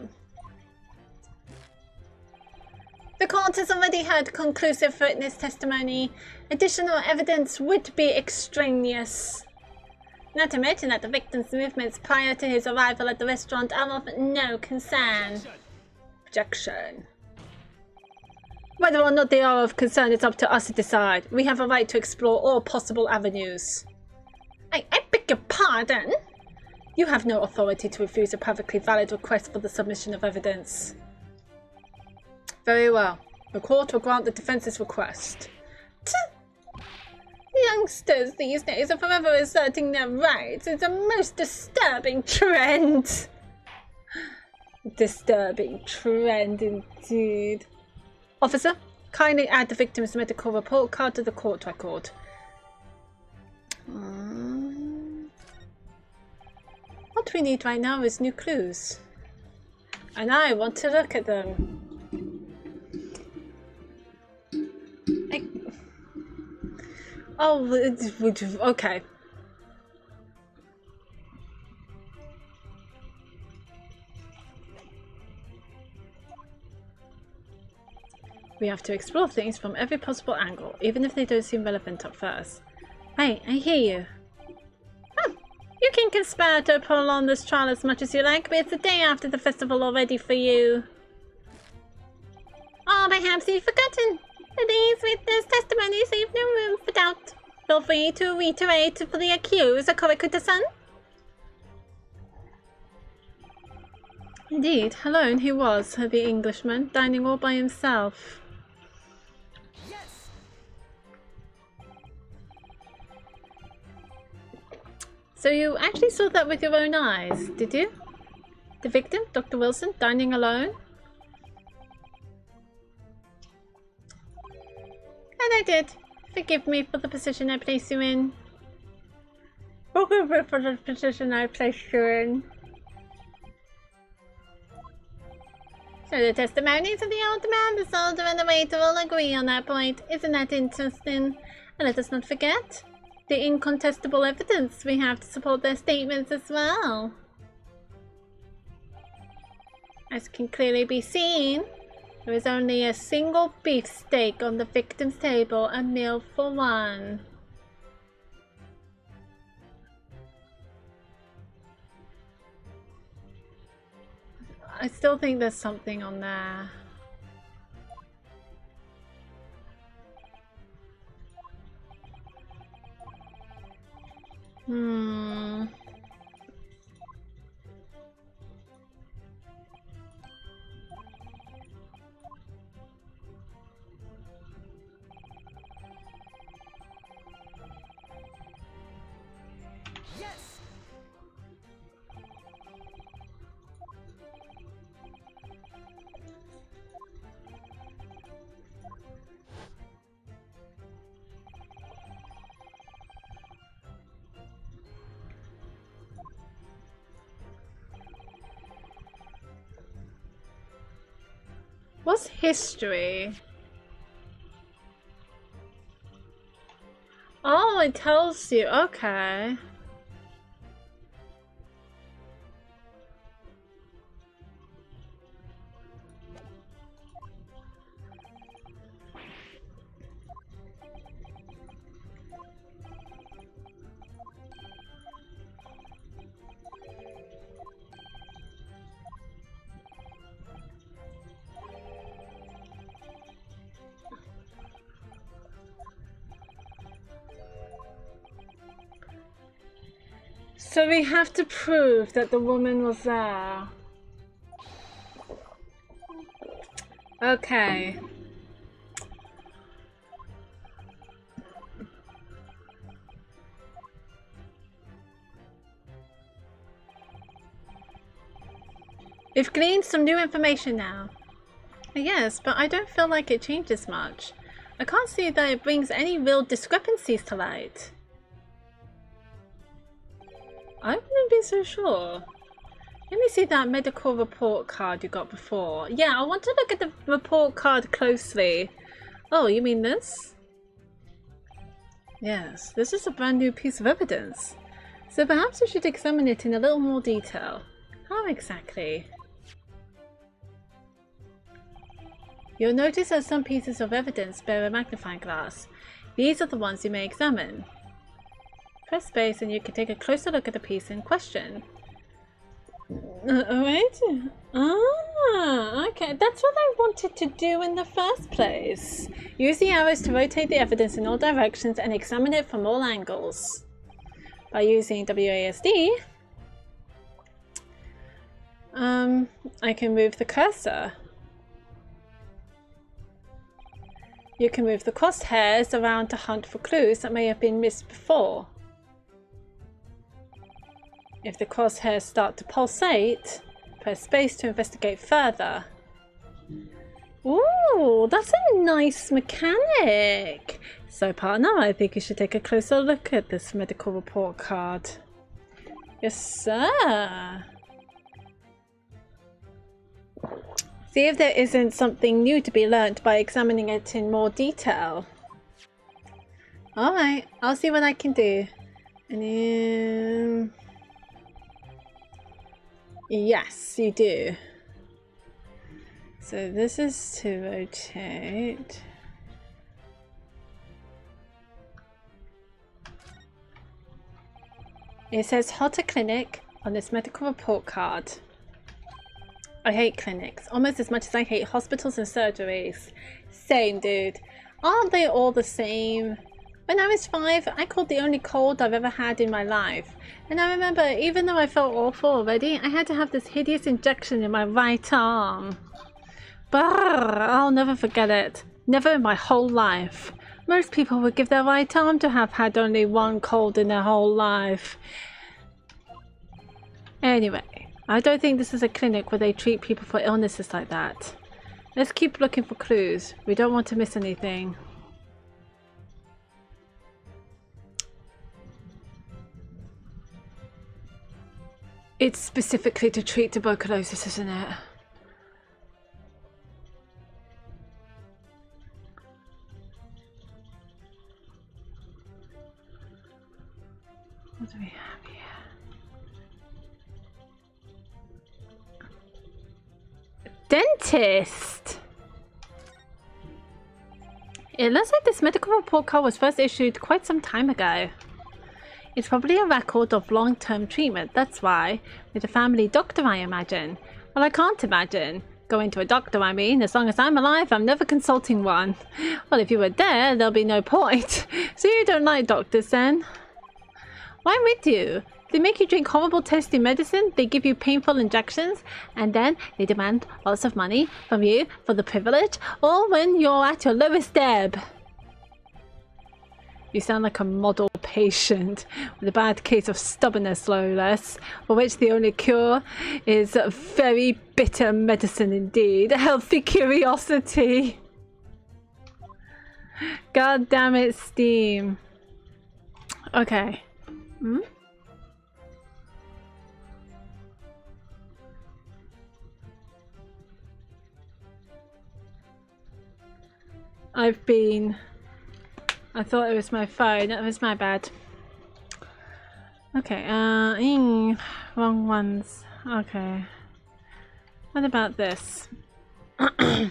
Speaker 1: court has already heard conclusive witness testimony. Additional evidence would be extraneous. Not to mention that the victim's movements prior to his arrival at the restaurant are of no concern. Objection. Whether or not they are of concern, it's up to us to decide. We have a right to explore all possible avenues. I beg your pardon? You have no authority to refuse a perfectly valid request for the submission of evidence. Very well. The court will grant the defense's request. Youngsters these days are forever asserting their rights. It's a most disturbing trend. Disturbing trend indeed. Officer, kindly add the victim's medical report card to the court record. What we need right now is new clues. And I want to look at them. Okay. We have to explore things from every possible angle, even if they don't seem relevant at first. Hey, I hear you. You can conspire to prolong this trial as much as you like, but it's the day after the festival already for you. Oh, perhaps you've forgotten. These witness testimonies leave no room for doubt. Feel free to reiterate for the accused, Kurikuta-san. Indeed, alone he was, the Englishman, dining all by himself.
Speaker 3: Yes!
Speaker 1: So you actually saw that with your own eyes, did you? The victim, Dr. Wilson, dining alone? And I did. Forgive me for the position I placed you in. Forgive me for the position I placed you in. So the testimonies of the old man, the soldier, and the waiter all agree on that point. Isn't that interesting? And let us not forget the incontestable evidence we have to support their statements as well. As can clearly be seen, there is only a single beefsteak on the victim's table, a meal for one. I still think there's something on there. What's history? Oh, it tells you. Okay. So we have to prove that the woman was there. Okay. We've gleaned some new information now. Yes, but I don't feel like it changes much. I can't see that it brings any real discrepancies to light. I wouldn't be so sure. Let me see that medical report card you got before. Yeah, I want to look at the report card closely. Oh, you mean this? Yes, this is a brand new piece of evidence. So perhaps we should examine it in a little more detail. How exactly? You'll notice that some pieces of evidence bear a magnifying glass. These are the ones you may examine. Press space and you can take a closer look at the piece in question. Wait. Ah, okay. That's what I wanted to do in the first place. Use the arrows to rotate the evidence in all directions and examine it from all angles. By using WASD, I can move the cursor. You can move the crosshairs around to hunt for clues that may have been missed before. If the crosshairs start to pulsate, press space to investigate further. Ooh, that's a nice mechanic. So partner, I think you should take a closer look at this medical report card. Yes, sir. See if there isn't something new to be learnt by examining it in more detail. Alright, I'll see what I can do. And then... Yes, you do. So this is to rotate. It says Hotter Clinic on this medical report card. I hate clinics almost as much as I hate hospitals and surgeries. Same, dude. Aren't they all the same? When I was 5, I caught the only cold I've ever had in my life. And I remember, even though I felt awful already, I had to have this hideous injection in my right arm. Brrr, I'll never forget it. Never in my whole life. Most people would give their right arm to have had only one cold in their whole life. Anyway, I don't think this is a clinic where they treat people for illnesses like that. Let's keep looking for clues. We don't want to miss anything. It's specifically to treat tuberculosis, isn't it? What do we have here? Dentist! It looks like this medical report card was first issued quite some time ago. It's probably a record of long-term treatment, that's why. With a family doctor, I imagine. Well, I can't imagine. Going to a doctor, I mean. As long as I'm alive, I'm never consulting one. Well, if you were there, there'll be no point. So you don't like doctors, then? Why I'm with you? They make you drink horrible tasty medicine, they give you painful injections, and then they demand lots of money from you for the privilege, or when you're at your lowest ebb. You sound like a model patient with a bad case of stubbornness, no less, for which the only cure is very bitter medicine indeed. Healthy curiosity. God damn it, Steam. Okay. Hmm?
Speaker 5: I've been... I thought it was my phone. That was my bad. Okay, wrong ones. Okay. What about this? Okay.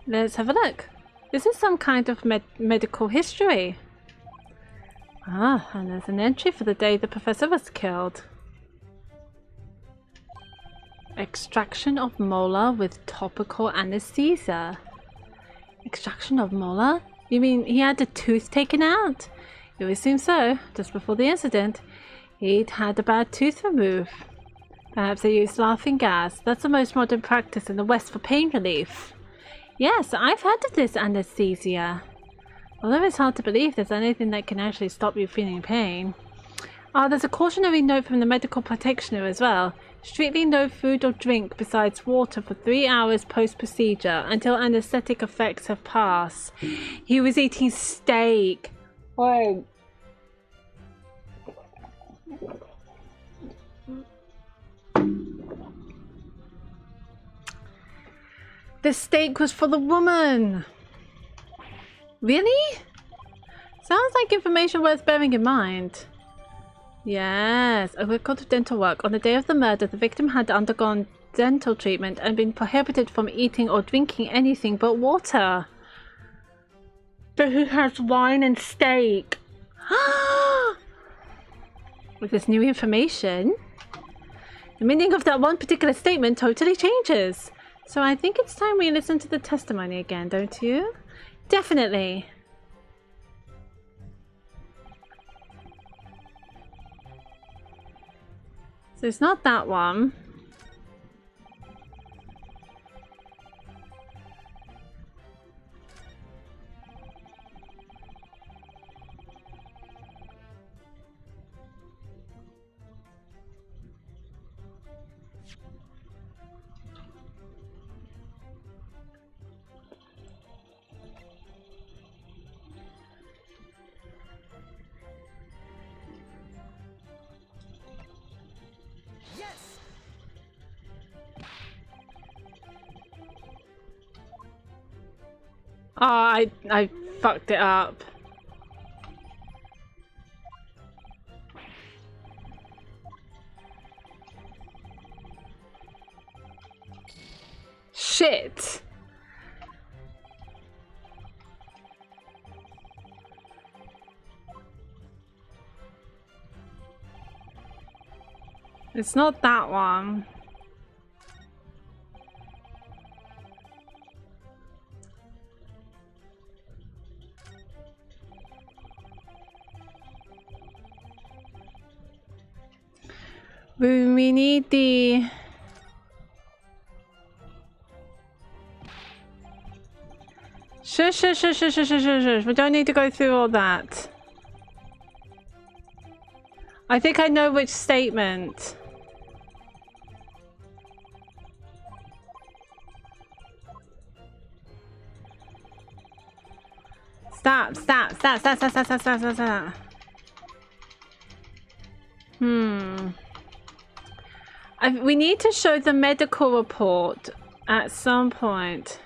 Speaker 5: Let's have a look. This is some kind of medical history. Ah, and there's an entry for the day the professor was killed. Extraction of molar with topical anesthesia. Extraction of molar? You mean he had a tooth taken out? You assume so. Just before the incident, he'd had a bad tooth removed. Perhaps they used laughing gas. That's the most modern practice in the West for pain relief. Yes, I've heard of this anesthesia. Although it's hard to believe there's anything that can actually stop you feeling pain. Ah, there's a cautionary note from the medical practitioner as well. Strictly no food or drink besides water for 3 hours post-procedure until anesthetic effects have passed. He was eating steak. Oh. The steak was for the woman. Really? Sounds like information worth bearing in mind. Yes, a record of dental work. On the day of the murder, the victim had undergone dental treatment and been prohibited from eating or drinking anything but water. But he has wine and steak. With this new information, the meaning of that one particular statement totally changes. So I think it's time we listen to the testimony again, don't you? Definitely. So it's not that one. Oh, I fucked it up. Shit. It's not that one. We need the... Shush. We don't need to go through all that. I think I know which statement. Stop. We need to show the medical report at some point.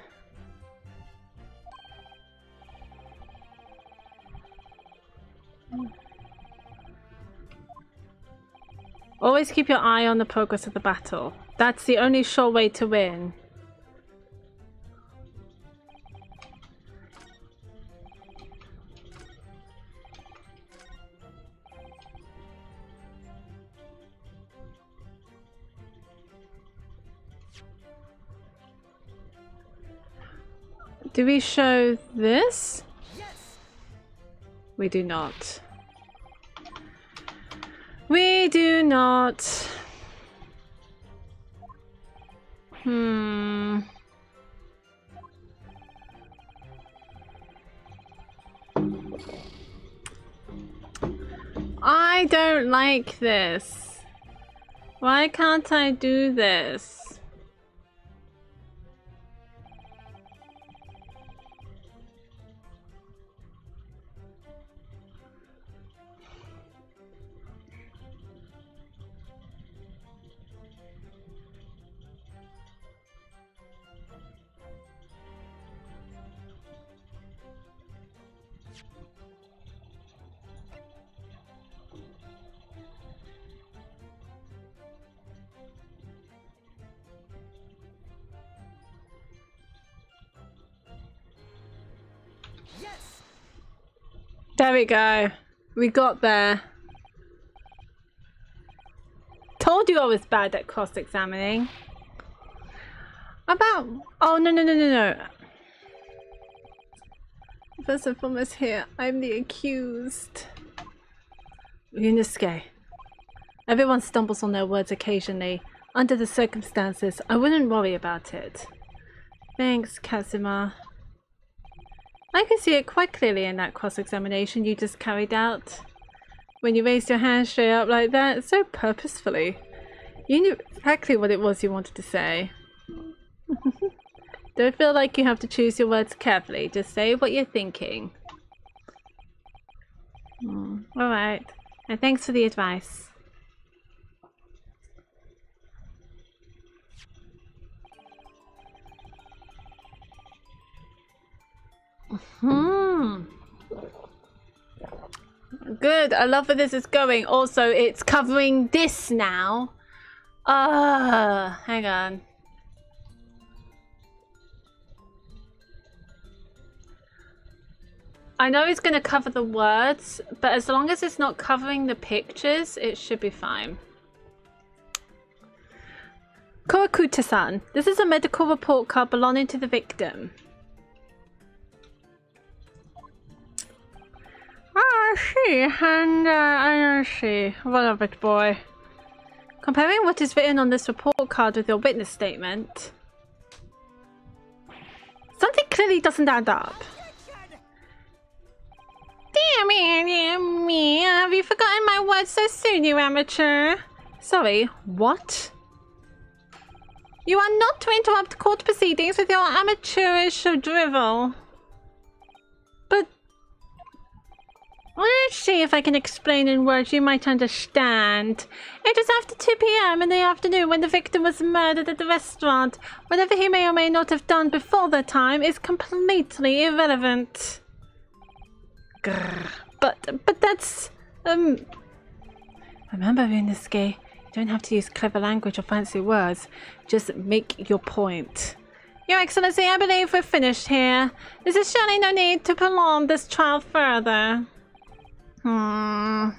Speaker 5: Always keep your eye on the progress of the battle. That's the only sure way to win. Do we show this? Yes. We do not. We do not. I don't like this. Why can't I do this? There we go. We got there. Told you I was bad at cross-examining. About... Oh, no. First and foremost here, I'm the accused. Yunosuke. Everyone stumbles on their words occasionally. Under the circumstances, I wouldn't worry about it. Thanks, Kazuma. I can see it quite clearly in that cross-examination you just carried out. When you raised your hand straight up like that, so purposefully. You knew exactly what it was you wanted to say. Don't feel like you have to choose your words carefully. Just say what you're thinking. Alright. And thanks for the advice. Good. I love where this is going. Also, it's covering this now. Hang on. I know it's going to cover the words, but as long as it's not covering the pictures, it should be fine. Koakuta-san, this is a medical report card belonging to the victim. I see, and I see. What of it, boy? Comparing what is written on this report card with your witness statement, something clearly doesn't add up. Dear me, have you forgotten my words so soon, you amateur? Sorry, what? You are not to interrupt court proceedings with your amateurish drivel. But let's see if I can explain in words you might understand. It is after 2 p.m. in the afternoon when the victim was murdered at the restaurant. Whatever he may or may not have done before that time is completely irrelevant. Grr. But that's... Remember, Yunosuke, you don't have to use clever language or fancy words. Just make your point. Your Excellency, I believe we're finished here. There is surely no need to prolong this trial further. The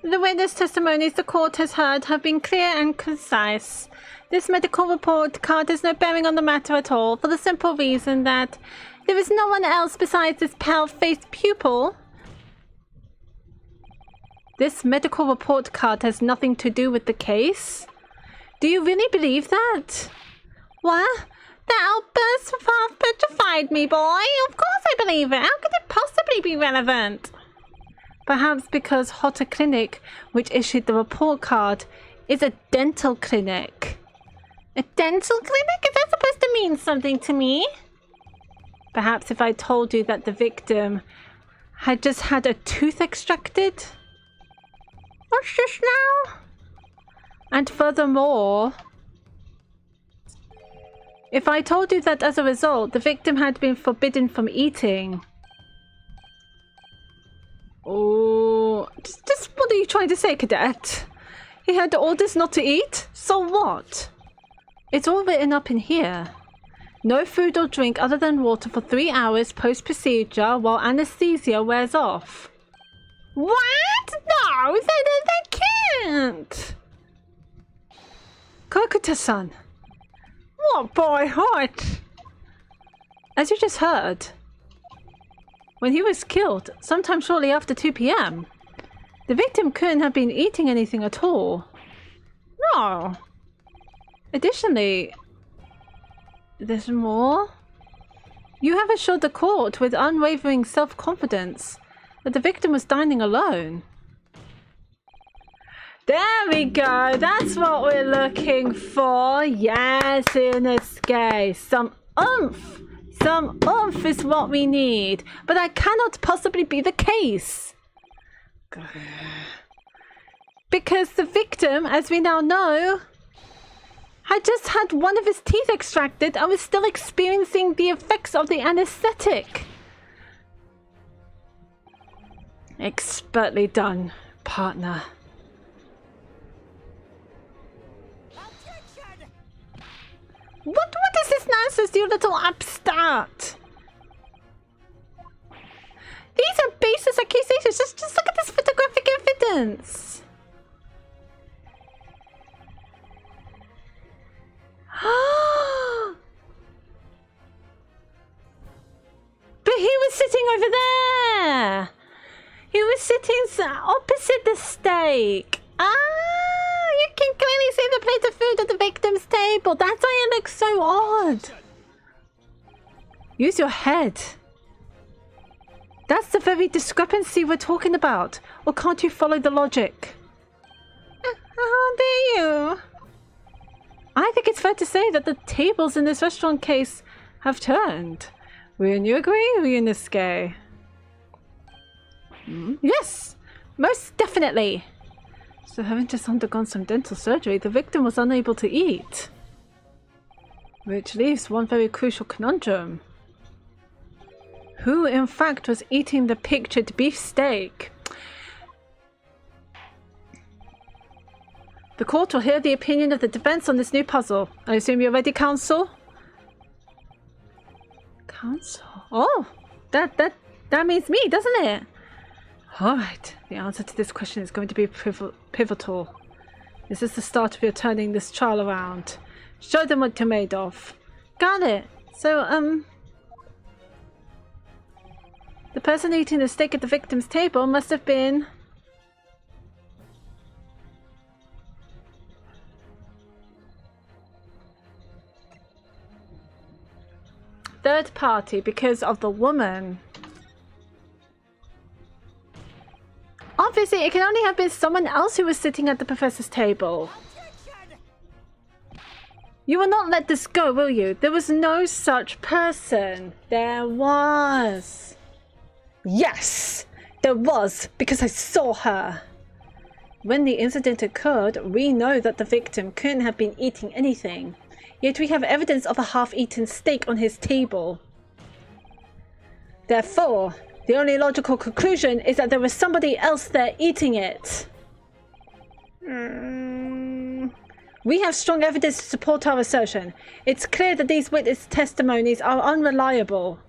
Speaker 5: witness testimonies the court has heard have been clear and concise. This medical report card has no bearing on the matter at all, for the simple reason that there is no one else besides this pale-faced pupil. This medical report card has nothing to do with the case? Do you really believe that? What? That outburst of half petrified me, boy. Of course I believe it. How could it possibly be relevant? Perhaps because Hotta Clinic, which issued the report card, is a dental clinic. A dental clinic? Is that supposed to mean something to me? Perhaps if I told you that the victim had just had a tooth extracted? What's this now? And furthermore, if I told you that as a result, the victim had been forbidden from eating. Oh, just what are you trying to say, Cadet? He had orders not to eat? So what? It's all written up in here. No food or drink other than water for 3 hours post-procedure while anesthesia wears off. What? No, that can't! Kokuta-san. What, boy, what? As you just heard, when he was killed, sometime shortly after 2 p.m., the victim couldn't have been eating anything at all. No. Additionally, there's more. You have assured the court with unwavering self-confidence that the victim was dining alone. There we go. That's what we're looking for. Yes, Yunosuke. Some oomph. Some oomph is what we need. But that cannot possibly be the case. Because the victim, as we now know, had just had one of his teeth extracted and was still experiencing the effects of the anesthetic. Expertly done, partner. What is this nonsense, you little upstart? These are baseless accusations. Just look at this photographic evidence. But he was sitting over there. He was sitting opposite the stake. You can clearly see the plate of food at the victim's table. That's why it looks so odd. Use your head. That's the very discrepancy we're talking about. Or can't you follow the logic? How dare you? I think it's fair to say that the tables in this restaurant case have turned. Wouldn't you agree, Ryunosuke? Yes, most definitely. So having just undergone some dental surgery, the victim was unable to eat. Which leaves one very crucial conundrum. Who, in fact, was eating the pictured beefsteak? The court will hear the opinion of the defense on this new puzzle. I assume you're ready, counsel? Counsel? Oh, that means me, doesn't it? Alright, the answer to this question is going to be pivotal. This is the start of your turning this trial around. Show them what you're made of. Got it. So, the person eating the steak at the victim's table must have been... third party because of the woman. Obviously, it can only have been someone else who was sitting at the professor's table. You will not let this go, will you? There was no such person. There was. Yes, there was, because I saw her. When the incident occurred, we know that the victim couldn't have been eating anything. Yet we have evidence of a half-eaten steak on his table. Therefore, the only logical conclusion is that there was somebody else there eating it. We have strong evidence to support our assertion. It's clear that these witness testimonies are unreliable.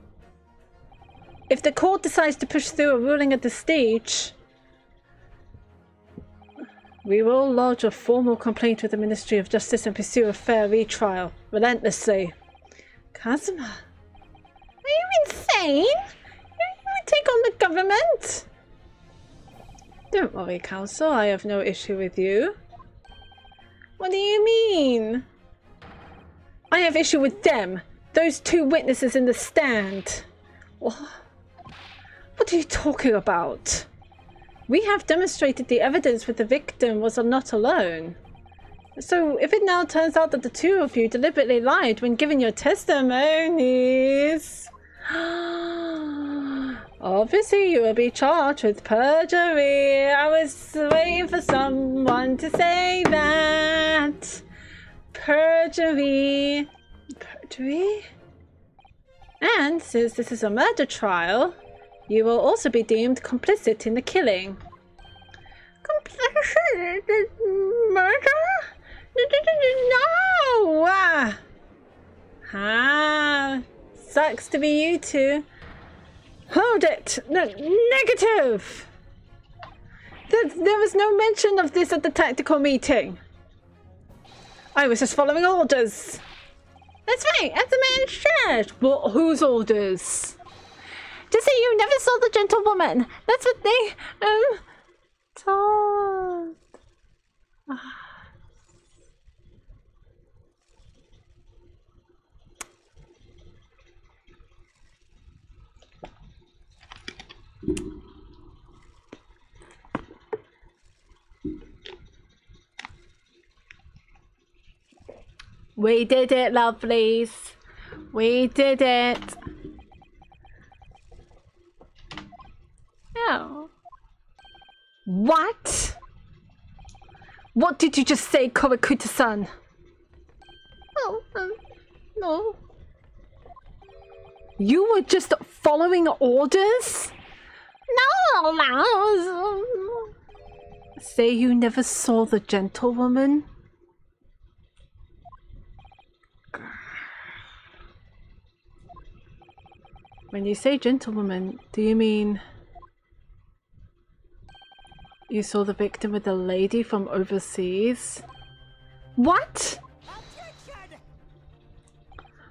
Speaker 5: If the court decides to push through a ruling at this stage, we will lodge a formal complaint with the Ministry of Justice and pursue a fair retrial, relentlessly. Kazuma, are you insane? You would take on the government? Don't worry, Counsel, I have no issue with you. What do you mean? I have issue with them, those two witnesses in the stand. What are you talking about? We have demonstrated the evidence with the victim was not alone. So if it now turns out that the two of you deliberately lied when giving your testimonies, obviously you will be charged with perjury. I was waiting for someone to say that. Perjury. Perjury? And since this is a murder trial, you will also be deemed complicit in the killing. Complicit in murder? No! Sucks to be you two. Hold it! No, negative! There was no mention of this at the tactical meeting. I was just following orders. That's right, as the man said. What? Whose orders? To say you never saw the gentlewoman. That's what they, told. We did it, lovelies. We did it. Oh. What? What did you just say, Korakuta-san? Oh, no. You were just following orders? No. Say you never saw the gentlewoman? When you say gentlewoman, do you mean You saw the victim with the lady from overseas? What?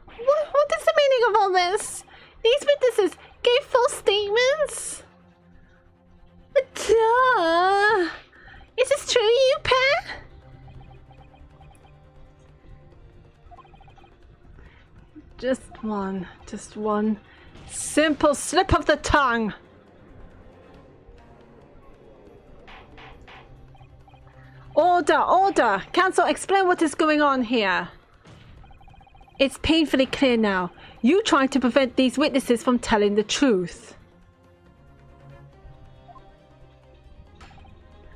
Speaker 5: What is the meaning of all this? These witnesses gave false statements? Duh! Is this true, you pair? Just one simple slip of the tongue. Order, order! Counsel, explain what is going on here. It's painfully clear now. You tried to prevent these witnesses from telling the truth.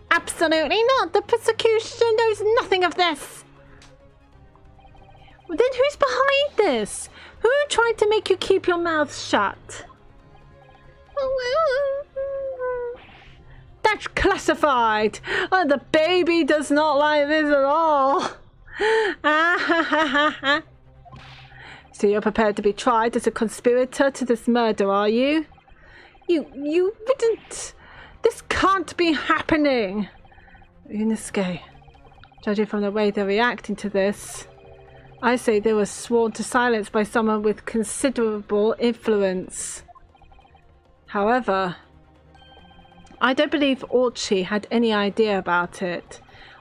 Speaker 5: Absolutely not. The prosecution knows nothing of this. Then who's behind this? Who tried to make you keep your mouth shut? That's classified. Oh, the baby does not like this at all. So you're prepared to be tried as a conspirator to this murder, are you? You wouldn't. This can't be happening. Yunosuke, judging from the way they're reacting to this, I say they were sworn to silence by someone with considerable influence. However, I don't believe Orchi had any idea about it.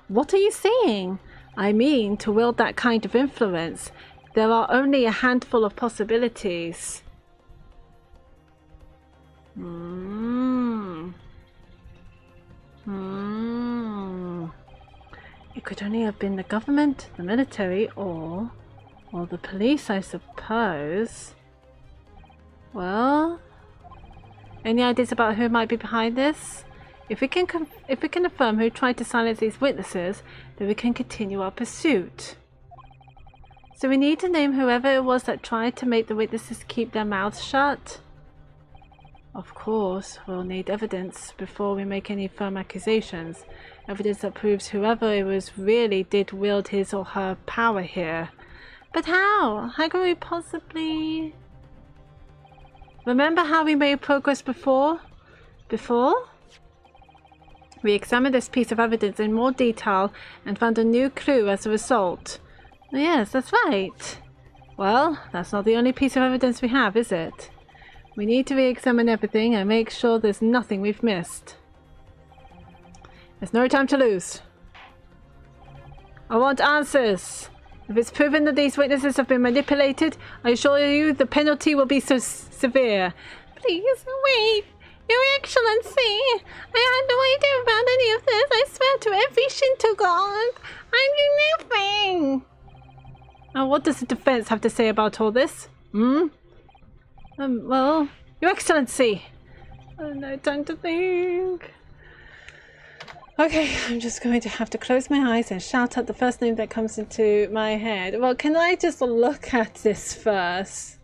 Speaker 5: What are you saying? I mean, to wield that kind of influence, there are only a handful of possibilities. It could only have been the government, the military, or the police, I suppose. Well, any ideas about who might be behind this? If we can affirm who tried to silence these witnesses, then we can continue our pursuit. So we need to name whoever it was that tried to make the witnesses keep their mouths shut. Of course, we'll need evidence before we make any firm accusations. Evidence that proves whoever it was really did wield his or her power here. But how? How can we possibly... Remember how we made progress before? We examined this piece of evidence in more detail and found a new clue as a result. Yes, that's right. Well, that's not the only piece of evidence we have, is it? We need to re-examine everything and make sure there's nothing we've missed. There's no time to lose. I want answers. If it's proven that these witnesses have been manipulated, I assure you the penalty will be so severe. Please, wait. Your Excellency, I had no idea about any of this. I swear to every Shinto god. I knew nothing. Now, what does the defense have to say about all this? Well, Your Excellency. No time to think. Okay, I'm just going to have to close my eyes and shout out the first name that comes into my head. Well, can I just look at this first?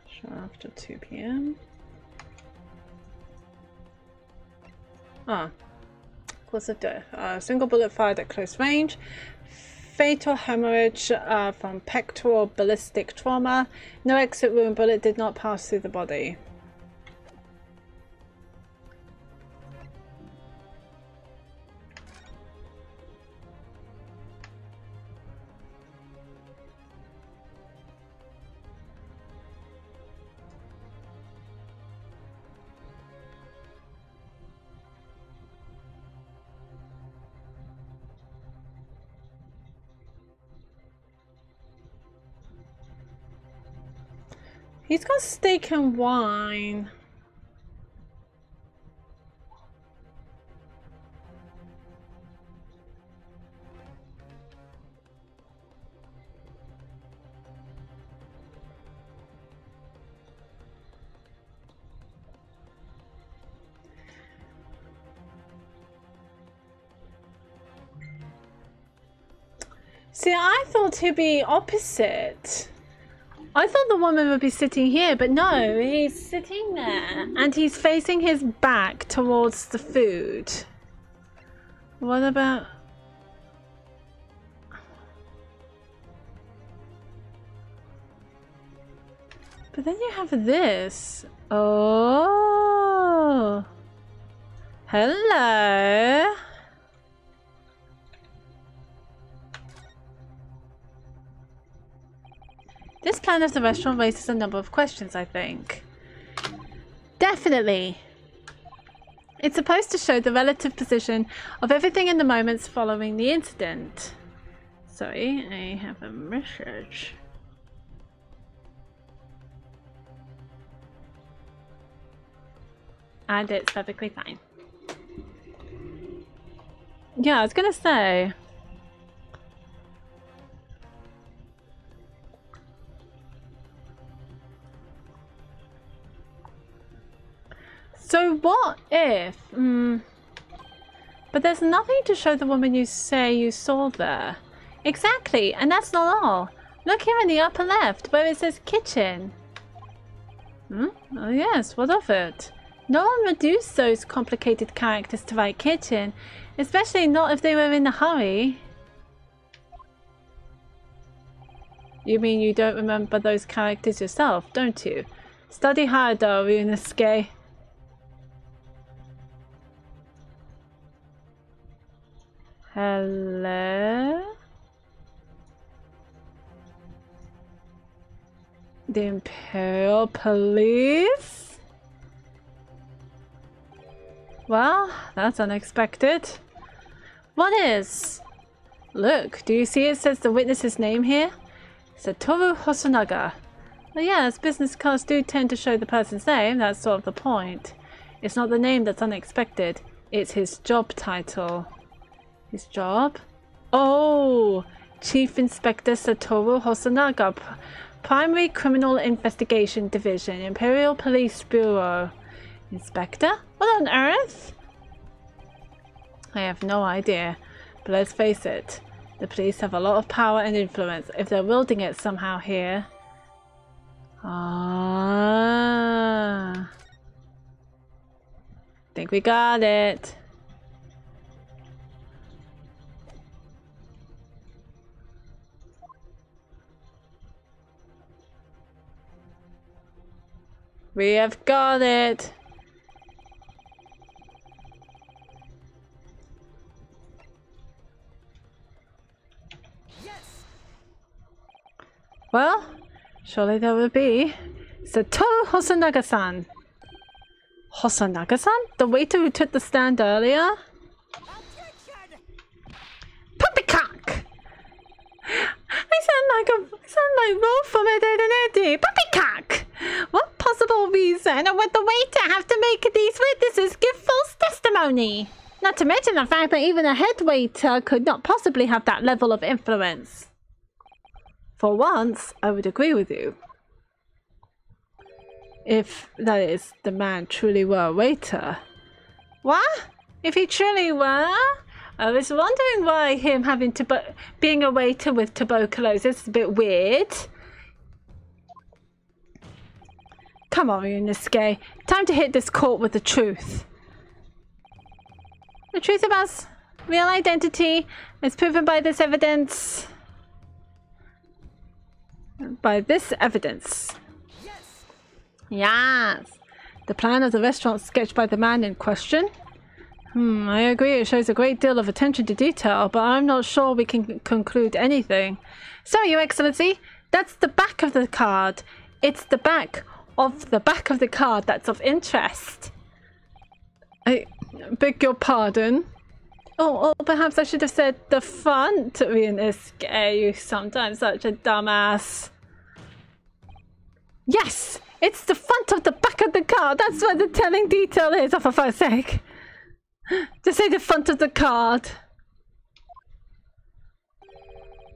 Speaker 5: Sure, after 2 p.m. Cause of death. Single bullet fired at close range. Fatal hemorrhage from pectoral ballistic trauma. No exit wound. Bullet did not pass through the body. He's got steak and wine. See, I thought he'd be opposite. I thought the woman would be sitting here, but no, he's sitting there. And he's facing his back towards the food. What about...
Speaker 1: But then you have this. Oh. Hello. This plan of the restaurant raises a number of questions, I think. Definitely. It's supposed to show the relative position of everything in the moments following the incident. Sorry, I have a message. And it's perfectly fine. Yeah, I was gonna say. So what if... But there's nothing to show the woman you say you saw there. Exactly, and that's not all. Look here in the upper left, where it says kitchen. Oh yes, what of it? No one reduced those complicated characters to write kitchen, especially not if they were in a hurry. You mean you don't remember those characters yourself, don't you? Study harder, Ryunosuke. Hello? The Imperial Police? Well, that's unexpected. What is? Look, do you see it says the witness's name here? Satoru Hosonaga. Well, yes, business cards do tend to show the person's name, that's sort of the point. It's not the name that's unexpected, it's his job title. His job? Oh! Chief Inspector Satoru Hosonaga, Primary Criminal Investigation Division, Imperial Police Bureau. Inspector? What on earth? I have no idea, but let's face it, the police have a lot of power and influence if they're wielding it somehow here. Ah. Think we got it. We have got it.
Speaker 3: Yes.
Speaker 1: Well, surely there will be. Satoru Hosonaga-san. Hosonaga-san? The waiter who took the stand earlier?
Speaker 3: Objection.
Speaker 1: Poppycock! I sound like Rolf from Ed, Edd n Eddy. Poppycock! What possible reason would the waiter have to make these witnesses give false testimony? Not to mention the fact that even a head waiter could not possibly have that level of influence. For once, I would agree with you. If, that is, the man truly were a waiter. What? If he truly were? I was wondering why him having being a waiter with tuberculosis is a bit weird. Come on, Ryunosuke. Time to hit this court with the truth. The truth about real identity is proven by this evidence. By this evidence. Yes. The plan of the restaurant sketched by the man in question. I agree it shows a great deal of attention to detail, but I'm not sure we can conclude anything. So, Your Excellency, that's the back of the card. It's the back of the card that's of interest. I beg your pardon? Oh, perhaps I should have said the front. Ryunosuke, you sometimes such a dumbass. Yes! It's the front of the back of the card. That's where the telling detail is, for fuck's sake. Just say the front of the card.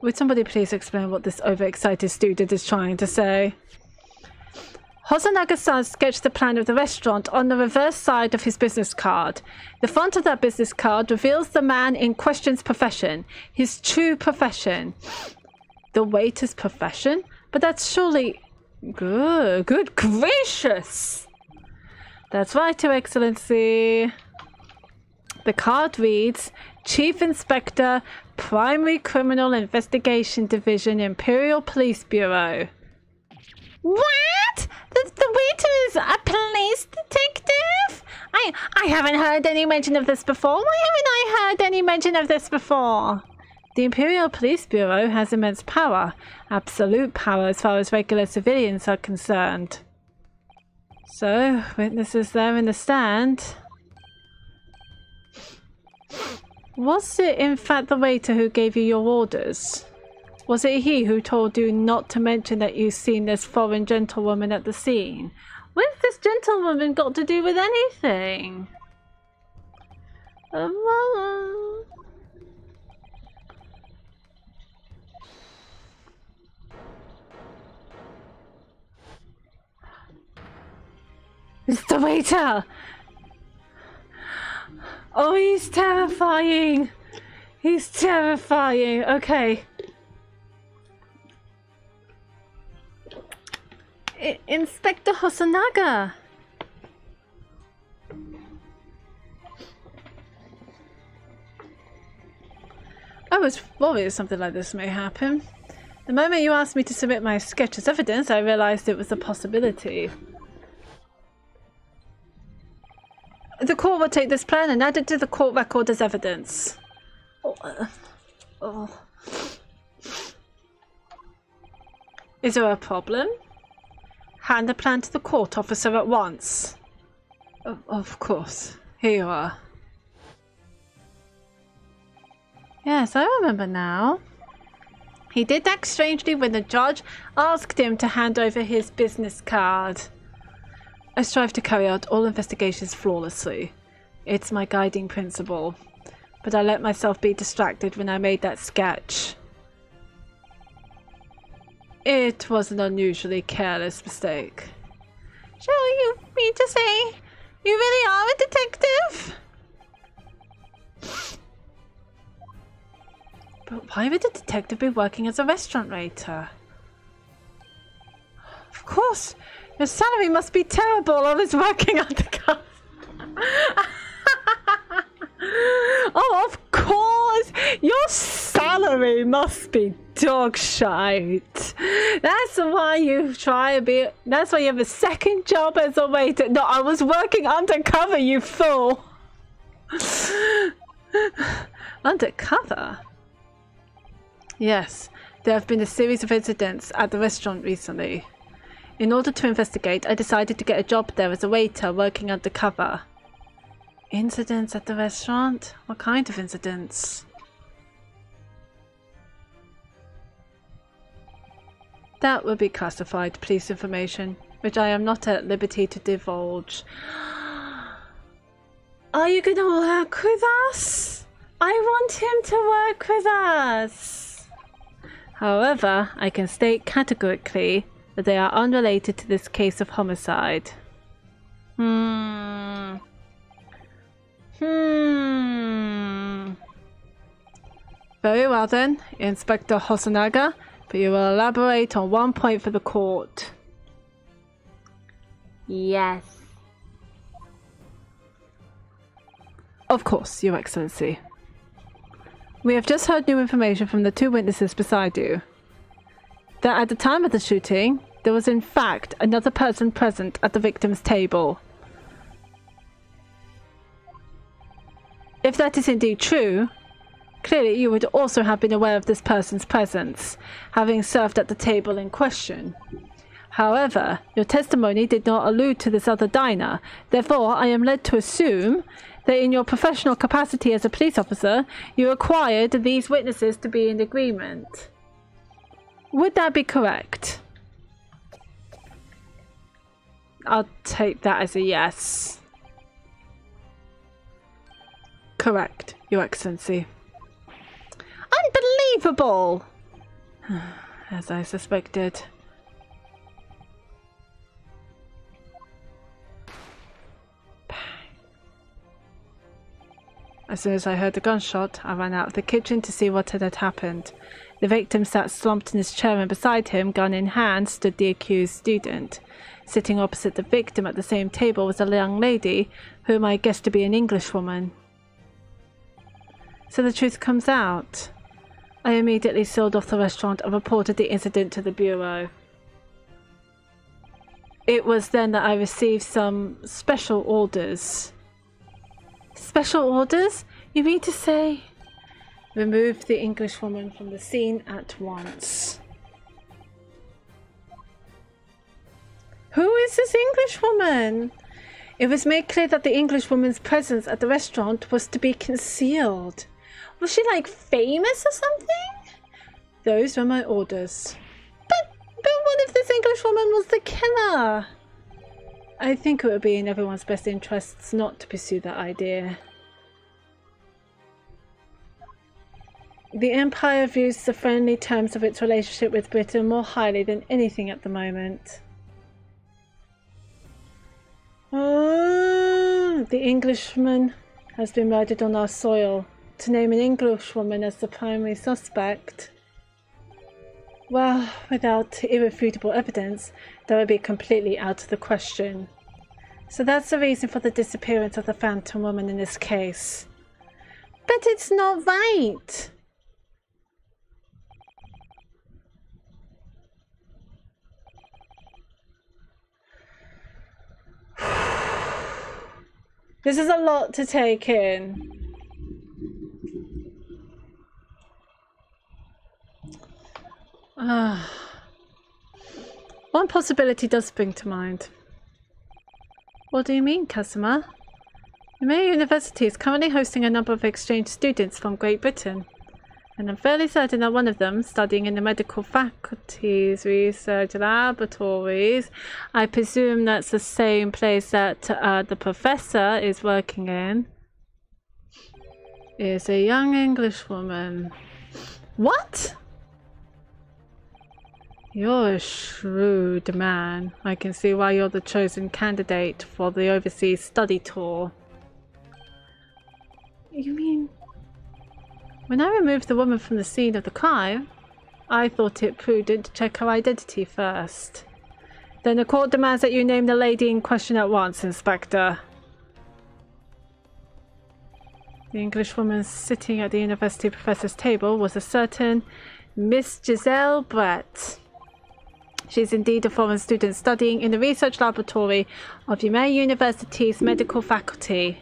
Speaker 1: Would somebody please explain what this overexcited student is trying to say? Hosonaga-san sketched the plan of the restaurant on the reverse side of his business card. The front of that business card reveals the man in question's profession, his true profession. The waiter's profession? But that's surely... Good gracious! That's right, Your Excellency. The card reads, Chief Inspector, Primary Criminal Investigation Division, Imperial Police Bureau. What?
Speaker 4: is a police detective? I haven't heard any mention of this before. Why haven't I heard any mention of this before?
Speaker 5: The Imperial Police Bureau has immense power. Absolute power as far as regular civilians are concerned. So, witnesses there in the stand. Was it in fact the waiter who gave you your orders? Was it he who told you not to mention that you've seen this foreign gentlewoman at the scene? What's this gentlewoman got to do with anything? It's the waiter! Oh, he's terrifying! He's terrifying. Okay. Inspector Hosonaga! I was worried something like this may happen. The moment you asked me to submit my sketch as evidence, I realized it was a possibility. The court will take this plan and add it to the court record as evidence. Is there a problem? Hand the plan to the court officer at once. Of course. Here you are. Yes, I remember now. He did act strangely when the judge asked him to hand over his business card. I strive to carry out all investigations flawlessly. It's my guiding principle. But I let myself be distracted when I made that sketch. It was an unusually careless mistake.
Speaker 4: So you mean to say you really are a detective?
Speaker 5: But why would a detective be working as a restaurant waiter? Of course! Your salary must be terrible, I was working undercover. Oh, of course! Your salary must be dog shite. That's why you try to be. That's why you have a second job as a waiter. No, I was working undercover, you fool. Undercover? Yes, there have been a series of incidents at the restaurant recently. In order to investigate, I decided to get a job there as a waiter working undercover. Incidents at the restaurant? What kind of incidents? That would be classified police information, which I am not at liberty to divulge. Are you gonna work with us? I want him to work with us. However, I can state categorically that they are unrelated to this case of homicide. Very well then, Inspector Hosonaga, but you will elaborate on one point for the court.
Speaker 1: Yes.
Speaker 5: Of course, Your Excellency. We have just heard new information from the two witnesses beside you. That at the time of the shooting, there was in fact another person present at the victim's table. If that is indeed true, clearly you would also have been aware of this person's presence, having served at the table in question. However, your testimony did not allude to this other diner, therefore I am led to assume that in your professional capacity as a police officer, you required these witnesses to be in agreement. Would that be correct? I'll take that as a yes. Correct, Your Excellency. Unbelievable! As I suspected. As soon as I heard the gunshot, I ran out of the kitchen to see what had happened. The victim sat slumped in his chair, and beside him, gun in hand, stood the accused student. Sitting opposite the victim at the same table was a young lady, whom I guessed to be an Englishwoman. So the truth comes out. I immediately sealed off the restaurant and reported the incident to the Bureau. it was then that I received some special orders. Special orders? You mean to say? Remove the Englishwoman from the scene at once. Who is this Englishwoman? It was made clear that the Englishwoman's presence at the restaurant was to be concealed. Was she like famous or something? Those were my orders. But what if this Englishwoman was the killer? I think it would be in everyone's best interests not to pursue that idea. The Empire views the friendly terms of its relationship with Britain more highly than anything at the moment. The Englishman has been murdered on our soil. To name an Englishwoman as the primary suspect, well, without irrefutable evidence, that would be completely out of the question. So that's the reason for the disappearance of the Phantom Woman in this case. But it's not right! This is a lot to take in. One possibility does spring to mind. What do you mean, Casimir? Your University is currently hosting a number of exchange students from Great Britain, and I'm fairly certain that one of them, studying in the medical faculty's research laboratories, I presume that's the same place that the professor is working in, is a young Englishwoman. What? You're a shrewd man. I can see why you're the chosen candidate for the overseas study tour. You mean... When I removed the woman from the scene of the crime, I thought it prudent to check her identity first. Then the court demands that you name the lady in question at once, Inspector. The Englishwoman sitting at the university professor's table was a certain Miss Giselle Brett. She's indeed a foreign student studying in the research laboratory of Yuma University's medical faculty.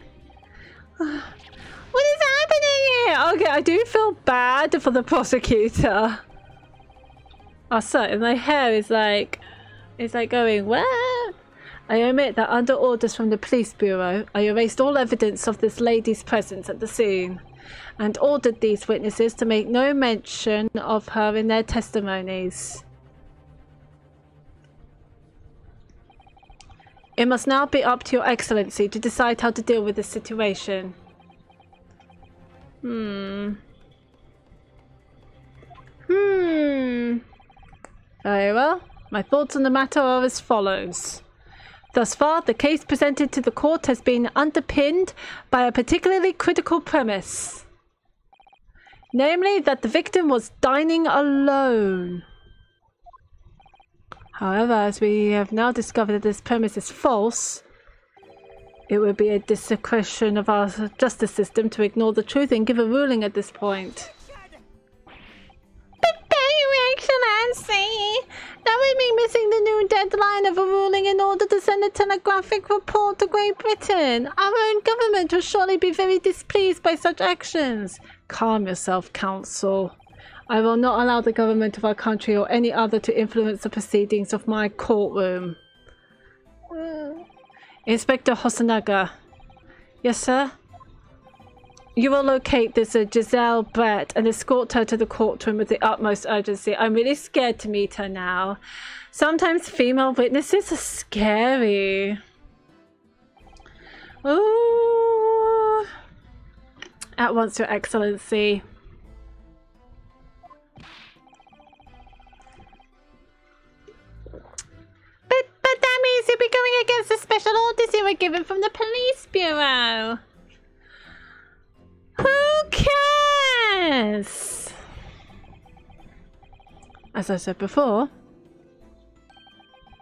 Speaker 5: What is happening here? Okay, I do feel bad for the prosecutor. Oh, sorry, my hair is like going, what? I omit that under orders from the police bureau, I erased all evidence of this lady's presence at the scene and ordered these witnesses to make no mention of her in their testimonies. It must now be up to Your Excellency to decide how to deal with this situation. Very well. My thoughts on the matter are as follows. Thus far, the case presented to the court has been underpinned by a particularly critical premise. Namely, that the victim was dining alone. However, as we have now discovered that this premise is false, it would be a discretion of our justice system to ignore the truth and give a ruling at this point. But Your Excellency, that would mean missing the new deadline of a ruling in order to send a telegraphic report to Great Britain. Our own government will surely be very displeased by such actions. Calm yourself, Counsel. I will not allow the government of our country or any other to influence the proceedings of my courtroom. Inspector Hosonaga. Yes, sir? You will locate this Giselle Brett and escort her to the courtroom with the utmost urgency. I'm really scared to meet her now. Sometimes female witnesses are scary. Ooh. At once, Your Excellency. But that means you'll be going against the special orders you were given from the police bureau. Who cares? As I said before,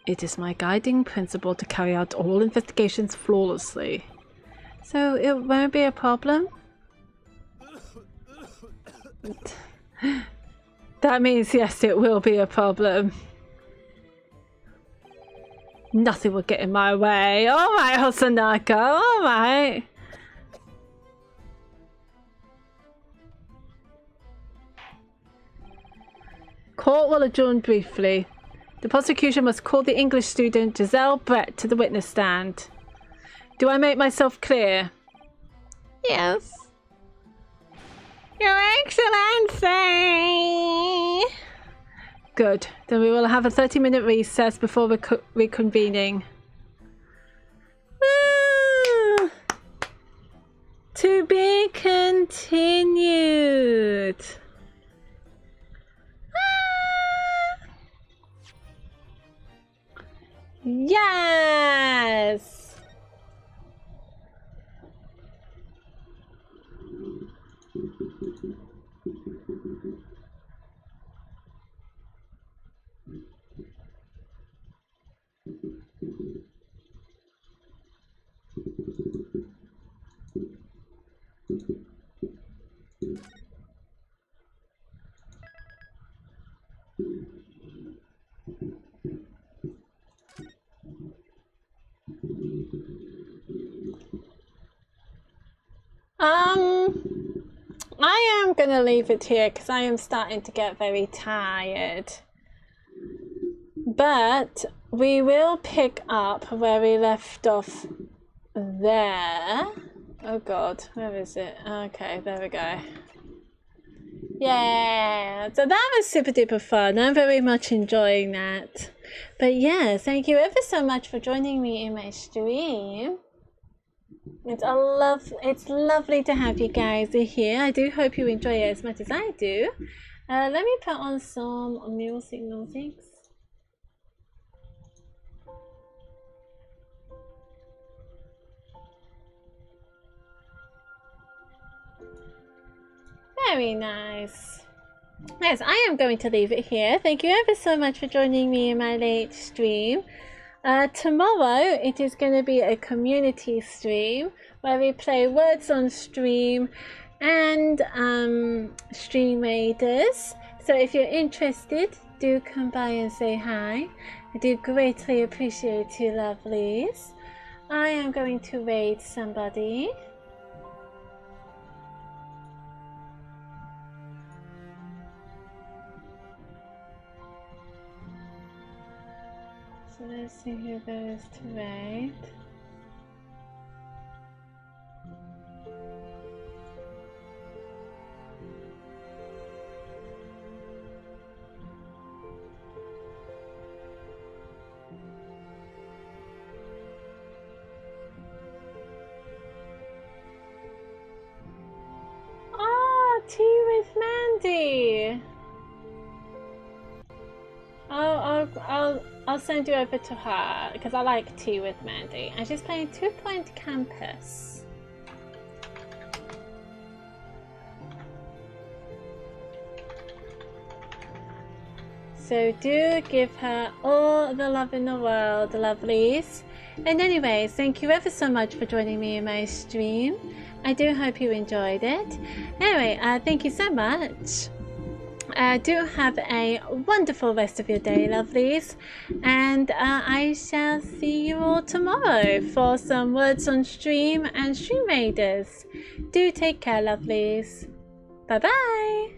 Speaker 5: it is my guiding principle to carry out all investigations flawlessly. So it won't be a problem? That means yes, it will be a problem. Nothing will get in my way. Alright, Hosanaka, alright. Court will adjourn briefly. The prosecution must call the English student Giselle Brett to the witness stand. Do I make myself clear?
Speaker 4: Yes. Your Excellency!
Speaker 5: Good. Then we will have a 30-minute recess before reconvening. Woo! To be continued. Yes! I am gonna leave it here because I am starting to get very tired. But we will pick up where we left off there. Oh god, where is it? Okay, there we go. Yeah, so that was super duper fun. I'm very much enjoying that. But yeah, thank you ever so much for joining me in my stream. It's lovely to have you guys here. I do hope you enjoy it as much as I do. Let me put on some music. Very nice. Yes, I am going to leave it here. Thank you ever so much for joining me in my late stream. Tomorrow it is going to be a community stream where we play Words on Stream and Stream Raiders. So if you're interested, do come by and say hi. I do greatly appreciate you lovelies. I am going to raid somebody. So let's see who goes to raid. Oh, tea with Mandy. I'll send you over to her because I like tea with Mandy, and she's playing 2 Point Campus. So do give her all the love in the world, lovelies. And anyways, thank you ever so much for joining me in my stream. I do hope you enjoyed it. Anyway, thank you so much. Do have a wonderful rest of your day, lovelies, and I shall see you all tomorrow for some Words on Stream and Stream Raiders. Do take care, lovelies. Bye bye.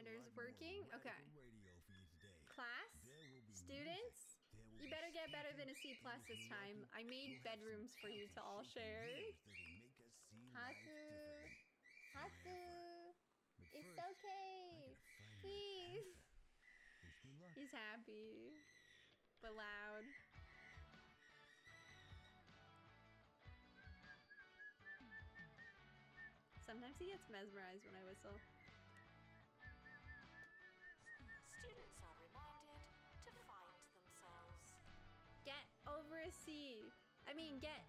Speaker 6: monitors working. Okay. Class, students, you better get better than a C+ this time. I made bedrooms for you to all share. Haku, Haku, it's okay. Please. He's happy, but loud. Sometimes he gets mesmerized when I whistle.
Speaker 7: Students are reminded to find themselves.
Speaker 6: Get over a C. I mean, get